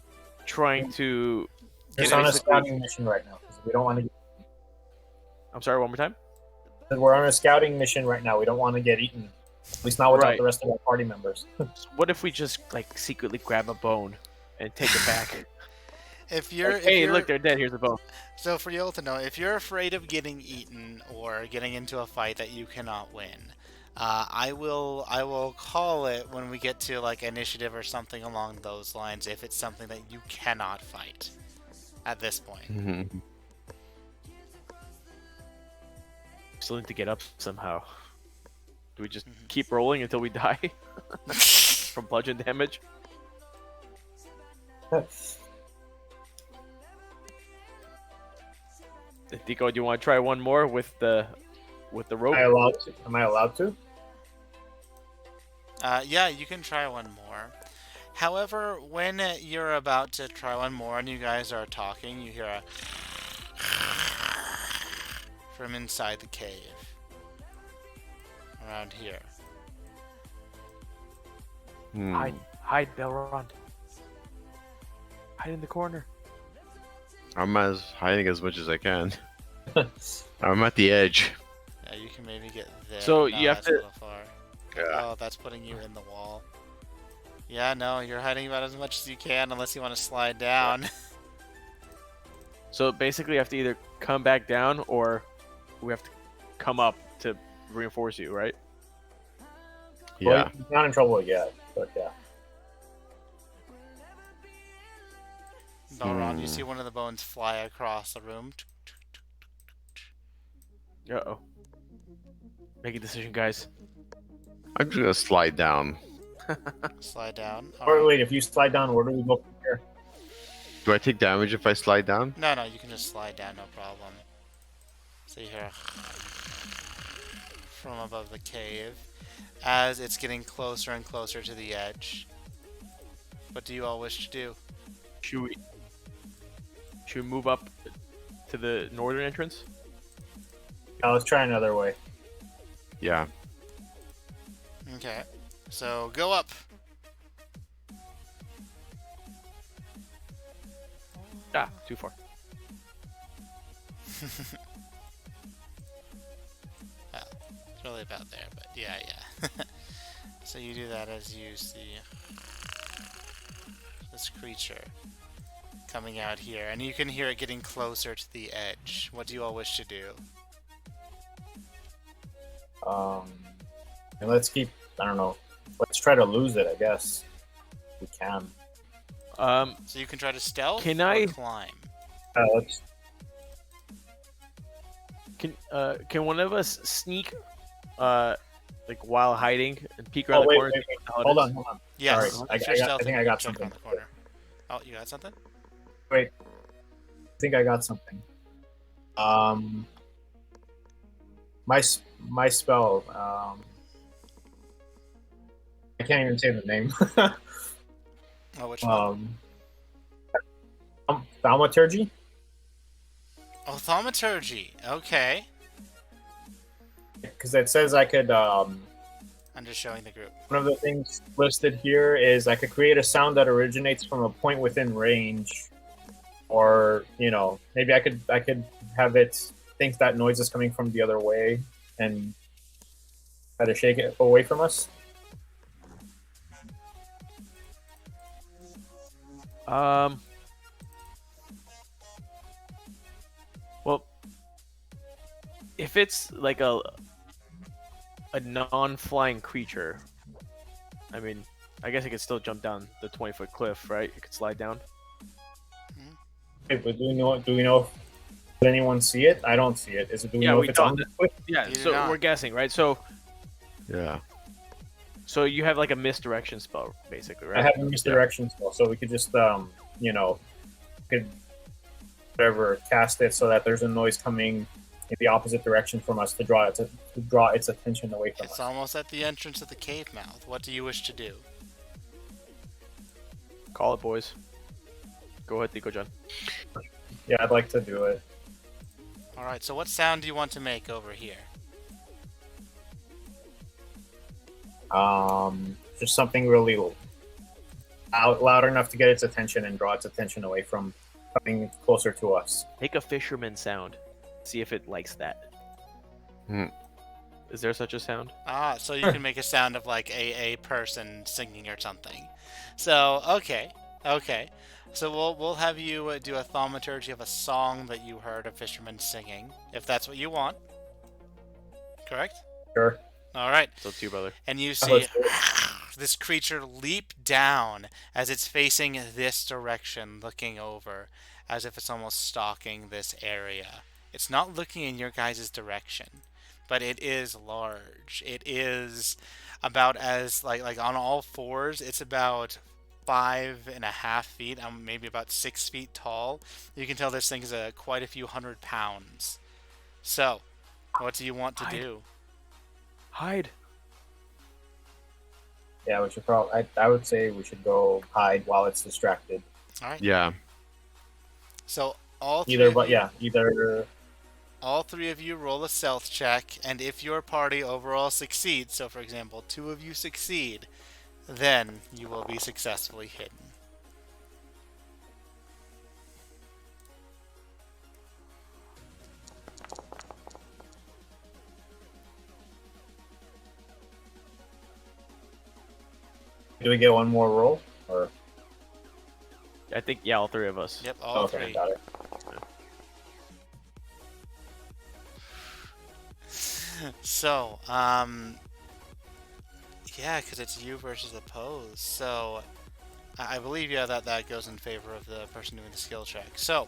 trying to. Just on a scouting mission right now. 'Cause we don't want to. I'm sorry, one more time. We're on a scouting mission right now. We don't want to get eaten. At least not without Right. the rest of our party members. So what if we just like secretly grab a bone and take it back? If you're, Like, if hey, you're, look, they're dead. Here's the bone. So for y'all to know, if you're afraid of getting eaten or getting into a fight that you cannot win, I will call it when we get to like initiative or something along those lines. If it's something that you cannot fight at this point. Mhm. Still need to get up somehow. Do we just keep rolling until we die from bludgeon damage? Tico, do you want to try one more with the rope? Am I allowed to? Yeah, you can try one more. However, when you're about to try one more and you guys are talking, you hear a from inside the cave. Around here. Hmm. Hide, Belron. Hide in the corner. I'm hiding as much as I can. I'm at the edge. Yeah, you can maybe get there. So No, you have that's to- a little far. Yeah. Oh, that's putting you in the wall. Yeah, no, you're hiding about as much as you can unless you want to slide down. So basically, you have to either come back down or we have to come up to reinforce you, right? Yeah. Well, he's not in trouble yet, but yeah. Balron, you see one of the bones fly across the room. Uh-oh. Make a decision, guys. I'm just gonna slide down. Slide down. Or Alright. wait, if you slide down, where do we go from here? Do I take damage if I slide down? No, you can just slide down, no problem. So you hear a from above the cave as it's getting closer and closer to the edge. What do you all wish to do? Should we move up to the northern entrance? Now let's try another way. Yeah. Okay. So go up. Ah, too far. It's really about there, but yeah. So you do that as you see this creature coming out here, and you can hear it getting closer to the edge. What do you all wish to do? And let's keep. I don't know. Let's try to lose it. I guess we can. So you can try to stealth Can or I- climb. Let's. Can one of us sneak, like while hiding and peek around Oh the wait, corner? wait, and see wait. what the hell it Hold is? on, hold on. Yes. Sorry, if you're I stealthing, think I you got can check something. around the corner. Oh, you got something? I think I got something. My spell. I can't even say the name. Oh, which one? Thaumaturgy. Oh, thaumaturgy. Okay. Because it says I could. I'm just showing the group. One of the things listed here is I could create a sound that originates from a point within range, or maybe I could have it think that noise is coming from the other way and try to shake it away from us. Well, if it's like a non-flying creature, I mean, I guess it could still jump down the 20-foot cliff, right? It could slide down. Wait, but do we know? Did anyone see it? I don't see it. Do we know if it's on the cliff? Yeah, You do so not. we're guessing, right? So Yeah. you have like a misdirection spell, basically, right? I have a misdirection spell, so we could just could whatever cast it so that there's a noise coming in the opposite direction from us to draw its attention away from It's us. almost at the entrance of the cave mouth. What do you wish to do? Call it, boys. Go ahead, Nico John. Yeah, I'd like to do it. Alright, so what sound do you want to make over here? Just something really loud enough to get its attention and draw its attention away from coming closer to us. Make a fisherman sound. See if it likes that. Hmm. Is there such a sound? Ah, so you can make a sound of like a person singing or something. So, okay. So we'll have you do a thaumaturgy of a song that you heard a fisherman singing, if that's what you want. Correct? Sure. Alright. So it's you, brother. And you Let's see do it. this creature leap down as it's facing this direction, looking over, as if it's almost stalking this area. It's not looking in your guys' direction, but it is large. It is about as like on all fours. It's about 5.5 feet, maybe about 6 feet tall. You can tell this thing is quite a few 100 pounds. So, what do you want to do? Hide. Yeah, we should probably. I would say we should go hide while it's distracted. All right. Yeah. So all three Either, of but you, yeah, either. all three of you roll a stealth check, and if your party overall succeeds, so for example, 2 of you succeed, then you will be successfully hidden. Do we get one more roll? Or I think, yeah, all three of us. Yep, all okay, three. got it. So, yeah, because it's you versus opposed. So, I believe, yeah, that goes in favor of the person doing the skill check. So,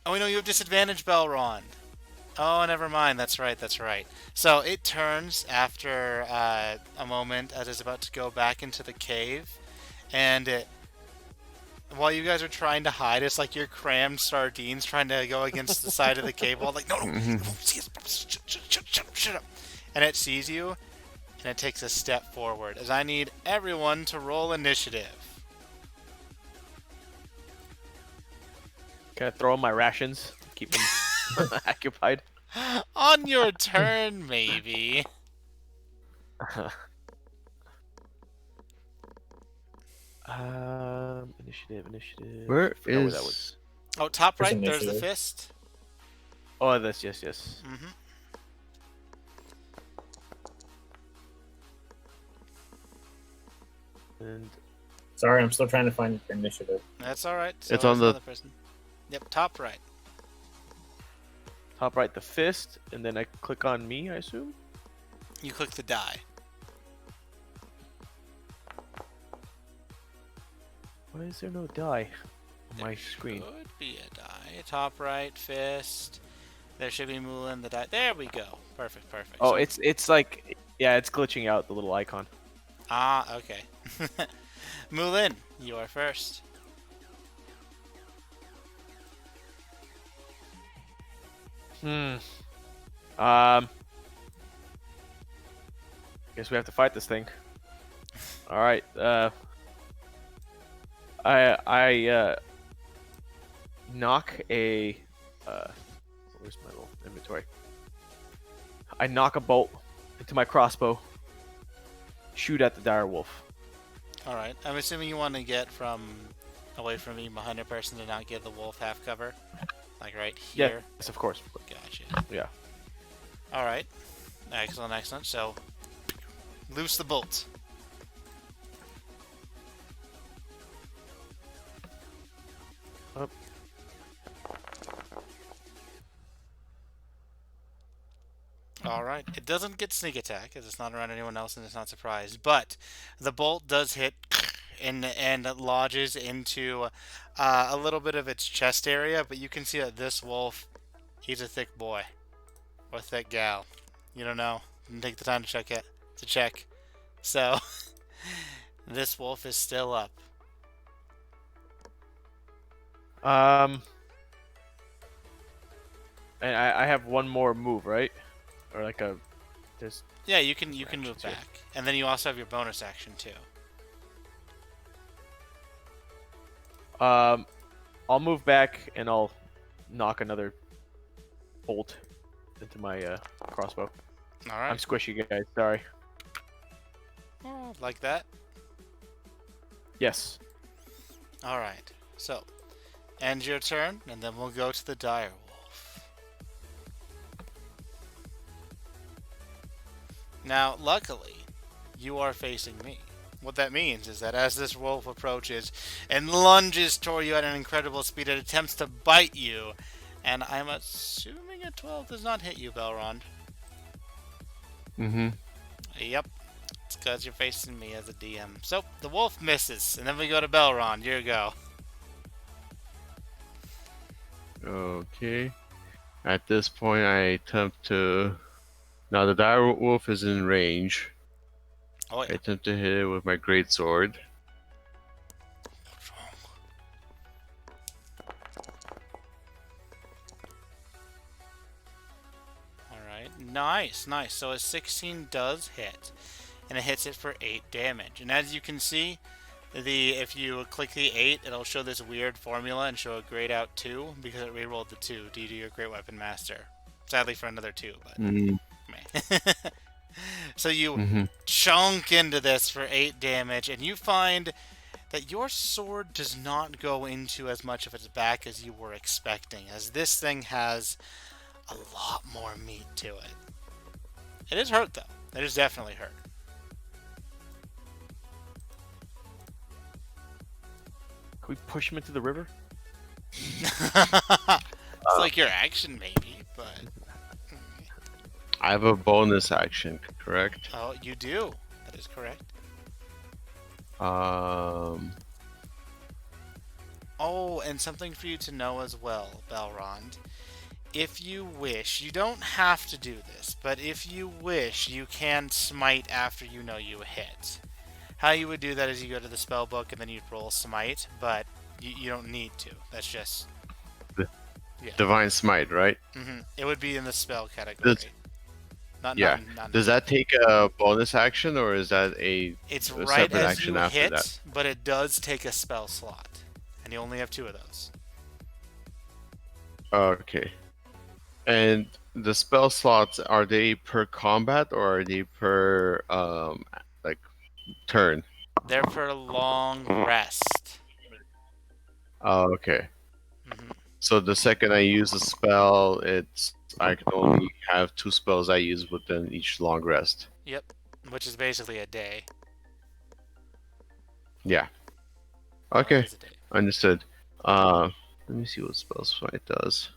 oh, we know you have disadvantage, Belron. Oh, never mind. That's right. So it turns after a moment as it's about to go back into the cave, and while you guys are trying to hide, it's like you're crammed sardines trying to go against the side of the cave wall. Like, no, see us. Shut up. And it sees you, and it takes a step forward. As I need everyone to roll initiative. Can I throw in my rations? Keep them occupied. On your turn, maybe. Initiative. Where Forgot where is? that was. Oh, top There's right, there's the initiative. fist. Oh, this. Yes. Mm-hmm. And Sorry, I'm still trying to find initiative. That's all right. So It's on is the- another person. Yep, top right. top right, the fist, and then I click on me, I assume. You click the die. Why is there no die on my screen? Could be a die. Top right, fist. There should be Moulin, the die. There we go. Perfect. Oh, So- it's like, yeah, it's glitching out the little icon. Ah, okay. Moulin, you are first. Guess we have to fight this thing. All right. I knock a. Where's my little inventory? I knock a bolt into my crossbow. Shoot at the dire wolf. All right. I'm assuming you want to get from away from being behind a person to not give the wolf half cover, like right here. Yes, of course. Gotcha. Yeah. All right. Excellent, excellent. So, loose the bolt. Up. All right. It doesn't get sneak attack as it's not around anyone else and it's not surprised, but the bolt does hit and lodges into a little bit of its chest area. But you can see that this wolf, he's a thick boy or thick gal. You don't know. Didn't take the time to check it. To check. So this wolf is still up. And I have one more move, right? Or like a. There's. Yeah, you can move Action too. back, and then you also have your bonus action too. I'll move back and I'll knock another bolt into my crossbow. All I'm right, squishy, guys. Sorry. oh, like that. Yes. All right. So, end your turn, and then we'll go to the dire wolf. Now, luckily, you are facing me. What that means is that as this wolf approaches and lunges toward you at an incredible speed, it attempts to bite you. And I'm assuming a 12 does not hit you, Belrond. Mm-hmm. Yep. It's because you're facing me as a DM. So, the wolf misses. And then we go to Belrond. Here you go. Okay. At this point, I attempt to. Now the dire wolf is in range. Oh, I yeah. attempt to hit it with my great sword. Alright. Nice, nice. So a 16 does hit. And it hits it for 8 damage. And as you can see, if you click the 8, it'll show this weird formula and show a grayed out 2 because it rerolled the 2 due to your Great Weapon Master. Sadly for another 2, but Mm-hmm. meh. So you Mm-hmm. chunk into this for 8 damage, and you find that your sword does not go into as much of its back as you were expecting, as this thing has a lot more meat to it. It is hurt, though. It is definitely hurt. Can we push him into the river? It's like your action, maybe, but... I have a bonus action, correct? Oh, you do. That is correct. Oh, and something for you to know as well, Balrond. If you wish, you don't have to do this, but if you wish, you can smite after you know you hit. How you would do that is you go to the spell book and then you'd roll smite, but you don't need to. That's just... Yeah. Divine Smite, right? It would be in the spell category. Yeah. Does that take a bonus action, or is that It's a right separate as action you after hit, that? but it does take a spell slot. And you only have 2 of those. Okay. And the spell slots, are they per combat or are they per like turn? They're for a long rest. Oh, okay. hmm So the second I use a spell, I can only have 2 spells I use within each long rest. Yep. Which is basically a day. Yeah. Well, it Okay. is a day. Understood. Let me see what spell smite does.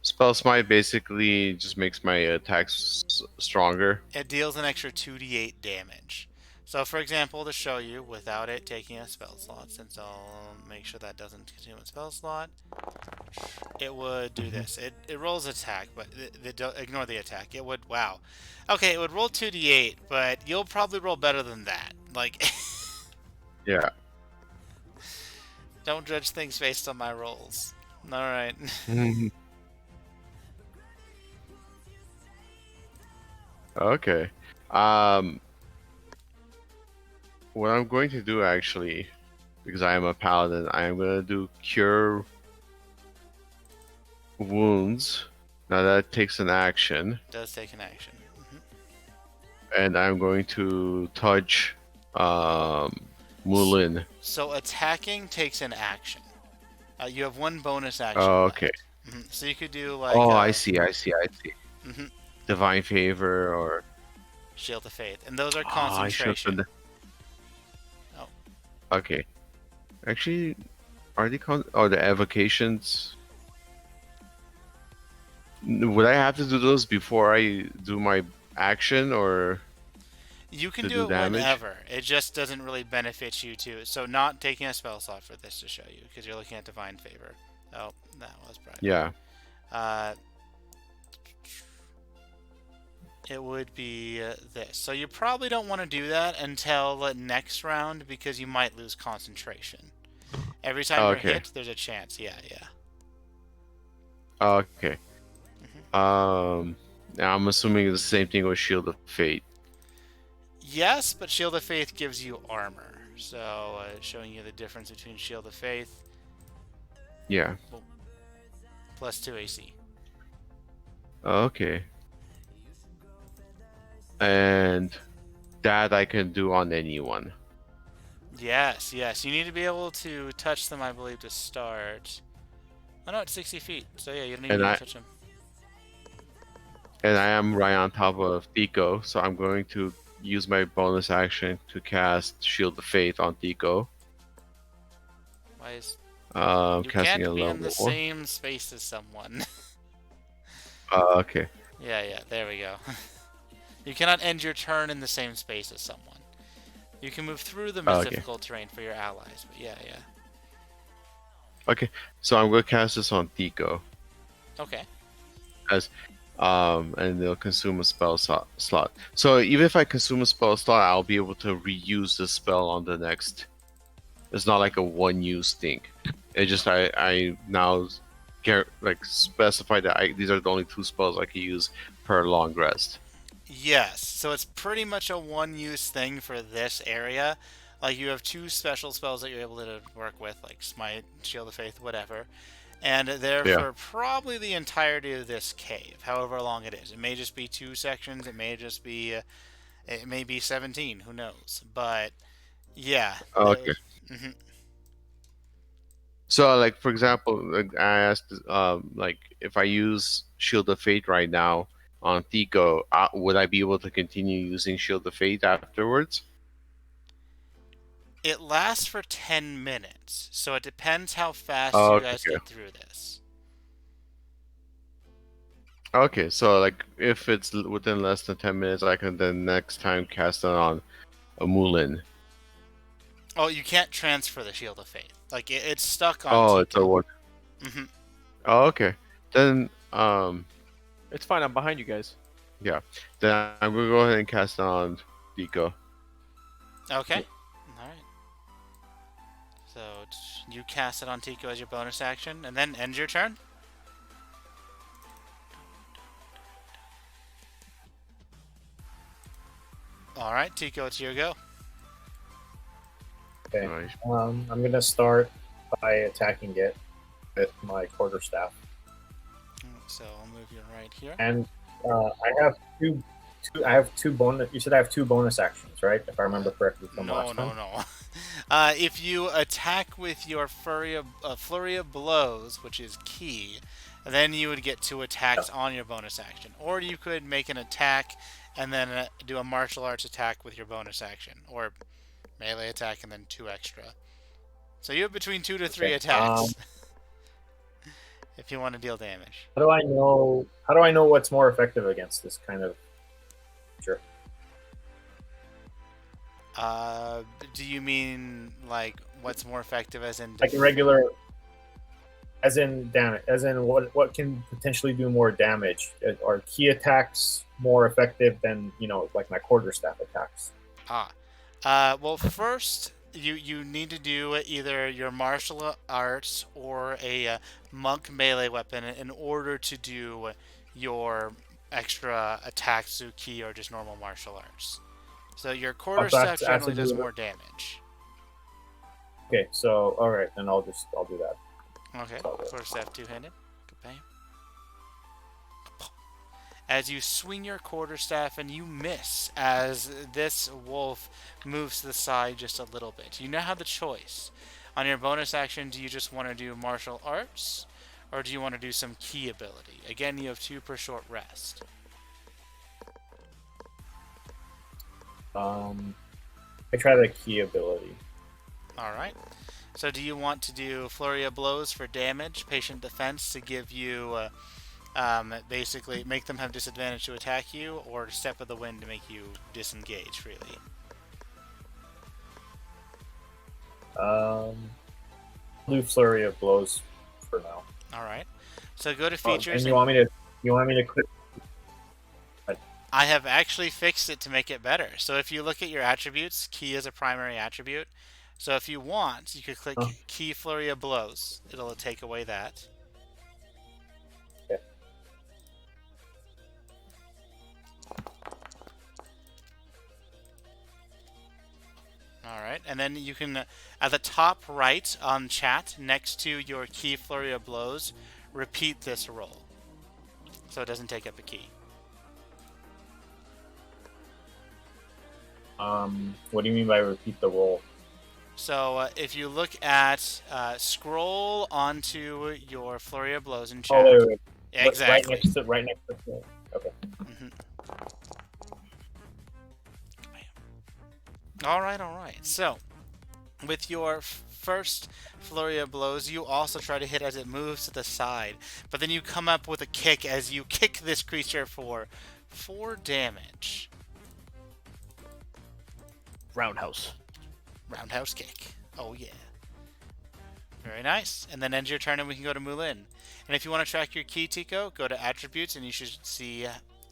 Spell smite basically just makes my attacks stronger. It deals an extra 2d8 damage. So, for example, to show you, without it taking a spell slot, since I'll make sure that doesn't consume a spell slot, it would do this. It rolls attack, but ignore the attack. It would, wow. Okay, it would roll 2d8, but you'll probably roll better than that. Like, Yeah. don't judge things based on my rolls. Alright. Okay. what I'm going to do actually, because I am a paladin, I am going to do cure wounds. Now that takes an action, Does take an action. and I'm going to touch Mulin. So attacking takes an action. You have one bonus action Oh, okay. left. So you could do like Oh, I see. mhm, Divine favor or Shield of Faith, and those are I should have concentration. done Oh, Okay. Actually, are they oh, the evocations? Would I have to do those before I do my action or you can to do do it damage? whenever. It just doesn't really benefit you to. So not taking a spell slot for this to show you because you're looking at Divine Favor. Oh, that was bright. Yeah. Uh, it would be this. So you probably don't want to do that until next round because you might lose concentration. Every time you're Okay. hit, there's a chance. Yeah, yeah. Okay. Now I'm assuming it's the same thing with Shield of Fate. Yes, but Shield of Faith gives you armor. So showing you the difference between Shield of Faith Yeah. plus 2 AC. Okay. And that I can do on anyone. Yes, yes. You need to be able to touch them, I believe, to start. Oh no, it's 60 feet. So yeah, you don't even And need I to touch them. and I am right on top of Tico, so I'm going to use my bonus action to cast Shield of Fate on Tico. Why is you Casting a can't be in level the 1. same space as someone? Okay. Yeah, there we go. You cannot end your turn in the same space as someone. You can move through them as Okay. difficult terrain for your allies, but yeah. Okay. So I'm going to cast this on Tico. Okay. As and they'll consume a spell slot. So even if I consume a spell slot, I'll be able to reuse the spell on the next. It's not like a one-use thing. It just I now specify that these are the only 2 spells I can use per long rest. Yes, so it's pretty much a one-use thing for this area. Like you have 2 special spells that you're able to work with, like Smite, Shield of Faith, whatever. And they're Yeah. for probably the entirety of this cave, however long it is. It may just be 2 sections. It may just be, it may be 17. Who knows? But yeah. Okay. Mhm. So like for example, like, I asked like if I use Shield of Fate right now on Tico, would I be able to continue using Shield of Fate afterwards? It lasts for 10 minutes, so it depends how fast you guys Okay. get through this. Okay, so like if it's within less than 10 minutes, I can then next time cast it on a Mulin. Oh, you can't transfer the Shield of Faith. Like it's stuck on Oh, it's a Tico. one. hmm Oh, okay. Then It's fine. I'm behind you guys. yeah. Then I'm gonna go ahead and cast it on Tico. Okay. All right. So you cast it on Tico as your bonus action, and then end your turn. All right, Tico, it's your go. Okay. Nice. I'm gonna start by attacking it with my quarterstaff, So I'll move you right here. and I have two. I have 2 bonus. You said I have 2 bonus actions, right? If I remember correctly from last time. No. If you attack with your flurry of blows, which is key, then you would get 2 attacks on your bonus action. Or you could make an attack and then do a martial arts attack with your bonus action, or melee attack and then 2 extra. So you have between 2 to 3 Okay, attacks if you want to deal damage. How do I know? How do I know what's more effective against this kind of creature? Do you mean like what's more effective as in Like a regular, as in damage, as in what can potentially do more damage? Are key attacks more effective than like my quarterstaff attacks? Well, first you need to do either your martial arts or a monk melee weapon in order to do your extra attacks, Zuki, or just normal martial arts. So your quarterstaff that's generally does absolutely- more damage. Okay, so all right, then I'll do that. Okay, quarterstaff two-handed. Bam. As you swing your quarterstaff and you miss as this wolf moves to the side just a little bit. You now have the choice. On your bonus action, do you just want to do martial arts or do you want to do some key ability? Again, you have 2 per short rest. I try the key ability. Alright. So do you want to do Flurry of Blows for damage, Patient Defense to give you, basically make them have disadvantage to attack you, or Step of the Wind to make you disengage freely? Do Flurry of Blows for now. Alright. So go to Features. And you want me to click? I have actually fixed it to make it better. So if you look at your attributes, Key is a primary attribute. So if you want, you could click Key Flurry of Blows. It'll take away that. Okay. Alright, and then you can, at the top right on chat, next to your Key Flurry of Blows, repeat this roll. So it doesn't take up a key. What do you mean by repeat the roll? So if you look at, scroll onto your Flurry of Blows in chat. Oh, wait. Yeah, exactly. Right next to. Okay. Alright. So, with your first Flurry of Blows, you also try to hit as it moves to the side. But then you come up with a kick as you kick this creature for 4 damage. Roundhouse kick. Oh yeah. Very nice. And then end your turn and we can go to Moulin. And if you want to track your key, Tico, go to Attributes and you should see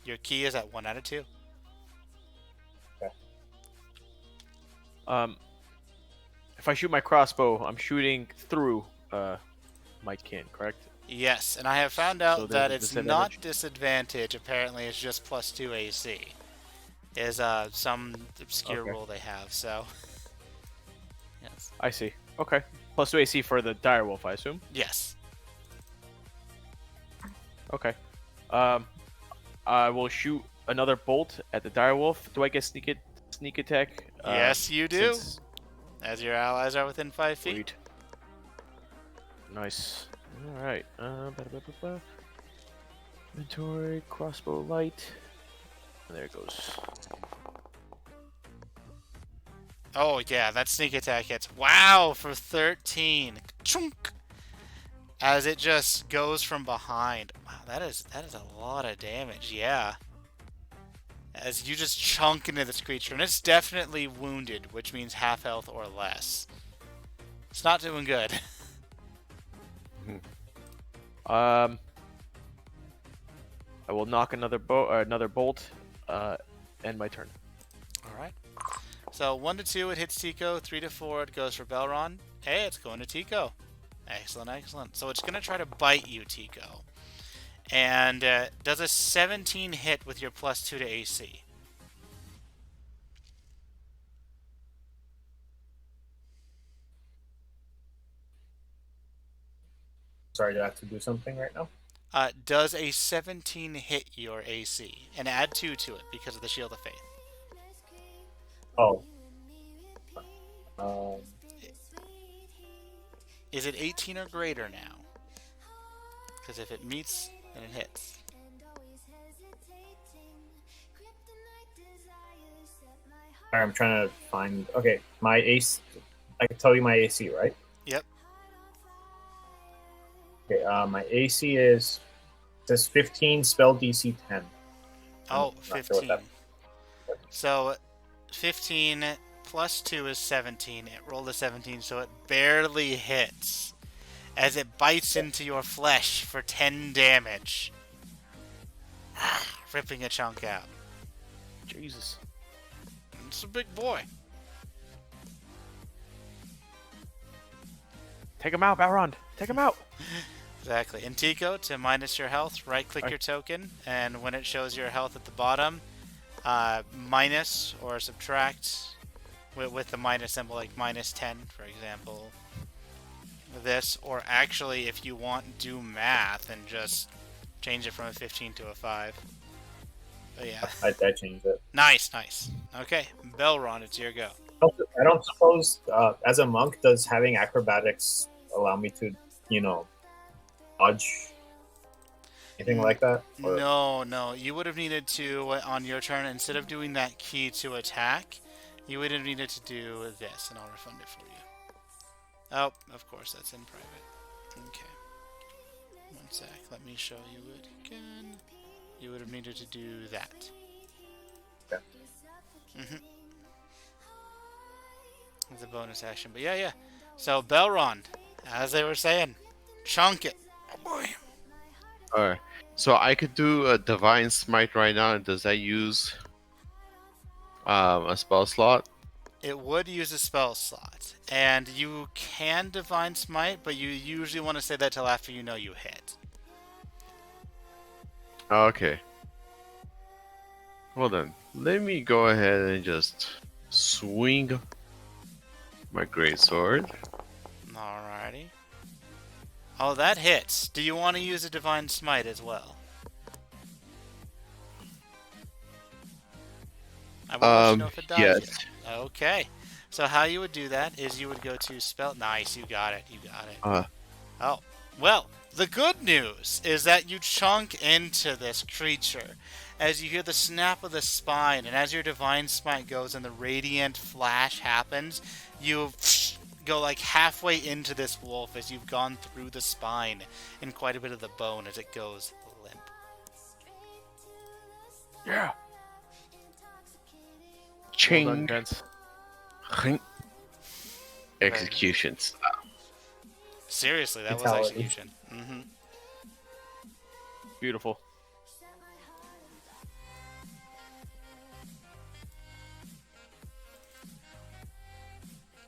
your key is at 1 out of 2. Okay. If I shoot my crossbow, I'm shooting through my kin, correct? Yes, and I have found out So that there's a it's not disadvantage. Apparently, it's just +2 AC. Is some obscure rule they have, so... Yes. I see. Okay. +2 AC for the direwolf, I assume? Yes. Okay. I will shoot another bolt at the direwolf. Do I get sneak attack? Yes, you do. Since... As your allies are within 5 feet. Sweet. Nice. Alright. Inventory, crossbow light. And there it goes. Oh, yeah, that sneak attack hits. Wow, for 13. Chunk! As it just goes from behind. Wow, that is a lot of damage, yeah. As you just chunk into this creature. And it's definitely wounded, which means half health or less. It's not doing good. I will knock another bolt. End my turn. Alright. So 1 to 2 it hits Tico, 3 to 4 it goes for Belron. Hey, it's going to Tico. Excellent. So it's going to try to bite you, Tico. And does a 17 hit with your +2 to AC? Sorry, do I have to do something right now? Does a 17 hit your AC? And add 2 to it because of the Shield of Faith. Oh. Is it 18 or greater now? Because if it meets, then it hits. Alright, I'm trying to find. Okay, my AC. I can tell you my AC, right? Yep. Okay, my AC says 15, spell DC 10. Oh, I'm not sure 15. what that- So 15 plus 2 is 17. It rolled a 17, so it barely hits as it bites into your flesh for 10 damage, ripping a chunk out. Jesus. It's a big boy. Take him out, Balrond. Take him out. Exactly. And Tico, to minus your health, right-click your token, and when it shows your health at the bottom, minus or subtract with the minus symbol, like minus 10, for example. This, or actually, if you want, do math and just change it from a 15 to a 5. But yeah. I changed it. Nice, nice. Okay, Belron, it's your go. I don't suppose, as a monk, does having acrobatics allow me to, dodge anything like that? Or... No. You would have needed to, on your turn, instead of doing that key to attack, you would have needed to do this, and I'll refund it for you. Oh, of course, that's in private. Okay. One sec, let me show you it again. You would have needed to do that. Okay. It's a bonus action, but yeah. So, Belrond, as they were saying, chunk it. Oh boy. Alright. So I could do a Divine Smite right now, and does that use a spell slot? It would use a spell slot, and you can Divine Smite, but you usually want to say that till after you know you hit. Okay. Well then, let me go ahead and just swing my greatsword. Alrighty. Oh, that hits. Do you want to use a Divine Smite as well? I will let you know if it does. Yes. Okay. So how you would do that is you would go to spell... Nice, you got it. Oh. Well, the good news is that you chunk into this creature as you hear the snap of the spine, and as your Divine Smite goes and the radiant flash happens, you go like halfway into this wolf as you've gone through the spine and quite a bit of the bone as it goes limp. Yeah. Ching. Well done, gents. Execution style. Seriously, that was Fatality. execution. Beautiful.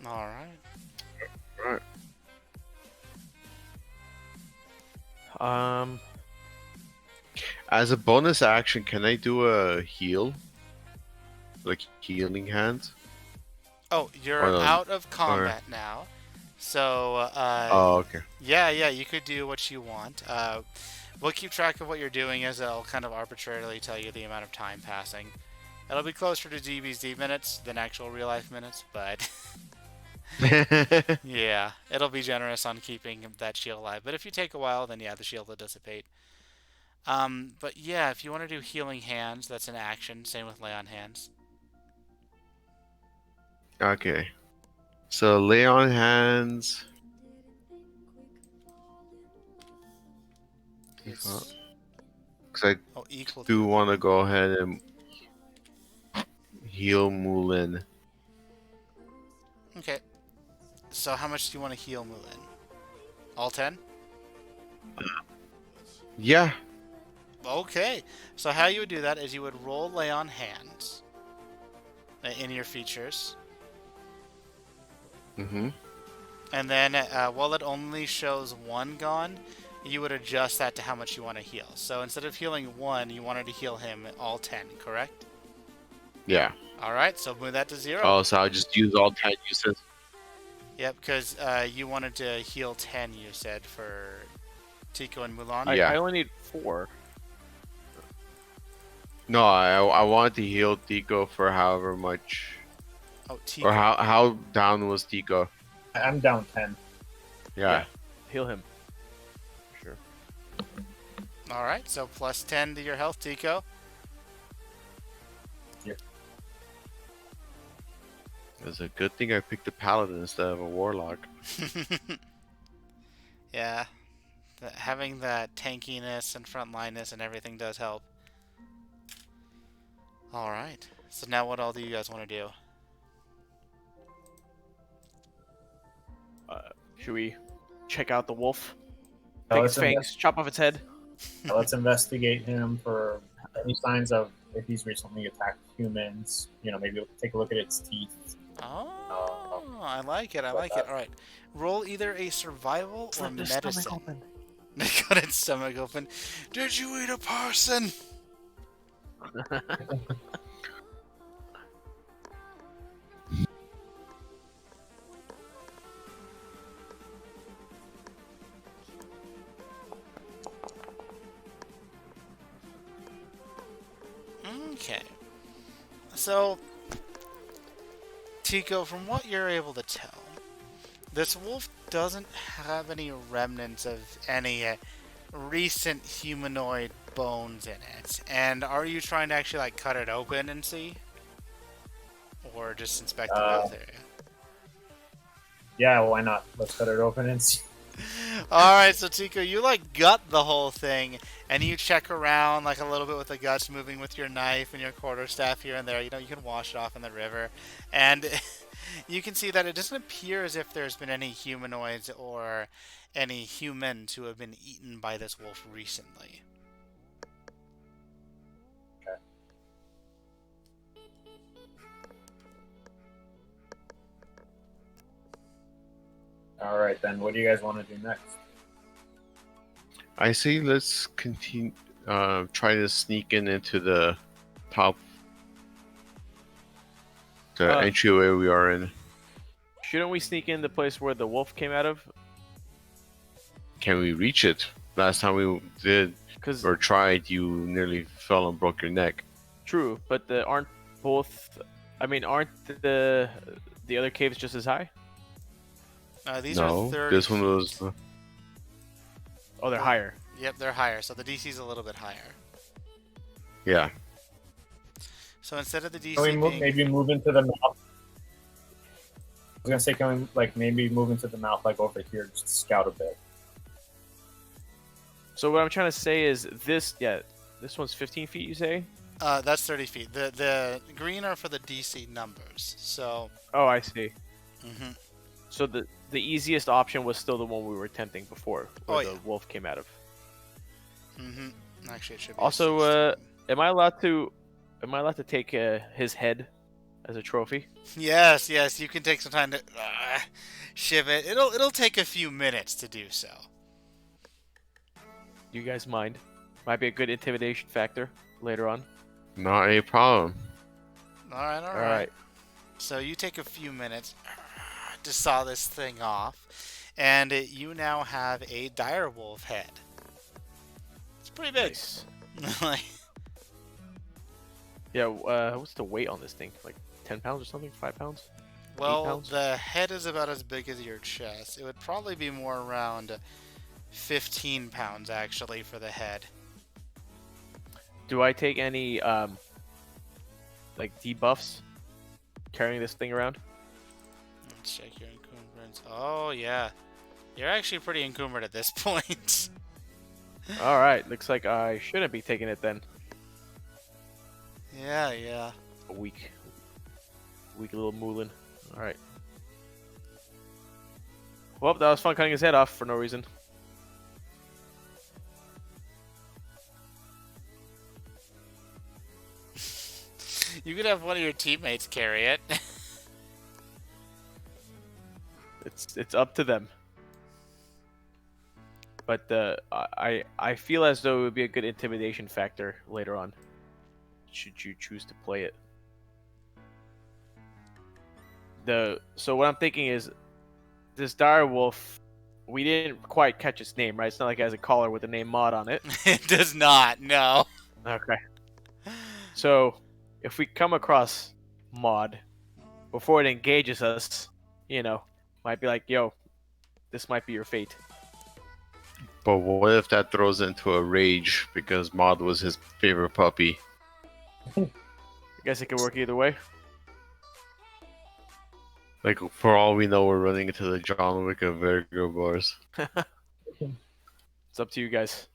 Alright. Right. As a bonus action, can I do a heal? Like healing hand? Oh, you're Or, out of combat now. So, Oh, okay. yeah, you could do what you want. We'll keep track of what you're doing as I'll kind of arbitrarily tell you the amount of time passing. It'll be closer to DBZ minutes than actual real life minutes, but yeah, it'll be generous on keeping that shield alive. But if you take a while, then yeah, the shield will dissipate. But yeah, if you want to do healing hands, that's an action. Same with lay on hands. Okay. So lay on hands. It's Because I equal. do want to go ahead and heal Moulin. Okay. So how much do you want to heal Moulin? All 10? Yeah. Okay. So how you would do that is you would roll lay on hands in your features. Mm-hmm. And then while it only shows 1 gone, you would adjust that to how much you want to heal. So instead of healing 1, you wanted to heal him all 10, correct? Yeah. Alright, so move that to 0. Oh, so I'll just use all 10 uses. Yep, because you wanted to heal 10, you said, for Tico and Mulan. Yeah. I only need 4. No, I wanted to heal Tico for however much. Oh, Tico. Or how down was Tico? I'm down 10. Yeah. Heal him. Sure. Alright, so plus 10 to your health, Tico. It's a good thing I picked a paladin instead of a warlock. Yeah. Having that tankiness and frontlineness and everything does help. Alright. So now what all do you guys want to do? Should we check out the wolf? Now Take let's, its fangs, chop off its head. now let's investigate him for any signs of if he's recently attacked humans. Maybe take a look at its teeth. Oh, I like it. Alright. Roll either a survival or Flip the medicine. stomach open. Got its stomach open. Did you eat a person? Okay. So, Tico, from what you're able to tell, this wolf doesn't have any remnants of any recent humanoid bones in it. And are you trying to actually like cut it open and see, or just inspect the Uh, mouth area? Yeah, why not? Let's cut it open and see. Alright, so Tico, you like gut the whole thing, and you check around like a little bit with the guts, moving with your knife and your quarterstaff here and there. You know, you can wash it off in the river, and you can see that it doesn't appear as if there's been any humanoids or any humans who have been eaten by this wolf recently. All right, then. What do you guys want to do next? I say let's continue. Try to sneak in into the top, the Uh, entryway we are in. Shouldn't we sneak in the place where the wolf came out of? Can we reach it? Last time we did Because or tried, you nearly fell and broke your neck. true, but aren't both? I mean, aren't the other caves just as high? These No, are 30 this one feet. was. Oh, they're higher. Yep, they're higher, so the DC's a little bit higher. Yeah. So instead of the DC Can we being... maybe move into the mouth? I was gonna say, can we like maybe move into the mouth, like over here, just to scout a bit? So what I'm trying to say is this. Yeah, this one's 15 feet. You say? that's 30 feet. The green are for the DC numbers, so... Oh, I see. hmm So the easiest option was still the one we were attempting before, where Oh, the yeah. wolf came out of. Actually, it should be Also, 16. am I allowed to take his head as a trophy? Yes, you can take some time to shiv it. It'll take a few minutes to do so. Do you guys mind? Might be a good intimidation factor later on. Not a problem. All right. So you take a few minutes to saw this thing off, and you now have a direwolf head. It's pretty big. Nice. Like, Yeah. What's the weight on this thing? Like 10 pounds or something? 5 pounds? well, pounds? the head is about as big as your chest. It would probably be more around 15 pounds actually for the head. Do I take any like debuffs carrying this thing around? Let's check your encumbrance. Oh yeah, you're actually pretty encumbered at this point. All right. Looks like I shouldn't be taking it then. Yeah. A weak little moulin. All right. Well, that was fun cutting his head off for no reason. You could have one of your teammates carry it. It's up to them. But I feel as though it would be a good intimidation factor later on, should you choose to play it. So what I'm thinking is, this dire wolf, we didn't quite catch its name, right? It's not like it has a collar with the name Mod on it. It does not. No. Okay. So if we come across Mod before it engages us, might be like, yo, this might be your fate. But what if that throws into a rage because Maud was his favorite puppy? I guess it could work either way. Like, for all we know, we're running into the John Wick of Vertigo bars. It's up to you guys.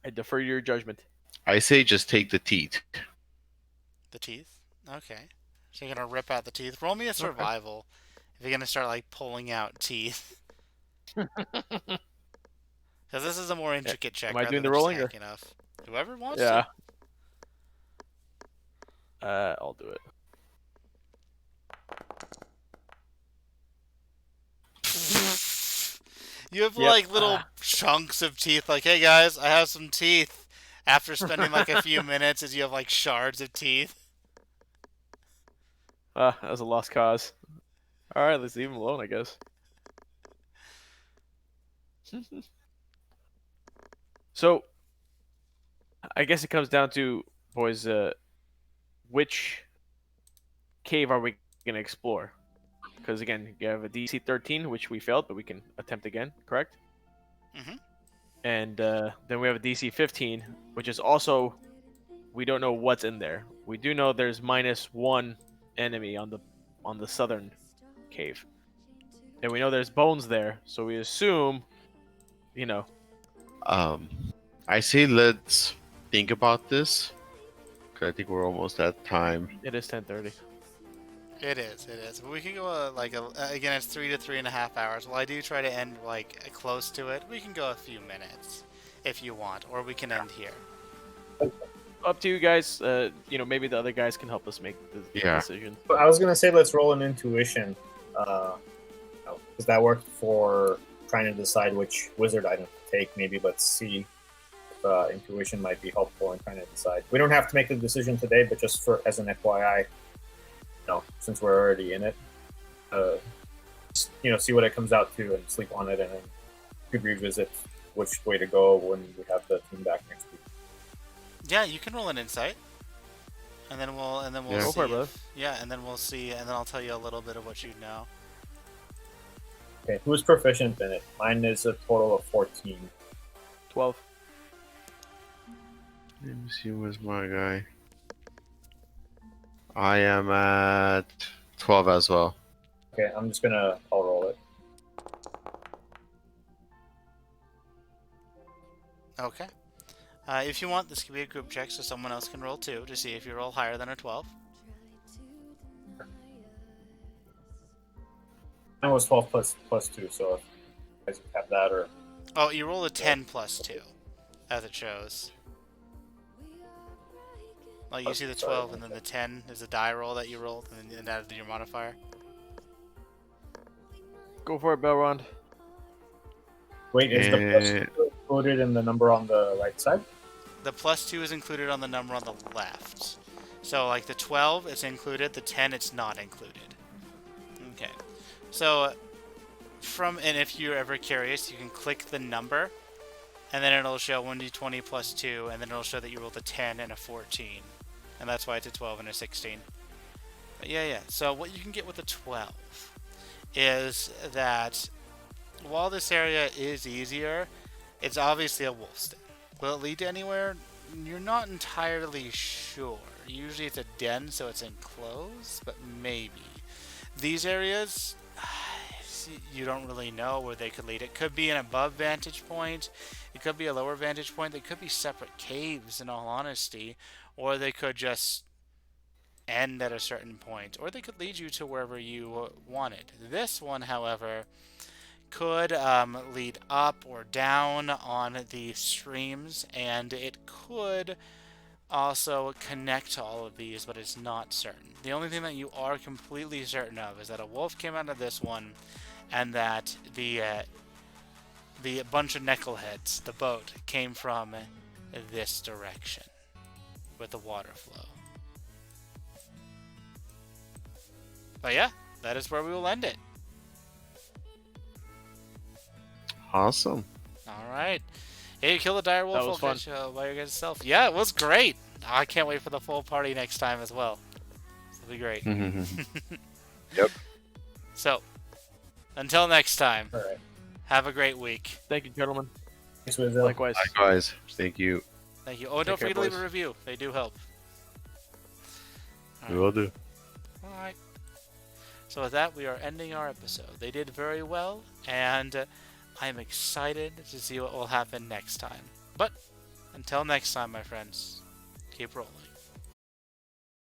I defer to your judgment. I say just take the teeth. The teeth? Okay. So you're gonna rip out the teeth. Roll me a survival. If you're gonna start like pulling out teeth. Because this is a more intricate check. Am I rather doing the than just rolling, or- hacking off. Whoever wants Yeah. to. I'll do it. You have Yep. like little chunks of teeth. Like, hey guys, I have some teeth. After spending like a few minutes, as you have like shards of teeth. That was a lost cause. Alright, let's leave him alone, I guess. So, I guess it comes down to was which cave are we gonna explore? Because again, you have a DC 13, which we failed, but we can attempt again. Correct? Mm-hmm. And then we have a DC 15, which is also we don't know what's in there. We do know there's -1 enemy on the southern cave, and we know there's bones there. So we assume, you know, I say let's think about this. 'Cause I think we're almost at time. it is 10:30. It is. It is. But we can go again. It's 3 to 3.5 hours. Well, I do try to end like close to it. We can go a few minutes if you want, or we can end here. Up to you guys. Maybe the other guys can help us make the decision. But I was gonna say let's roll an intuition, because that worked for trying to decide which wizard item to take. Maybe let's see if intuition might be helpful in trying to decide. We don't have to make the decision today, but just for as an FYI, since we're already in it, see what it comes out to and sleep on it, and then could revisit which way to go when we have the team back next week. Yeah, you can roll an insight, and then we'll Yeah. see. Go for it, And then we'll see, and then I'll tell you a little bit of what you know. Okay, who's proficient in it? Mine is a total of 14. 12. Let me see, where's my guy? I am at 12 as well. Okay, I'll roll it. Okay. If you want, this could be a group check, so someone else can roll too to see if you roll higher than a 12. Mine was 12 plus 2, so if you guys have that or... Oh, you roll a 10 plus 2, as it shows. Like you see the 12, and then the 10 is a die roll that you rolled, and then added your modifier. Go for it, Belrond. Wait, is the plus 2 included in the number on the right side? The plus 2 is included on the number on the left. So, like the 12, it's included. The 10, it's not included. Okay. So, and if you're ever curious, you can click the number, and then it'll show 1d20 plus 2, and then it'll show that you rolled a 10 and a 14. And that's why it's a 12 and a 16. But yeah. So, what you can get with a 12 is that while this area is easier, it's obviously a wolf's den. Will it lead to anywhere? You're not entirely sure. Usually it's a den, so it's enclosed, but maybe. These areas, you don't really know where they could lead. It could be an above vantage point. It could be a lower vantage point. They could be separate caves, in all honesty. Or they could just end at a certain point. Or they could lead you to wherever you wanted. This one, however, could lead up or down on the streams, and it could also connect to all of these, but it's not certain. The only thing that you are completely certain of is that a wolf came out of this one, and that the bunch of knuckleheads, the boat, came from this direction with the water flow. But yeah, that is where we will end it. Awesome. All right. Hey, you killed a dire That wolf was fun. by your guys' self. Yeah, it was great. I can't wait for the full party next time as well. It'll be great. Yep. So, until next time, All right. have a great week. Thank you, gentlemen. Thanks, Wizo. Likewise. Likewise. Thank you. Thank you. Oh, don't Take care, forget to leave boys. a review. They do help. We will do. All right. So with that, we are ending our episode. They did very well, and I'm excited to see what will happen next time. But until next time, my friends, keep rolling.